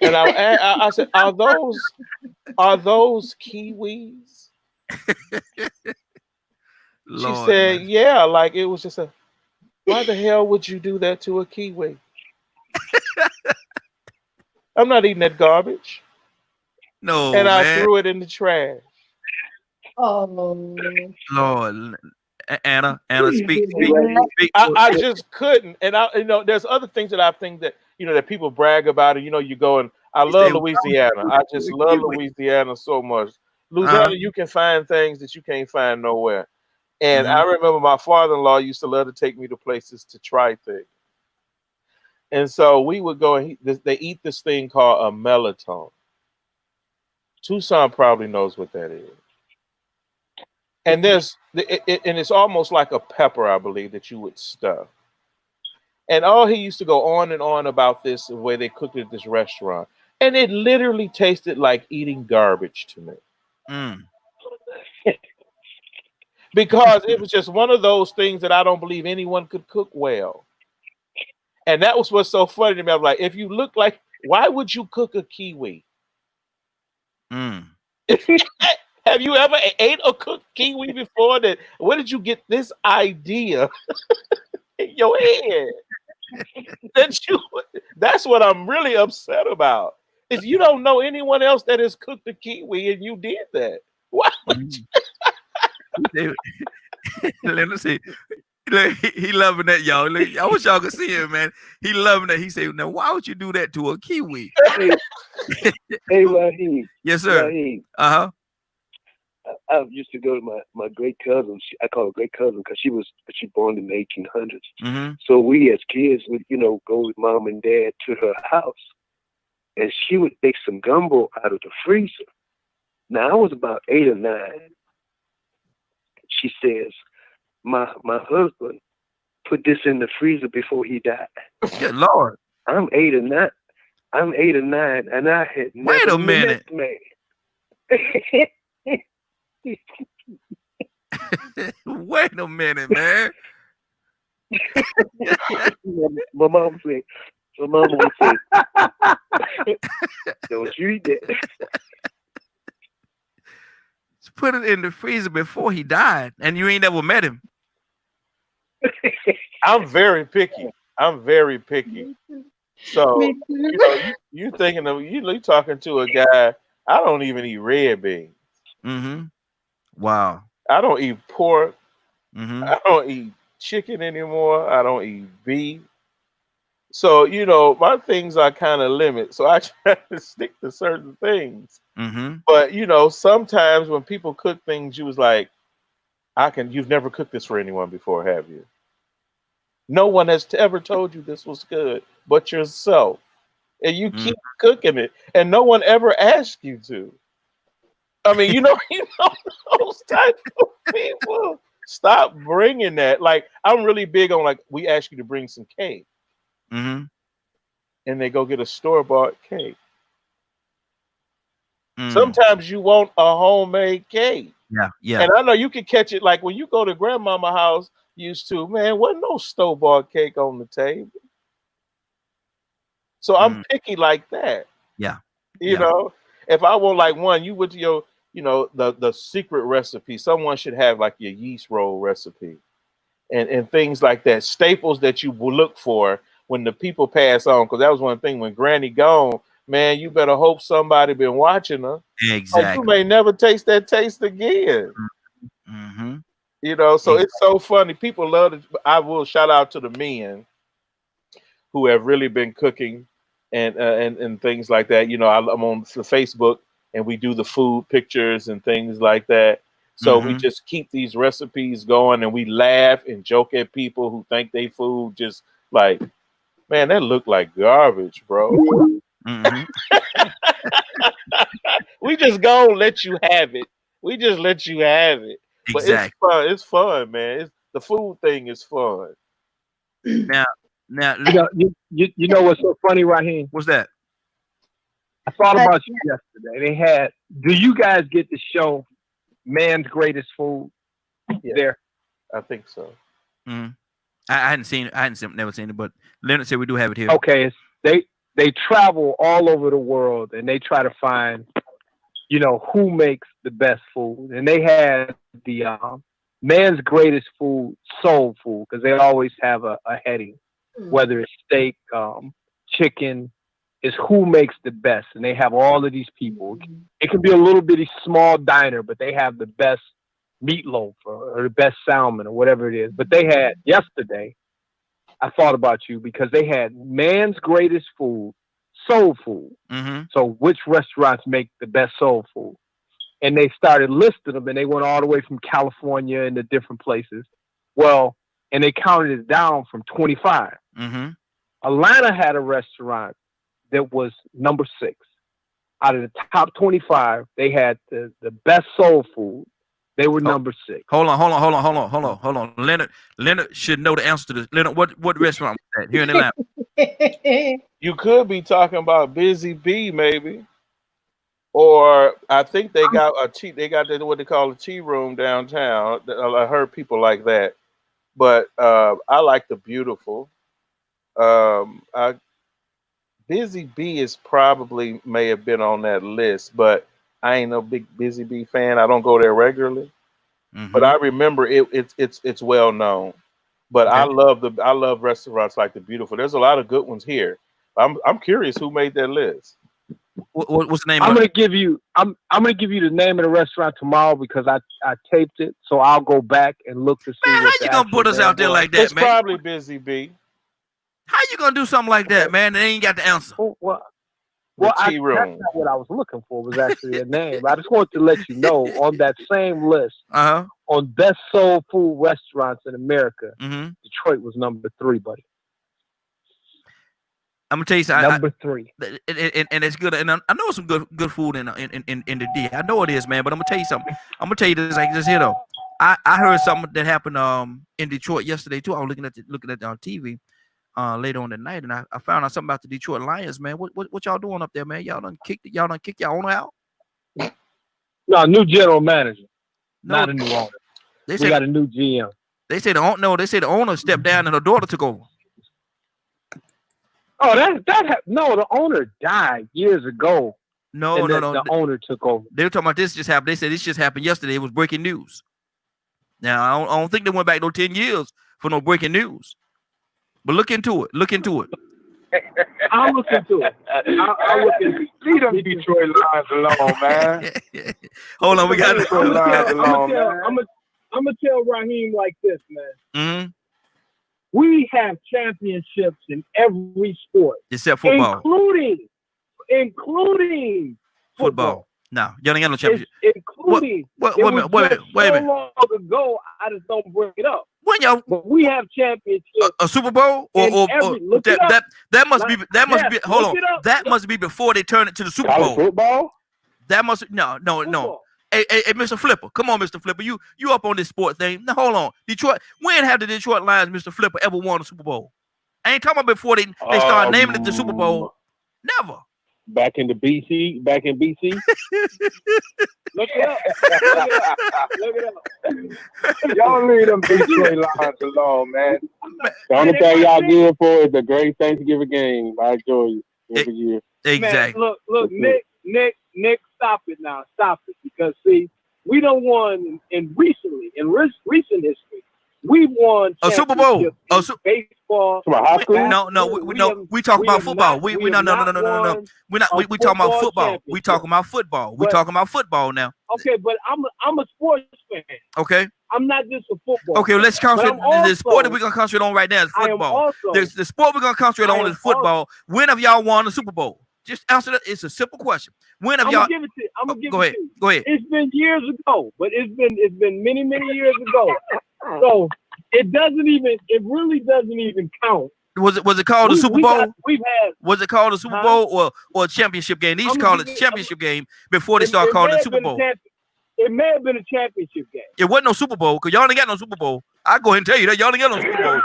S2: And I said, are those kiwis? She said, man. Yeah, like it was just why the hell would you do that to a kiwi? I'm not eating that garbage.
S1: No,
S2: and I
S1: man.
S2: threw it in the trash.
S4: Oh,
S1: Lord. Anna, speak.
S2: I just couldn't. And there's other things that I think that, that people brag about it. You go and I love Louisiana. I just love Louisiana so much. Louisiana, you can find things that you can't find nowhere. And I remember my father-in-law used to love to take me to places to try things. And so we would go and they eat this thing called a melatonin. Tucson probably knows what that is. And and it's almost like a pepper, I believe, that you would stuff. And he used to go on and on about this, the way they cooked it at this restaurant. And it literally tasted like eating garbage to me. Because it was just one of those things that I don't believe anyone could cook well. And that was what's so funny to me. I was like, if you look like, why would you cook a kiwi? Have you ever ate or cooked kiwi before? Where did you get this idea in your head? That's what I'm really upset about. Is you don't know anyone else that has cooked a kiwi and you did that. Why would you?
S1: Let me see. He loving that, y'all. Look, I wish y'all could see him, man. He loving that. He said, "Now, why would you do that to a kiwi?"
S7: Hey, Raheem.
S1: Yes, sir.
S7: Raheem.
S1: I
S7: used to go to my great cousin. I call her great cousin because she born in the 1800s.
S1: Mm-hmm.
S7: So we as kids would, go with mom and dad to her house, and she would make some gumbo out of the freezer. Now I was about 8 or 9. She says, my husband put this in the freezer before he died.
S1: Good Lord.
S7: I'm 8 or 9. And I had never
S1: Wait a minute.
S7: met man.
S1: Wait a minute, man.
S7: My mom said, my mama would say, don't you eat that.
S1: Put it in the freezer before he died, and you ain't never met him.
S2: I'm very picky. I'm very picky. So
S4: Me too.
S2: you know, you thinking of you talking to a guy. I don't even eat red beans.
S1: Mm-hmm. Wow.
S2: I don't eat pork.
S1: Mm-hmm.
S2: I don't eat chicken anymore. I don't eat beef. So you know, my things are kind of limited. So I try to stick to certain things.
S1: Mm-hmm.
S2: But you know, sometimes when people cook things, you was like, you've never cooked this for anyone before, have you? No one has ever told you this was good but yourself. And you keep cooking it, and no one ever asked you to. I mean, you know those type of people. Stop bringing that. Like, I'm really big on, like, we ask you to bring some cake.
S1: Mm-hmm.
S2: And they go get a store-bought cake.
S1: Mm.
S2: Sometimes you want a homemade cake.
S1: Yeah, yeah.
S2: And I know you can catch it, like when you go to grandmama's house, used to, man, wasn't no store-bought cake on the table. So I'm picky like that.
S1: Yeah.
S2: You know, if I want like one, you went to your, you know, the secret recipe. Someone should have like your yeast roll recipe and things like that. Staples that you will look for when the people pass on. Because that was one thing when Granny gone, man, you better hope somebody been watching her.
S1: Exactly.
S2: You may never taste that taste again.
S1: Mm-hmm.
S2: You know, so it's so funny. People love it. I will shout out to the men who have really been cooking and things like that. You know, I'm on the Facebook and we do the food pictures and things like that. So we just keep these recipes going and we laugh and joke at people who think they food just like, man, that look like garbage, bro. We just go let you have it. We just let you have it. But
S1: Exactly.
S2: it's fun. It's fun, man. The food thing is fun.
S1: Now,
S8: You know what's so funny, Raheem?
S1: what's that?
S8: I thought about you yesterday. Do you guys get the show Man's Greatest Food there?
S2: I think so.
S1: Mm-hmm. I hadn't seen it. Never seen it, but Leonard said we do have it here.
S8: Okay, they travel all over the world and they try to find, you know, who makes the best food. And they had the Man's Greatest Food, Soul Food, because they always have a heading, whether it's steak, chicken, is who makes the best. And they have all of these people. It can be a little bitty small diner, but they have the best meatloaf or the best salmon or whatever it is. But they had yesterday, I thought about you because they had Man's Greatest Food, Soul Food. So which restaurants make the best soul food? And they started listing them and they went all the way from California and the different places. Well, and they counted it down from 25. Atlanta had a restaurant that was number 6. Out of the top 25, they had the best soul food. They were number 6.
S1: Hold on. Leonard should know the answer to this. Leonard, what restaurant was that here in Atlanta?
S2: You could be talking about Busy Bee, maybe. Or I think they got what they call a tea room downtown. I heard people like that. But I like the Beautiful. Busy Bee is probably may have been on that list, but I ain't no big Busy Bee fan. I don't go there regularly, but I remember it's well known. But I love restaurants like the Beautiful. There's a lot of good ones here. I'm curious who made that list.
S1: What's the name?
S8: I'm gonna give you the name of the restaurant tomorrow because I taped it, so I'll go back and look to see.
S1: Man, how you gonna put us out there like that,
S2: it's
S1: man?
S2: It's probably Busy Bee.
S1: How you gonna do something like that, man? They ain't got the answer.
S8: Well,
S2: tea room.
S8: That's not what I was looking for. Was actually a name. I just wanted to let you know on that same list, on best soul food restaurants in America, Detroit was number 3, buddy.
S1: I'm gonna tell you something.
S8: Number 3,
S1: and it's good. And I know some good food in the D. I know it is, man. But I'm gonna tell you something. I'm gonna tell you this like this here though. I heard something that happened in Detroit yesterday too. I was looking at on TV later on the night, and I found out something about the Detroit Lions, man. What y'all doing up there, man? Y'all done kicked y'all owner out?
S8: No, new general manager, not a new owner. We got a new GM.
S1: They say the owner stepped down and her daughter took over.
S8: Oh, no, the owner died years ago.
S1: No.
S8: The owner took over.
S1: They were talking about this just happened. They said this just happened yesterday. It was breaking news. Now I don't think they went back no 10 years for no breaking news. But look into it.
S8: I'll look into it. I'll look into it.
S9: Leave them Detroit Lions alone, man.
S1: Hold on, we got
S9: Detroit Lions alone, man.
S8: I'm gonna tell Raheem like this, man.
S1: Mm-hmm.
S8: We have championships in every sport,
S1: Except football.
S8: Including
S1: football. No, you don't got no championship.
S8: Including.
S1: Wait a minute.
S8: So long ago, I just don't bring it up. But we have championships.
S1: A Super Bowl or that must be hold on. That must be before they turn it to the Super Bowl.
S2: Football?
S1: That must no. Hey, Mr. Flipper, come on, Mr. Flipper. You up on this sport thing? Now hold on. Detroit. When have the Detroit Lions, Mr. Flipper, ever won a Super Bowl? I ain't talking about before they start naming it the Super Bowl. Never.
S2: Back in BC.
S8: Look it up.
S9: Y'all leave them Detroit Lions alone, man.
S2: The only thing y'all good for is the great Thanksgiving game. I enjoy it every year.
S1: Exactly.
S8: Man, look, Nick, stop it now. Stop it. Because, see, we don't won in recent history. We won
S1: a Super Bowl.
S8: Baseball.
S2: High school?
S1: No. We talk about football. We no. We talking about football. We talking about football. We talking about football now.
S8: Okay, but I'm a sports fan.
S1: Okay.
S8: I'm not just a football.
S1: Okay, well, let's concentrate. The sport that we're gonna concentrate on right now is football. The sport we're gonna concentrate on is football. When have y'all won the Super Bowl? Just answer that. It's a simple question. When have y'all?
S8: I'm gonna give it to you.
S1: Go ahead.
S8: It's been years ago, but it's been many years ago. So it really doesn't even count.
S1: Was it called the Super Bowl? Was it called a Super Bowl or a championship game? They used to call it championship game before they started calling it Super Bowl.
S8: It may have been a championship game.
S1: It wasn't no Super Bowl because y'all ain't got no Super Bowl. I go ahead and tell you that y'all ain't got no Super Bowl.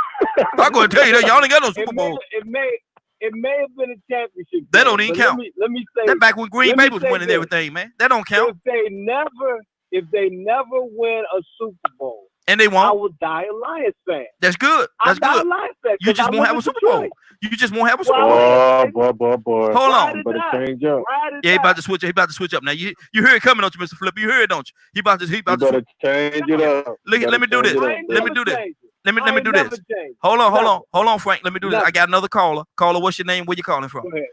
S1: I go ahead and tell you that y'all ain't got no Super Bowl.
S8: It may have been a championship game.
S1: That don't even count.
S8: Let me say
S1: that back when Green Bay was winning everything, man. That don't count.
S8: If they never win a Super Bowl,
S1: and they won't,
S8: I will die a Lions fan.
S1: That's good. That's good. You just won't have a Super Bowl. You just won't have a Super Bowl.
S2: Boy.
S1: Hold on.
S2: Change up.
S1: Yeah, he about to switch. He about to switch up now. You hear it coming, don't you, Mr. Flip? You hear it, don't you? He about to
S2: change it up.
S1: Let me do this. Let me do this. Let me do this. Hold on, Frank. Let me do this. I got another caller. Caller, what's your name? Where you calling from?
S8: Go ahead.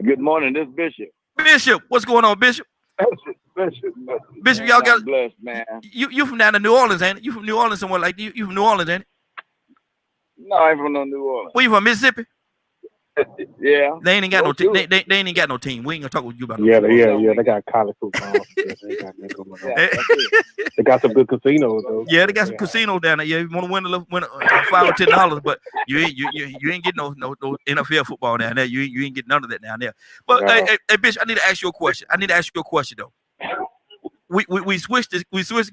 S10: Good morning. This is Bishop.
S1: Bishop, what's going on, Bishop? Bishop, y'all got
S10: blessed, man.
S1: You from down in New Orleans, ain't it? You from New Orleans somewhere like you from New Orleans, ain't it?
S10: No, I'm from New Orleans.
S1: Where you from, Mississippi?
S10: Yeah.
S1: They ain't got no team. They ain't got no team. We ain't gonna talk with you about.
S2: Yeah. They got college football. They got some good casinos though.
S1: Yeah, they got some casinos down there. Yeah, you want to win $5 or $10, but you ain't getting no NFL football down there. You ain't getting none of that down there. But hey, bitch, I need to ask you a question. Though. We switched the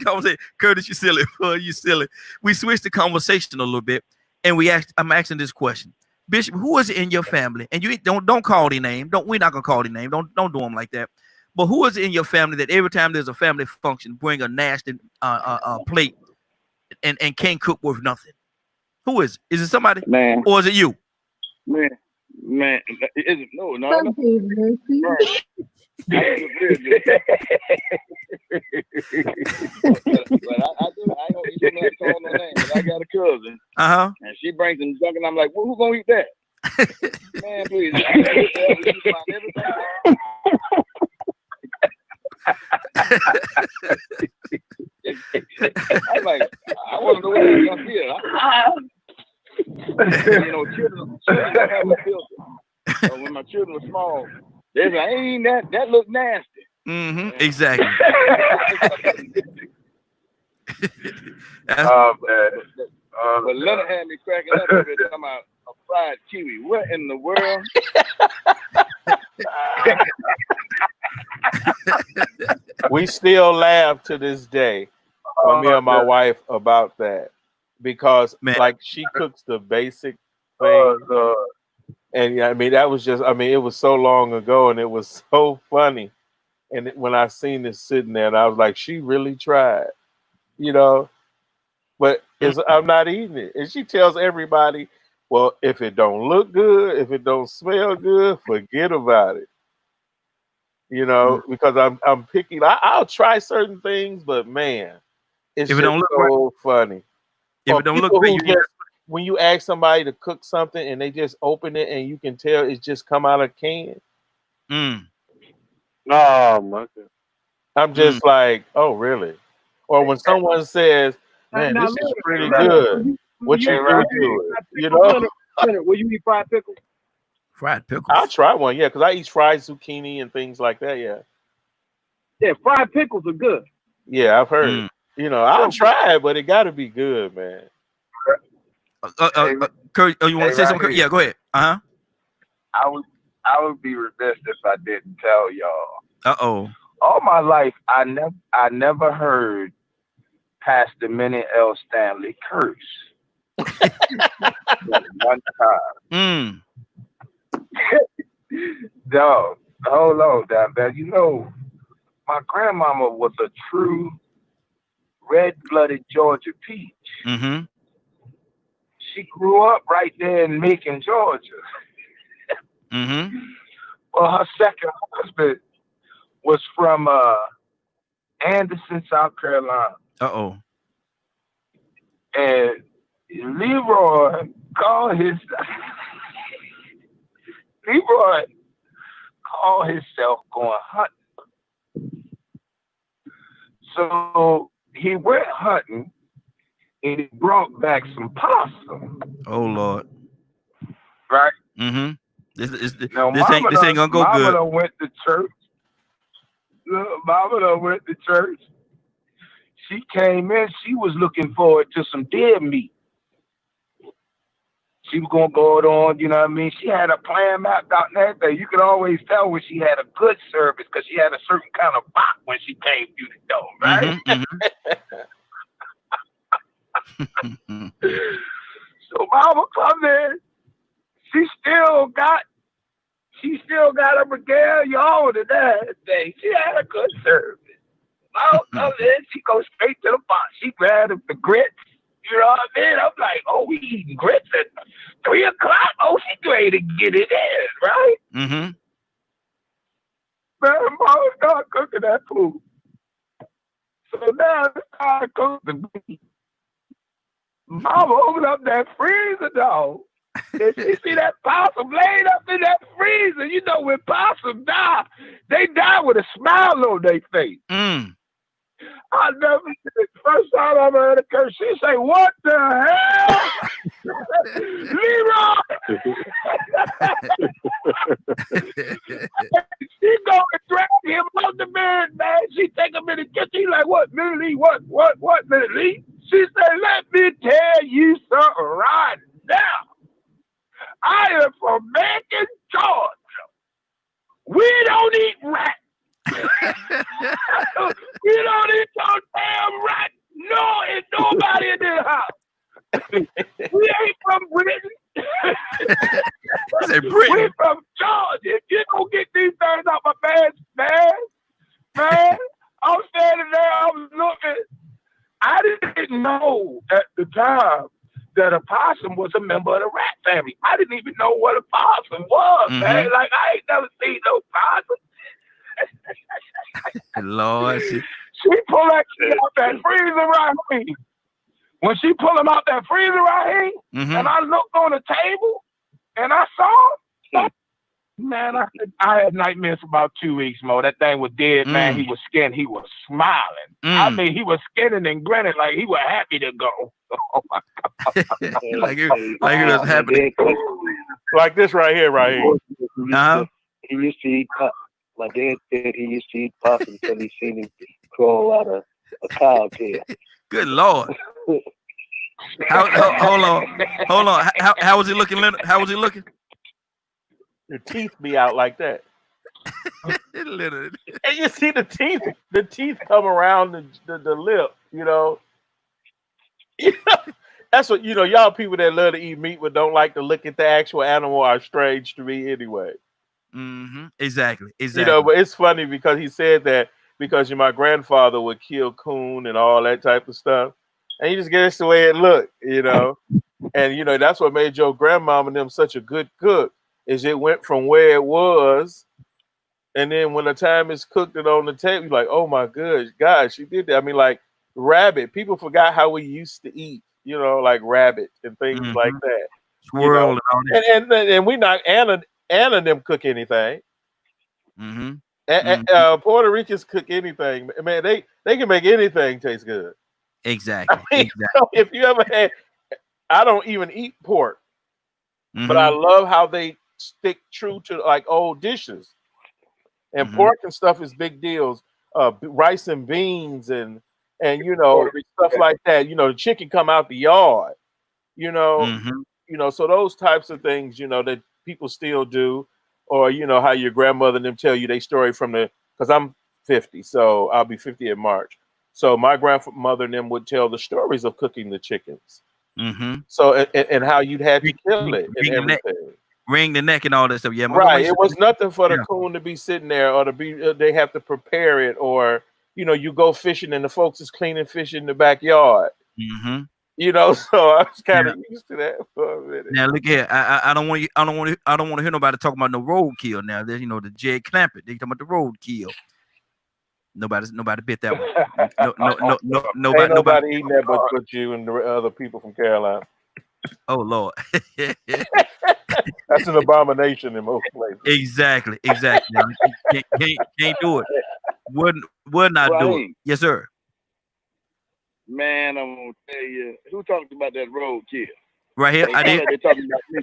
S1: conversation. Curtis, you silly. You silly. We switched the conversation a little bit, and I'm asking this question. Bishop, who is it in your family? And you don't call their name. We're not gonna call their name. Don't do them like that. But who is it in your family that every time there's a family function, bring a nasty plate and can't cook worth nothing? Who is it? Is it somebody?
S10: Man.
S1: Or is it you?
S10: Man. Is it no. But I don't eat nothing call no name, but I got a cousin. And she brings them junk, and I'm like, well, who gonna eat that? Man, please. I'm like, I want to know what you're gonna feel. Children don't have a filter. So when my children were small, they was like, ain't that look nasty.
S1: Exactly.
S10: But Leonard had me cracking up every time about a fried kiwi. What in the world?
S2: We still laugh to this day, me and my wife, about that because like she cooks the basic thing. And I mean, that was it was so long ago and it was so funny. And when I seen this sitting there, and I was like, she really tried, but I'm not eating it. And she tells everybody, well, if it don't look good, if it don't smell good, forget about it. You know, because I'm picky. I'll try certain things, but man, it's
S1: if it
S2: just
S1: don't look
S2: so funny.
S1: if
S2: Or
S1: it don't look
S2: people
S1: right,
S2: who just, when you ask somebody to cook something and they just open it and you can tell it's just come out of a can.
S7: Oh my God.
S2: I'm just like, oh really? Or when someone says, man, this is pretty good. What you do to it? You know?
S8: Will you eat fried pickles?
S1: Fried pickles.
S2: I'll try one, yeah, because I eat fried zucchini and things like that, yeah.
S8: Yeah, fried pickles are good.
S2: Yeah, I've heard. You know, I'll try it, but it got to be good, man.
S1: Kurt, you want to say something? Yeah, go ahead.
S6: I would be remiss if I didn't tell y'all. All my life, I never heard Pastor Minnie L. Stanley curse. One time. Dog, hold on, man. You know, my grandmama was a true red-blooded Georgia peach. She grew up right there in Macon, Georgia. Well, her second husband was from Anderson, South Carolina. And Leroy called himself going hunting. So he went hunting and he brought back some possum.
S1: Oh Lord.
S6: Right?
S1: This ain't gonna go
S6: Mama
S1: good.
S6: Mama went to church. Mama went to church. She came in, she was looking forward to some deer meat. She was gonna go it on, you know what I mean? She had a plan mapped out and everything. You could always tell when she had a good service because she had a certain kind of bop when she came through the door, right? So Mama come in, she still got a regalia on and everything. She had a good service. Mama come in, she goes straight to the box. She grabbed the grits. You know what I mean? I'm like, oh, we eating grits at 3 o'clock? Oh, she's ready to get it in, right? Man, Mama started cooking that food. So now it's time to cook the meat. Mama opened up that freezer, dog. And she see that possum laid up in that freezer. You know, when possums die, they die with a smile on their face. I never did it. First time I heard a curse, she say, "What the hell?" Leroy! She go and drag him out the bed, man. She take him in the kitchen. He like, "What, Minnie Lee? What, Minnie Lee?" She said, "Let me tell you something right now. I am from Macon, Georgia. We don't eat rats. We don't eat no damn rat. No, it's nobody in this house. We ain't from Britain. We from Georgia. If you don't get these things out my pants, man, I'm standing there, I was looking. I didn't know at the time that a possum was a member of the rat family. I didn't even know what a possum was, man. Like, I ain't never seen no possum.
S1: Lord,
S6: she pulled that shit out that freezer right here. When she pulled him out that freezer right here, and I looked on the table, and I saw, man, I had nightmares for about 2 weeks, Mo. That thing was dead, man. He was skinned. He was smiling. I mean, he was skinning and grinning like he was happy to go. Oh, my God.
S1: like he was happy.
S2: Like this right here.
S7: He used to eat my dad said he used to eat possum until he seen him crawl out of a cow tail.
S1: Good Lord. Hold on. How was he looking, Leonard? How was he looking?
S2: Your teeth be out like that.
S1: Leonard.
S2: And you see the teeth come around the lip, you know. That's what, you know, y'all people that love to eat meat but don't like to look at the actual animal are strange to me anyway.
S1: Exactly.
S2: You know, but it's funny because he said that because my grandfather would kill coon and all that type of stuff. and you just guess the way it looked, And that's what made your grandmama and them such a good cook, is it went from where it was, and then when the time is cooked and on the table, you're like, oh my gosh, she did that. I mean, like rabbit. People forgot how we used to eat, like rabbit and things like that.
S1: Squirrel and all that.
S2: And we not Anna and them cook anything. Puerto Ricans cook anything. Man, they can make anything taste good.
S1: Exactly.
S2: If you ever had, I don't even eat pork, but I love how they stick true to like old dishes. And pork and stuff is big deals. Rice and beans and stuff like that. The chicken come out the yard. So those types of things, that people still do, or how your grandmother and them tell you their story because I'm 50, so I'll be 50 in March. So my grandmother and them would tell the stories of cooking the chickens. So and how you'd have to kill it and everything.
S1: Wring the neck and all that stuff. Yeah,
S2: right. It was nothing for the coon to be sitting there or to be. They have to prepare it, or you go fishing and the folks is cleaning fish in the backyard. So I was kind of used to that for a minute.
S1: Now look here, I don't want to hear nobody talking about no roadkill. Now there's the Jed Clampett. They talking about the roadkill. Nobody bit that one.
S2: Nobody eating that but you and the other people from Carolina.
S1: Oh Lord.
S2: That's an abomination in most places.
S1: Exactly. Can't do it. Would not do it. Yes, sir.
S10: Man, I'm gonna tell you, who talked about that roadkill?
S1: Right here, I did.
S10: They're talking about me.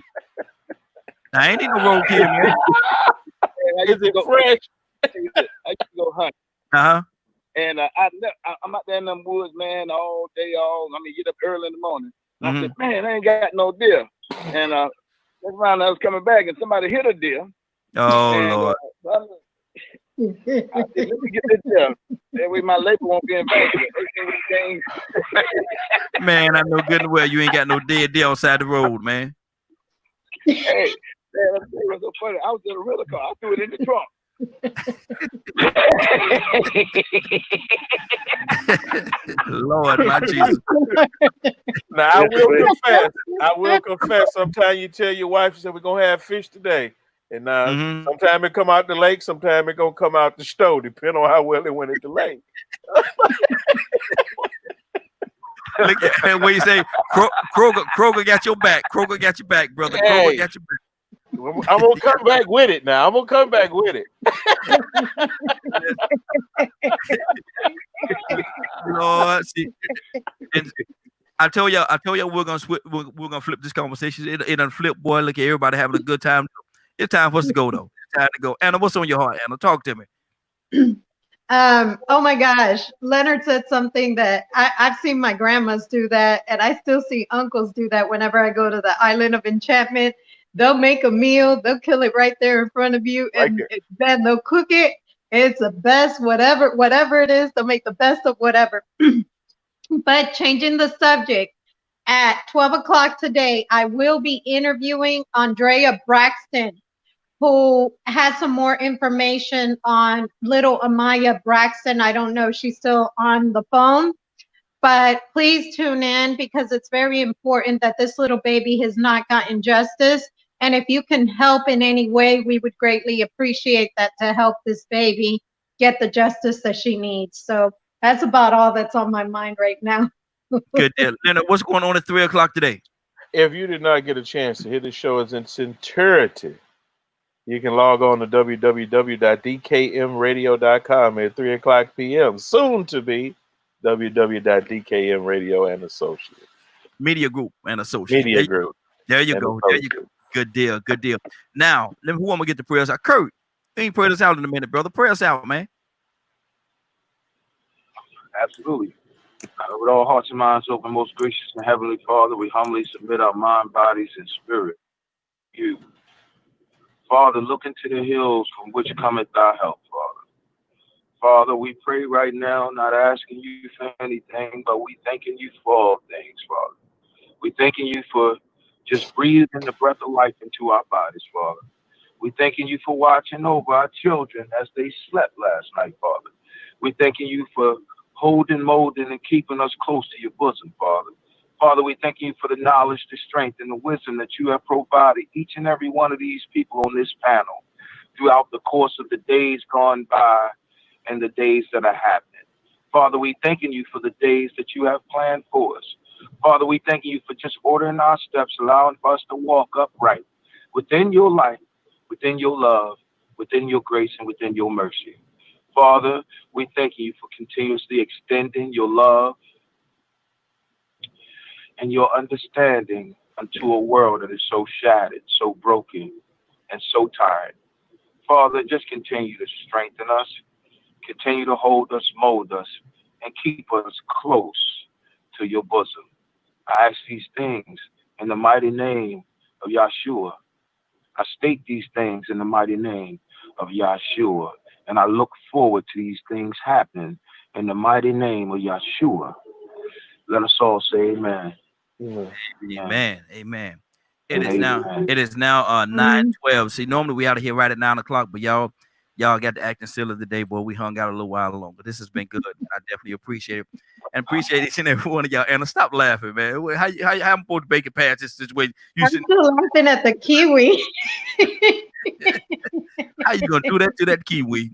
S1: I ain't need no roadkill, man.
S2: Is it fresh?
S10: I used to go hunt. And I'm out there in them woods, man, all day, get up early in the morning. And I said, man, I ain't got no deer. And next round I was coming back and somebody hit a deer.
S1: Oh, Lord.
S10: I said, let me get this deer. That way my labor won't be in vain.
S1: Man, I know good and well you ain't got no dead deer outside the road, man.
S10: Hey, man, it was so funny. I was in a rental car. I threw it in the trunk.
S1: Lord, my Jesus.
S2: Now I will confess. Sometimes you tell your wife, you said we're gonna have fish today, and sometimes it come out the lake, sometimes it gonna come out the stove, depending on how well it went at the lake.
S1: Look at what you say. Kroger got your back. Kroger got your back, brother. Kroger got your back.
S2: I'm gonna come back with it now.
S1: Lord, see, and I tell y'all, we're gonna flip this conversation. It done flip, boy. Look at everybody having a good time. It's time for us to go, though. It's time to go. Anna, what's on your heart, Anna? Talk to me.
S4: Oh my gosh, Leonard said something that I've seen my grandmas do that, and I still see uncles do that whenever I go to the Island of Enchantment. They'll make a meal, they'll kill it right there in front of you, and then they'll cook it. It's the best, whatever it is, they'll make the best of whatever. But changing the subject, at 12 o'clock today, I will be interviewing Andrea Braxton, who has some more information on little Amaya Braxton. I don't know if she's still on the phone, but please tune in because it's very important that this little baby has not gotten justice. And if you can help in any way, we would greatly appreciate that to help this baby get the justice that she needs. So that's about all that's on my mind right now.
S1: Good deal. Leonard, what's going on at 3 o'clock today?
S2: If you did not get a chance to hear the show in its entirety, you can log on to www.dkmradio.com at 3 o'clock p.m. Soon to be www.dkmradio and Associates.
S1: Media Group and Associates. There you go. Good deal. Now, who I'm gonna get the prayers out? Kurt, you ain't prayed us out in a minute, brother. Pray us out, man.
S6: Absolutely. With all hearts and minds open, most gracious and heavenly Father, we humbly submit our mind, bodies, and spirit to you. Father, look into the hills from which cometh thy help, Father. Father, we pray right now, not asking you for anything, but we thanking you for all things, Father. We thanking you for just breathing the breath of life into our bodies, Father. We thanking you for watching over our children as they slept last night, Father. We thanking you for holding, molding, and keeping us close to your bosom, Father. Father, we thank you for the knowledge, the strength, and the wisdom that you have provided each and every one of these people on this panel throughout the course of the days gone by and the days that are happening. Father, we thanking you for the days that you have planned for us. Father, we thank you for just ordering our steps, allowing for us to walk upright within your light, within your love, within your grace, and within your mercy. Father, we thank you for continuously extending your love and your understanding unto a world that is so shattered, so broken, and so tired. Father, just continue to strengthen us, continue to hold us, mold us, and keep us close to your bosom. I ask these things in the mighty name of Yahshua. I state these things in the mighty name of Yahshua, and I look forward to these things happening in the mighty name of Yahshua. Let us all say amen.
S1: Amen. Amen. It is now 9:12. See, normally we out of here right at 9 o'clock, but y'all got the acting silly today, boy. We hung out a little while longer. This has been good. I definitely appreciate it. And appreciate each and every one of y'all. Anna, stop laughing, man. How I'm supposed to make it past this situation?
S4: I'm still laughing at the kiwi.
S1: How you gonna do that to that kiwi?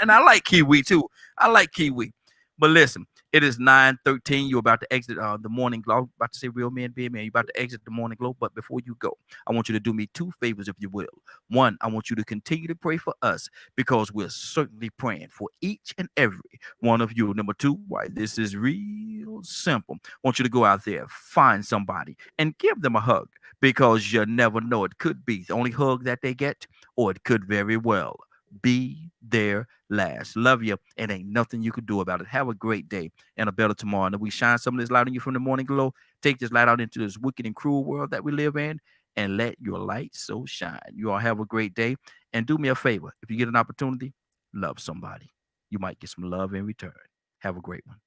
S1: And I like kiwi too. I like kiwi. But listen, it is 9:13. You're about to exit the morning glow. About to say real men, be man. You're about to exit the morning glow. But before you go, I want you to do me two favors, if you will. One, I want you to continue to pray for us because we're certainly praying for each and every one of you. Number two, why this is real simple. I want you to go out there, find somebody, and give them a hug because you never know. It could be the only hug that they get, or it could very well be their last. Love you, and ain't nothing you can do about it. Have a great day and a better tomorrow. And if we shine some of this light on you from the morning glow, take this light out into this wicked and cruel world that we live in, and let your light so shine. You all have a great day, and do me a favor. If you get an opportunity, love somebody. You might get some love in return. Have a great one.